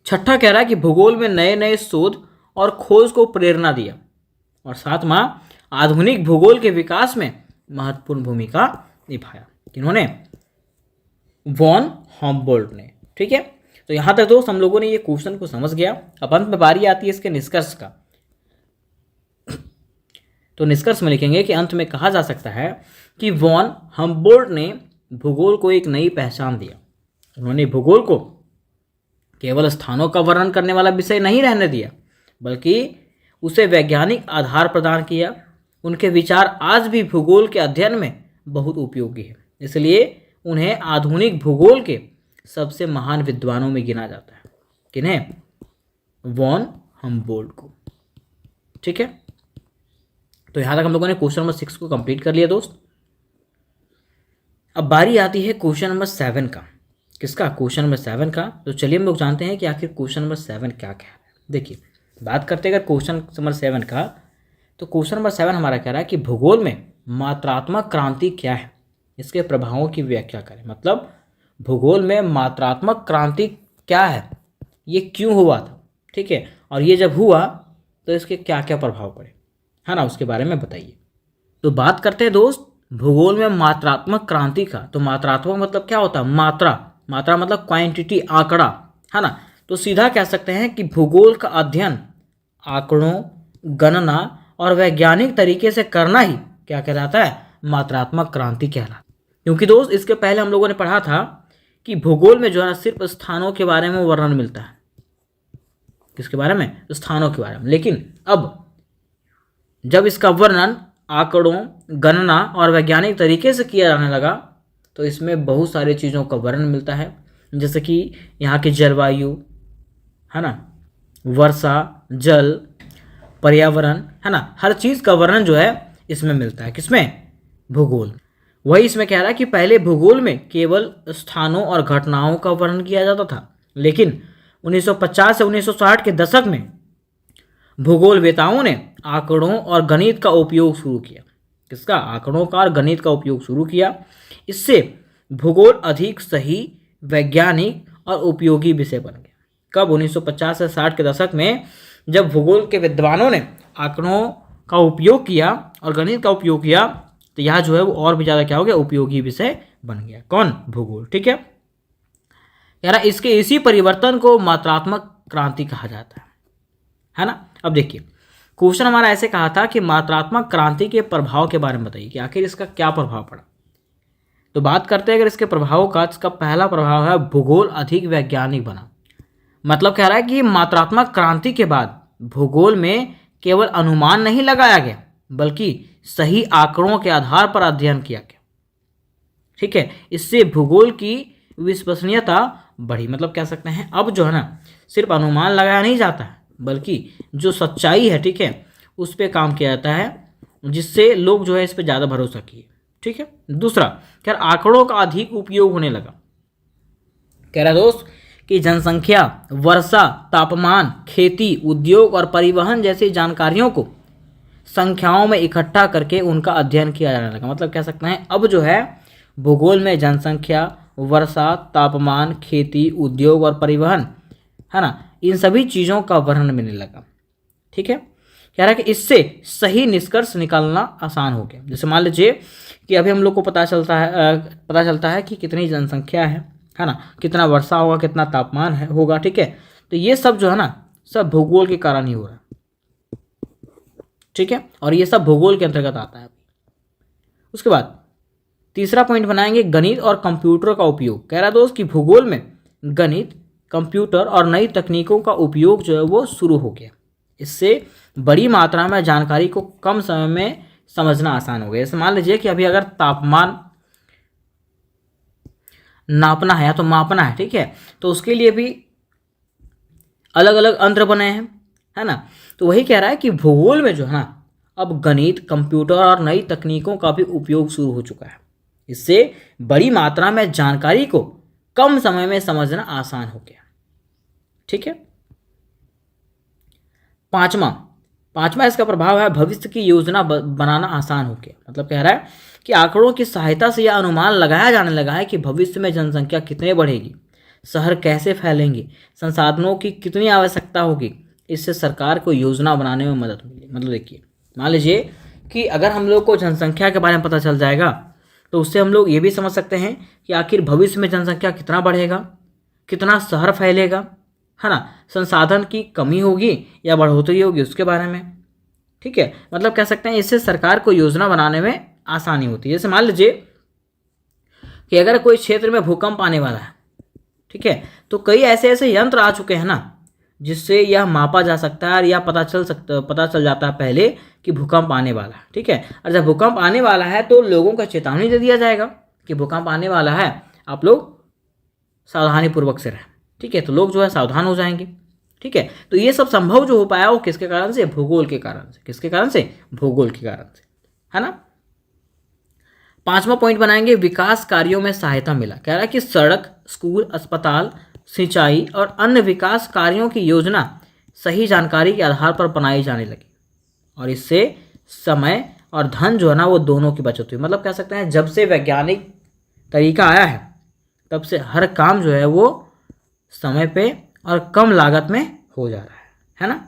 छठा, कह रहा है कि भूगोल में नए नए शोध और खोज को प्रेरणा दिया। और सातवां, आधुनिक भूगोल के विकास में महत्वपूर्ण भूमिका निभाया। इन्होंने, वॉन हम्बोल्ट ने, ठीक है। तो यहाँ तक दोस्त हम लोगों ने ये क्वेश्चन को समझ गया। अब अंत में बारी आती है इसके निष्कर्ष का। तो निष्कर्ष में लिखेंगे कि अंत में कहा जा सकता है कि वॉन हम्बोल्ट ने भूगोल को एक नई पहचान दिया। उन्होंने भूगोल को केवल स्थानों का वर्णन करने वाला विषय नहीं रहने दिया, बल्कि उसे वैज्ञानिक आधार प्रदान किया। उनके विचार आज भी भूगोल के अध्ययन में बहुत उपयोगी है, इसलिए उन्हें आधुनिक भूगोल के सबसे महान विद्वानों में गिना जाता है। किन्हें? वॉन हम्बोल्ट को। ठीक है, तो यहां तक हम लोगों ने क्वेश्चन नंबर 6 को कंप्लीट कर लिया दोस्त। अब बारी आती है क्वेश्चन नंबर 7 का। किसका? क्वेश्चन नंबर 7 का। तो चलिए हम लोग जानते हैं कि आखिर क्वेश्चन नंबर 7 क्या क्या है। देखिए, बात करते हैं अगर क्वेश्चन नंबर 7 का, तो क्वेश्चन नंबर 7 हमारा कह रहा है कि भूगोल में मात्रात्मक क्रांति क्या है, इसके प्रभावों की व्याख्या करें। मतलब भूगोल में मात्रात्मक क्रांति क्या है, ये क्यों हुआ था, ठीक है, और ये जब हुआ तो इसके क्या क्या प्रभाव पड़े, है ना, उसके बारे में बताइए। तो बात करते हैं दोस्त भूगोल में मात्रात्मक क्रांति का। तो मात्रात्मक मतलब क्या होता है? मात्रा। मात्रा मतलब क्वांटिटी, आंकड़ा, है ना। तो सीधा कह सकते हैं कि भूगोल का अध्ययन आंकड़ों, गणना और वैज्ञानिक तरीके से करना ही क्या कहलाता है? मात्रात्मक क्रांति कहलाता है। क्योंकि दोस्त इसके पहले हम लोगों ने पढ़ा था कि भूगोल में जो है सिर्फ स्थानों के बारे में वर्णन मिलता है। किसके बारे में? स्थानों के बारे में। लेकिन अब जब इसका वर्णन आंकड़ों, गणना और वैज्ञानिक तरीके से किया जाने लगा तो इसमें बहुत सारी चीज़ों का वर्णन मिलता है, जैसे कि यहाँ की जलवायु, है ना, वर्षा, जल, पर्यावरण, है ना, हर चीज़ का वर्णन जो है इसमें मिलता है। किसमें? भूगोल। वही इसमें कह रहा है कि पहले भूगोल में केवल स्थानों और घटनाओं का वर्णन किया जाता था, लेकिन 1950 से 1960 के दशक में भूगोलवेताओं ने आंकड़ों और गणित का उपयोग शुरू किया। किसका? आंकड़ों का और गणित का उपयोग शुरू किया। इससे भूगोल अधिक सही, वैज्ञानिक और उपयोगी विषय बन गया। कब? 1950 से 60 के दशक में, जब भूगोल के विद्वानों ने आंकड़ों का उपयोग किया और गणित का उपयोग किया तो यह जो है वो और भी ज़्यादा क्या हो गया? उपयोगी विषय बन गया। कौन? भूगोल। ठीक है यार, इसके इसी परिवर्तन को मात्रात्मक क्रांति कहा जाता है ना। अब देखिए, क्वेश्चन हमारा ऐसे कहा था कि मात्रात्मक क्रांति के प्रभाव के बारे में बताइए कि आखिर इसका क्या प्रभाव पड़ा। तो बात करते हैं अगर इसके प्रभाव का, इसका पहला प्रभाव है भूगोल अधिक वैज्ञानिक बना। मतलब कह रहा है कि मात्रात्मक क्रांति के बाद भूगोल में केवल अनुमान नहीं लगाया गया, बल्कि सही आंकड़ों के आधार पर अध्ययन किया गया। ठीक है, इससे भूगोल की विश्वसनीयता बढ़ी। मतलब कह सकते हैं अब जो है ना, सिर्फ अनुमान लगाया नहीं जाता है, बल्कि जो सच्चाई है, ठीक है, उस पर काम किया जाता है, जिससे लोग जो है इस पर ज़्यादा भरोसा किए। ठीक है। दूसरा, खैर आंकड़ों का अधिक उपयोग होने लगा। कह रहा दोस्त कि जनसंख्या, वर्षा, तापमान, खेती, उद्योग और परिवहन जैसी जानकारियों को संख्याओं में इकट्ठा करके उनका अध्ययन किया जाने लगा। मतलब कह सकते हैं अब जो है भूगोल में जनसंख्या, वर्षा, तापमान, खेती, उद्योग और परिवहन, है ना, इन सभी चीज़ों का वर्णन मिलने लगा। ठीक है, कह रहा है कि इससे सही निष्कर्ष निकालना आसान हो गया। जैसे मान लीजिए कि अभी हम लोग को पता चलता है कि कितनी जनसंख्या है ना, कितना वर्षा होगा, कितना तापमान होगा। ठीक है, तो ये सब जो है ना, सब भूगोल के कारण ही हो रहा है। ठीक है, और ये सब भूगोल के अंतर्गत आता है। उसके बाद तीसरा पॉइंट बनाएंगे गणित और कंप्यूटर का उपयोग। कह रहा दोस्त कि भूगोल में गणित, कंप्यूटर और नई तकनीकों का उपयोग जो है वो शुरू हो गया। इससे बड़ी मात्रा में जानकारी को कम समय में समझना आसान हो गया। जैसे मान लीजिए कि अभी अगर तापमान नापना है या तो मापना है, ठीक है, तो उसके लिए भी अलग अलग यंत्र बने हैं, है ना। तो वही कह रहा है कि भूगोल में जो है ना, अब गणित, कंप्यूटर और नई तकनीकों का भी उपयोग शुरू हो चुका है। इससे बड़ी मात्रा में जानकारी को कम समय में समझना आसान हो गया। ठीक है। पांचवा इसका प्रभाव है भविष्य की योजना बनाना आसान हो गया। मतलब कह रहा है कि आंकड़ों की सहायता से यह अनुमान लगाया जाने लगा है कि भविष्य में जनसंख्या कितने बढ़ेगी, शहर कैसे फैलेंगे, संसाधनों की कितनी आवश्यकता होगी। इससे सरकार को योजना बनाने में मदद मिली। मतलब देखिए, मान लीजिए कि अगर हम लोग को जनसंख्या के बारे में पता चल जाएगा तो उससे हम लोग ये भी समझ सकते हैं कि आखिर भविष्य में जनसंख्या कितना बढ़ेगा, कितना शहर फैलेगा, है ना, संसाधन की कमी होगी या बढ़ोतरी होगी, उसके बारे में। ठीक है, मतलब कह सकते हैं इससे सरकार को योजना बनाने में आसानी होती है। जैसे मान लीजिए कि अगर कोई क्षेत्र में भूकंप आने वाला है, ठीक है, तो कई ऐसे यंत्र आ चुके हैं ना, जिससे यह मापा जा सकता है या पता चल जाता है पहले कि भूकंप आने वाला है। ठीक है, और जब भूकंप आने वाला है तो लोगों को चेतावनी दे दिया जाएगा कि भूकंप आने वाला है, आप लोग सावधानी पूर्वक से रहें। ठीक है, तो लोग जो है सावधान हो जाएंगे। ठीक है, तो ये सब संभव जो हो पाया वो किसके कारण से? भूगोल के कारण से। किसके कारण से? भूगोल के कारण से, है ना। 5वां पॉइंट बनाएंगे, विकास कार्यों में सहायता मिला। कह रहा है कि सड़क, स्कूल, अस्पताल, सिंचाई और अन्य विकास कार्यों की योजना सही जानकारी के आधार पर बनाई जाने लगी और इससे समय और धन जो है ना वो दोनों की बचत हुई। मतलब कह सकते हैं जब से वैज्ञानिक तरीका आया है तब से हर काम जो है वो समय पे और कम लागत में हो जा रहा है ना।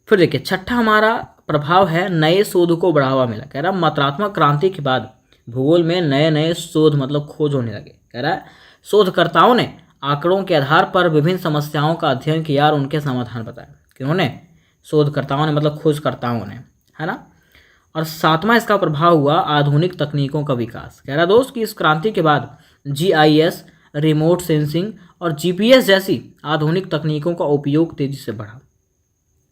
फिर देखिए छठा हमारा प्रभाव है, नए शोध को बढ़ावा मिला। कह रहा मात्रात्मक क्रांति के बाद भूगोल में नए नए शोध मतलब खोज होने लगे। कह रहा है शोधकर्ताओं ने आंकड़ों के आधार पर विभिन्न समस्याओं का अध्ययन किया और उनके समाधान बताए। किन्होंने? शोधकर्ताओं ने, मतलब खोजकर्ताओं ने, है ना। और 7वां इसका प्रभाव हुआ आधुनिक तकनीकों का विकास। कह रहा दोस्त कि इस क्रांति के बाद जीआईएस, रिमोट सेंसिंग और जीपीएस जैसी आधुनिक तकनीकों का उपयोग तेजी से बढ़ा।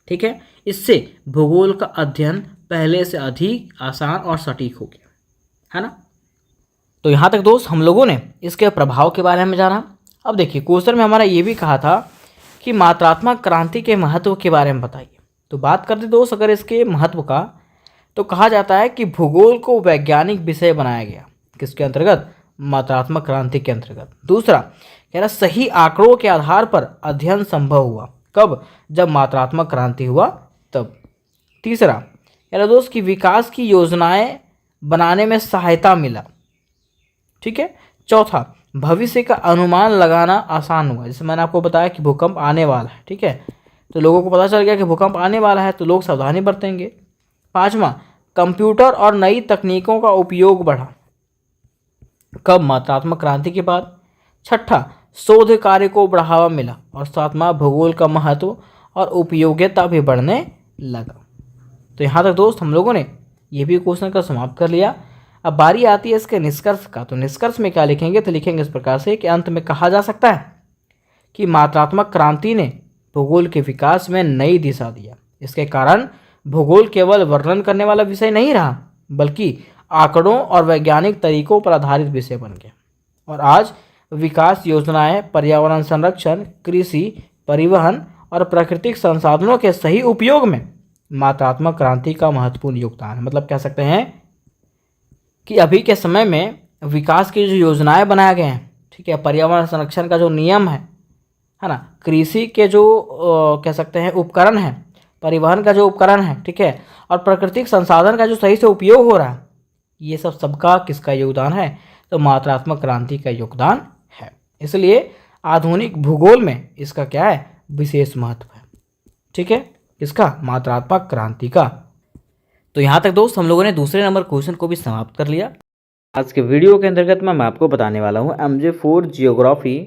ठीक है, इससे भूगोल का अध्ययन पहले से अधिक आसान और सटीक हो गया, है ना। तो यहाँ तक दोस्त हम लोगों ने इसके प्रभाव के बारे में जाना। अब देखिए क्वेश्चन में हमारा ये भी कहा था कि मात्रात्मक क्रांति के महत्व के बारे में बताइए। तो बात करते दोस्त अगर इसके महत्व का, तो कहा जाता है कि भूगोल को वैज्ञानिक विषय बनाया गया। किसके अंतर्गत? मात्रात्मक क्रांति के अंतर्गत। दूसरा कह रहा सही आंकड़ों के आधार पर अध्ययन संभव हुआ। कब? जब मात्रात्मक क्रांति हुआ तब। तीसरा कह रहा दोस्त कि विकास की योजनाएं बनाने में सहायता मिला। ठीक है। चौथा, भविष्य का अनुमान लगाना आसान हुआ। जैसे मैंने आपको बताया कि भूकंप आने वाला है, ठीक है, तो लोगों को पता चल गया कि भूकंप आने वाला है तो लोग सावधानी बरतेंगे। 5वां, कंप्यूटर और नई तकनीकों का उपयोग बढ़ा। कब? मात्रात्मक क्रांति के बाद। 6ठा, शोध कार्य को बढ़ावा मिला। और 7वां, भूगोल का महत्व और उपयोगिता भी बढ़ने लगा। तो यहाँ तक दोस्त हम लोगों ने ये भी क्वेश्चन का समाप्त कर लिया। अब बारी आती है इसके निष्कर्ष का। तो निष्कर्ष में क्या लिखेंगे? तो लिखेंगे इस प्रकार से कि अंत में कहा जा सकता है कि मात्रात्मक क्रांति ने भूगोल के विकास में नई दिशा दिया। इसके कारण भूगोल केवल वर्णन करने वाला विषय नहीं रहा, बल्कि आंकड़ों और वैज्ञानिक तरीकों पर आधारित विषय बन गया। और आज विकास योजनाएं पर्यावरण संरक्षण, कृषि, परिवहन और प्राकृतिक संसाधनों के सही उपयोग में मात्रात्मक क्रांति का महत्वपूर्ण योगदान है। मतलब कह सकते हैं कि अभी के समय में विकास की जो योजनाएं बनाए गए हैं, ठीक है, पर्यावरण संरक्षण का जो नियम है ना, कृषि के जो कह सकते हैं उपकरण हैं, परिवहन का जो उपकरण है, ठीक है, और प्राकृतिक संसाधन का जो सही से उपयोग हो रहा है, ये सब सबका किसका योगदान है? तो मात्रात्मक क्रांति का योगदान है। इसलिए आधुनिक भूगोल में इसका क्या है? विशेष महत्व है। ठीक है, किसका? मात्रात्मक क्रांति का। तो यहाँ तक दोस्त हम लोगों ने दूसरे नंबर क्वेश्चन को भी समाप्त कर लिया। आज के वीडियो के अंतर्गत मैं आपको बताने वाला हूँ MJ4 जियोग्राफी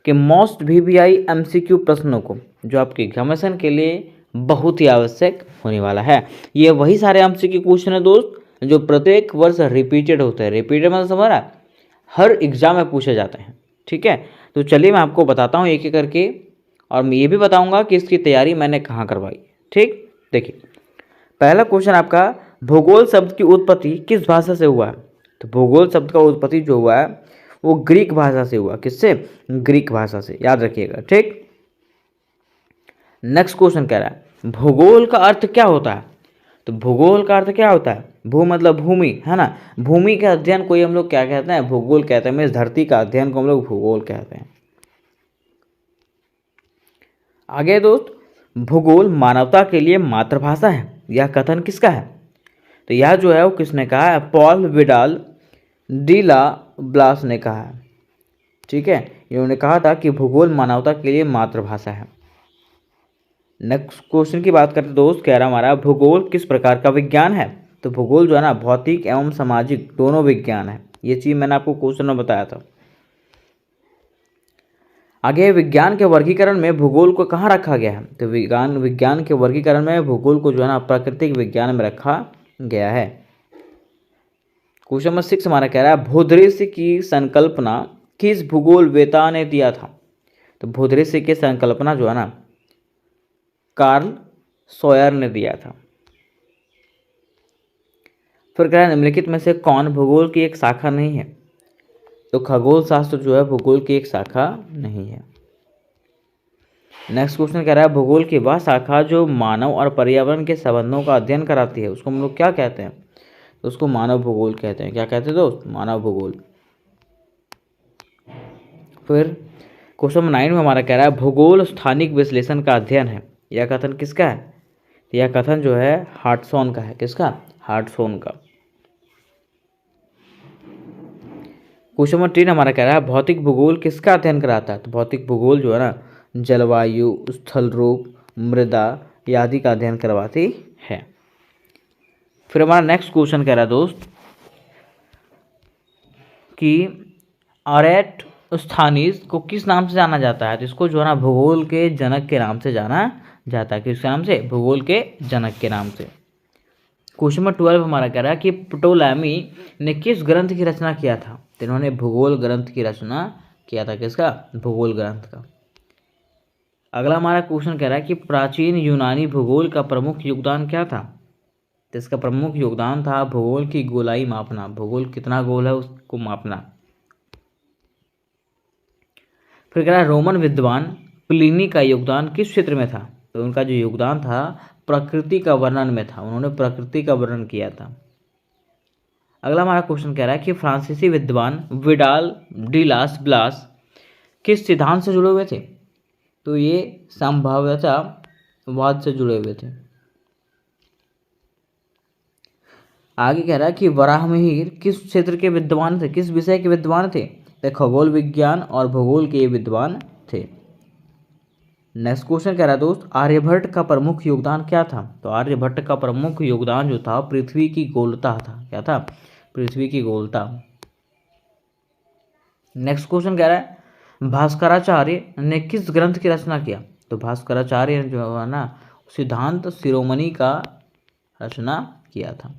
के मोस्ट VBI MCQ प्रश्नों को, जो आपके एग्जामिनेशन के लिए बहुत ही आवश्यक होने वाला है। ये वही सारे MCQ क्वेश्चन है दोस्त जो प्रत्येक वर्ष रिपीटेड होते हैं। रिपीटेड मतलब समझ रहा है, हर एग्जाम में पूछे जाते हैं। ठीक है, तो चलिए मैं आपको बताता हूँ एक एक करके, और मैं ये भी बताऊँगा कि इसकी तैयारी मैंने कहाँ करवाई। ठीक, देखिए पहला क्वेश्चन आपका, भूगोल शब्द की उत्पत्ति किस भाषा से हुआ है? तो भूगोल शब्द का उत्पत्ति जो हुआ है वो ग्रीक भाषा से हुआ। किससे? ग्रीक भाषा से, याद रखिएगा। ठीक, नेक्स्ट क्वेश्चन कह रहा है भूगोल का अर्थ क्या होता है? तो भूगोल का अर्थ क्या होता है? भू मतलब भूमि, है ना। भूमि का अध्ययन को हम लोग क्या कहते हैं? भूगोल कहते हैं। इस धरती का अध्ययन को हम लोग भूगोल कहते हैं। आगे दोस्त, भूगोल मानवता के लिए मातृभाषा है। यह कथन किसका है? तो यह जो है वो किसने कहा है? पॉल विडाल डी ला ब्लास ने कहा है। ठीक है, इन्होंने कहा था कि भूगोल मानवता के लिए मातृभाषा है। नेक्स्ट क्वेश्चन की बात करते दोस्त, कह रहा हमारा भूगोल किस प्रकार का विज्ञान है? तो भूगोल जो है ना भौतिक एवं सामाजिक दोनों विज्ञान है। ये चीज़ मैंने आपको क्वेश्चन में बताया था। आगे विज्ञान के वर्गीकरण में भूगोल को कहाँ रखा गया है? तो विज्ञान के वर्गीकरण में भूगोल को जो है ना प्राकृतिक विज्ञान में रखा गया है। क्वेश्चन नंबर 6 हमारा कह रहा है भूदृश्य की संकल्पना किस भूगोलवेता ने दिया था? तो भूदृश्य की संकल्पना जो है ना कार्ल सॉयर ने दिया था। फिर कह रहा है निम्नलिखित में से कौन भूगोल की एक शाखा नहीं है? तो खगोल शास्त्र जो है भूगोल की एक शाखा नहीं है। नेक्स्ट क्वेश्चन कह रहा है भूगोल की वह शाखा जो मानव और पर्यावरण के संबंधों का अध्ययन कराती है उसको हम लोग क्या कहते हैं? तो उसको मानव भूगोल कहते हैं। क्या कहते हैं दोस्त? मानव भूगोल। फिर क्वेश्चन नंबर 9 में हमारा कह रहा है भूगोल स्थानिक विश्लेषण का अध्ययन है। यह कथन किसका है? यह कथन जो है हार्टसॉन का है। किसका? हार्टसॉन का। क्वेश्चन नंबर 3 हमारा कह रहा है भौतिक भूगोल किसका अध्ययन कराता है? तो भौतिक भूगोल जो है ना जलवायु, स्थल रूप, मृदा आदि का अध्ययन करवाती है। फिर हमारा नेक्स्ट क्वेश्चन कह रहा है दोस्त कि अरेटोस्थानीज को किस नाम से जाना जाता है? तो इसको जो है ना भूगोल के जनक के नाम से जाना जाता है। किस नाम से? भूगोल के जनक के नाम से। क्वेश्चन नंबर 12 हमारा कह रहा है कि प्टोलेमी ने किस ग्रंथ की रचना किया था? तो इन्होंने भूगोल ग्रंथ की रचना किया था। किसका? भूगोल ग्रंथ का। अगला हमारा क्वेश्चन कह रहा है कि प्राचीन यूनानी भूगोल का प्रमुख योगदान क्या था? तो इसका प्रमुख योगदान था भूगोल की गोलाई मापना। भूगोल कितना गोल है उसको मापना। फिर कह रहा है रोमन विद्वान प्लिनी का योगदान किस क्षेत्र में था? तो उनका जो योगदान था प्रकृति का वर्णन में था। उन्होंने प्रकृति का वर्णन किया था। अगला हमारा क्वेश्चन कह रहा है कि फ्रांसीसी विद्वान विडाल डी लास ब्लास किस सिद्धांत से जुड़े हुए थे? तो ये संभाव्यतावाद से जुड़े हुए थे। आगे कह रहा है कि वराहमिहिर किस क्षेत्र के विद्वान थे? किस विषय के विद्वान थे? तो खगोल विज्ञान और भूगोल के विद्वान थे। नेक्स्ट क्वेश्चन कह रहा है दोस्त आर्यभट्ट का प्रमुख योगदान क्या था? तो आर्यभट्ट का प्रमुख योगदान जो था पृथ्वी की गोलता था। क्या था? पृथ्वी की गोलता। नेक्स्ट क्वेश्चन कह रहा है भास्कराचार्य ने किस ग्रंथ की रचना किया? तो भास्कराचार्य ने जो है ना सिद्धांत शिरोमणि का रचना किया था।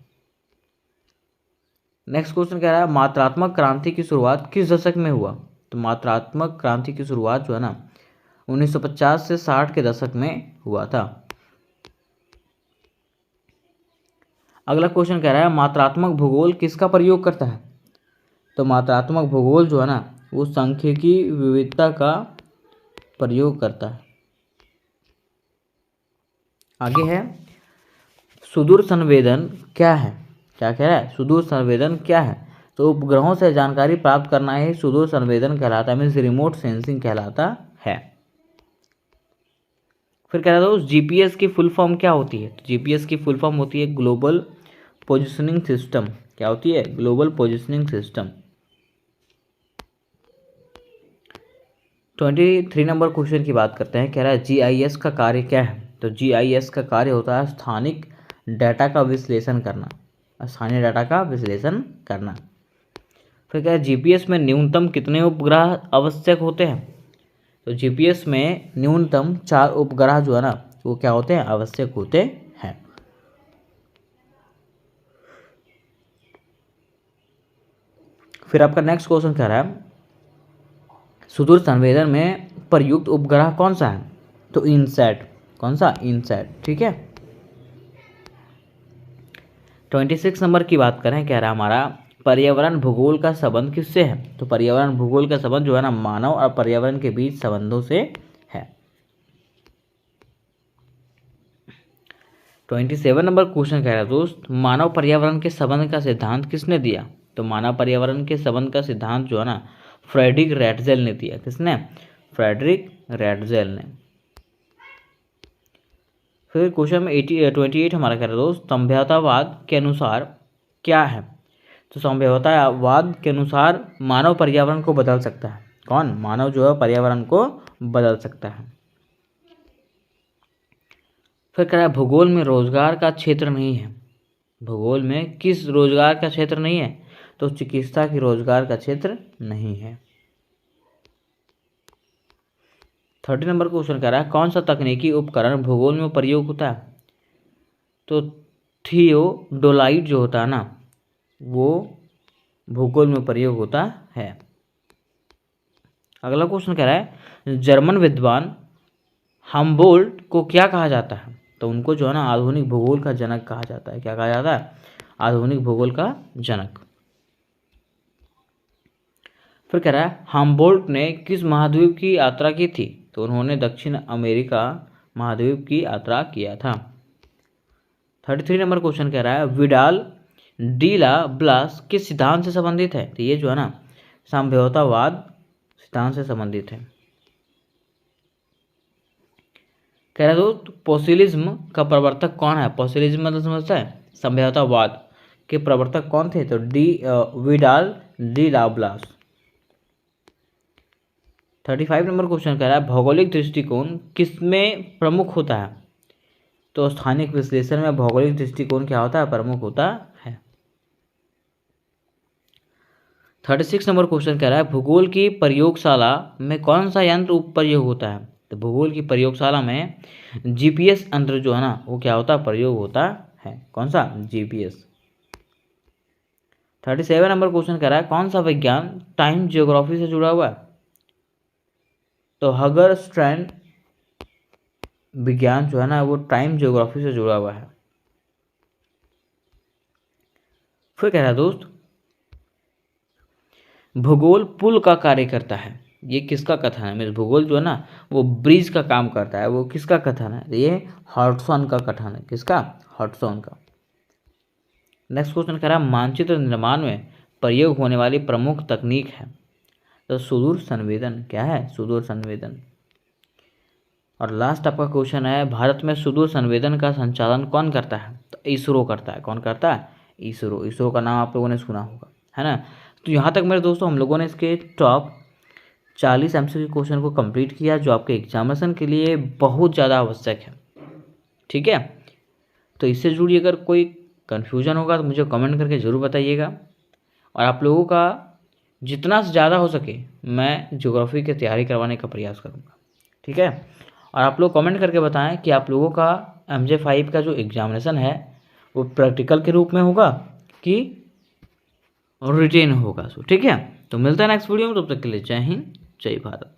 नेक्स्ट क्वेश्चन कह रहा है मात्रात्मक क्रांति की शुरुआत किस दशक में हुआ? तो मात्रात्मक क्रांति की शुरुआत जो है ना 1950 से 60 के दशक में हुआ था। अगला क्वेश्चन कह रहा है मात्रात्मक भूगोल किसका प्रयोग करता है? तो मात्रात्मक भूगोल जो है ना वो सांख्यिकी विविधता का प्रयोग करता है। आगे है सुदूर संवेदन क्या है? क्या कह रहा है? सुदूर संवेदन क्या है? तो उपग्रहों से जानकारी प्राप्त करना ही सुदूर संवेदन कहलाता है। मीन्स रिमोट सेंसिंग कहलाता है। फिर कह रहा था जीपीएस की फुल फॉर्म क्या होती है? तो जीपीएस की फुल फॉर्म होती है ग्लोबल पोजिशनिंग सिस्टम। क्या होती है? Global positioning system. 23 number question की बात करते हैं। कह रहा है जीआईएस का कार्य क्या है? तो जीआईएस का कार्य होता है स्थानिक डाटा का विश्लेषण करना। स्थानीय डाटा का विश्लेषण करना। फिर क्या है जीपीएस में न्यूनतम कितने उपग्रह आवश्यक होते हैं? तो जीपीएस में न्यूनतम 4 उपग्रह जो है ना वो क्या होते हैं? आवश्यक होते हैं। फिर आपका नेक्स्ट क्वेश्चन कह रहा है सुदूर संवेदन में प्रयुक्त उपग्रह कौन सा है? तो इनसैट। कौन सा? इनसैट। ठीक है। 26 नंबर की बात करें। कह रहा है हमारा पर्यावरण भूगोल का संबंध किससे है? तो पर्यावरण भूगोल का संबंध जो है ना मानव और पर्यावरण के बीच संबंधों से है। 27 नंबर क्वेश्चन कह रहा है दोस्त मानव पर्यावरण के संबंध का सिद्धांत किसने दिया? तो मानव पर्यावरण के संबंध का सिद्धांत जो है ना फ्रेडरिक रैटजेल ने दिया। किसने? फ्रेडरिक रैटजेल ने। फिर क्वेश्चन में 28 हमारा कह रहा है दोस्त संभाव्यतावाद के अनुसार क्या है? तो संभाव्यतावाद के अनुसार मानव पर्यावरण को बदल सकता है। कौन? मानव जो है पर्यावरण को बदल सकता है। फिर कह रहा है भूगोल में रोजगार का क्षेत्र नहीं है। भूगोल में किस रोजगार का क्षेत्र नहीं है? तो चिकित्सा की रोजगार का क्षेत्र नहीं है। 30 नंबर क्वेश्चन कह रहा है कौन सा तकनीकी उपकरण भूगोल में प्रयोग होता है? तो थियोडोलाइट जो होता है ना वो भूगोल में प्रयोग होता है। अगला क्वेश्चन कह रहा है जर्मन विद्वान हम्बोल्ट को क्या कहा जाता है? तो उनको जो है ना आधुनिक भूगोल का जनक कहा जाता है। क्या कहा जाता है? आधुनिक भूगोल का जनक। फिर कह रहा है हम्बोल्ट ने किस महाद्वीप की यात्रा की थी? तो उन्होंने दक्षिण अमेरिका महाद्वीप की यात्रा किया था। 33 नंबर क्वेश्चन कह रहा है विडाल डी ला ब्लास किस सिद्धांत से संबंधित है। तो ये जो है ना समझौतावाद सिद्धांत से संबंधित है। कह रहा है दोस्त पोसिलिज्म का प्रवर्तक कौन है। पोसिलिज्म मतलब समझता है समझौतावाद के प्रवर्तक कौन थे। तो विडाल डी ला ब्लास। 35 नंबर क्वेश्चन कह रहा है भौगोलिक दृष्टिकोण किसमें प्रमुख होता है। तो स्थानिक विश्लेषण में भौगोलिक दृष्टिकोण क्या होता है, प्रमुख होता है। 36 नंबर क्वेश्चन कह रहा है भूगोल की प्रयोगशाला में कौन सा यंत्र प्रयोग होता है। तो भूगोल की प्रयोगशाला में जीपीएस यंत्र जो है ना वो क्या होता है, प्रयोग होता है। कौन सा, जीपीएस। 37 नंबर क्वेश्चन कह रहा है कौन सा विज्ञान टाइम ज्योग्राफी से जुड़ा हुआ है। तो हगर स्ट्रैंड विज्ञान जो है ना वो टाइम ज्योग्राफी से जुड़ा हुआ है। फिर कह रहा है दोस्त भूगोल पुल का कार्य करता है। ये किसका कथन है। मीन्स भूगोल जो है ना वो ब्रिज का काम करता है। वो किसका कथन है, ये हॉटसन का कथन है। किसका, हॉटसन का। नेक्स्ट क्वेश्चन कह रहा है मानचित्र निर्माण में प्रयोग होने वाली प्रमुख तकनीक है। तो सुदूर संवेदन। क्या है, सुदूर संवेदन। और लास्ट आपका क्वेश्चन है भारत में सुदूर संवेदन का संचालन कौन करता है। तो इसरो करता है। कौन करता है, इसरो। इसरो का नाम आप लोगों ने सुना होगा, है ना। तो यहाँ तक मेरे दोस्तों हम लोगों ने इसके टॉप 40 एमसीक्यू क्वेश्चन को कंप्लीट किया जो आपके एग्जामिनेशन के लिए बहुत ज़्यादा आवश्यक है। ठीक है, तो इससे जुड़ी अगर कोई कन्फ्यूजन होगा तो मुझे कमेंट करके ज़रूर बताइएगा। और आप लोगों का जितना से ज़्यादा हो सके मैं ज्योग्राफी की तैयारी करवाने का प्रयास करूँगा। ठीक है, और आप लोग कमेंट करके बताएं कि आप लोगों का MJ5 का जो एग्जामिनेशन है वो प्रैक्टिकल के रूप में होगा कि रिटेन होगा। ठीक है, तो मिलता है नेक्स्ट वीडियो में। तब तक के लिए जय हिंद, जय भारत।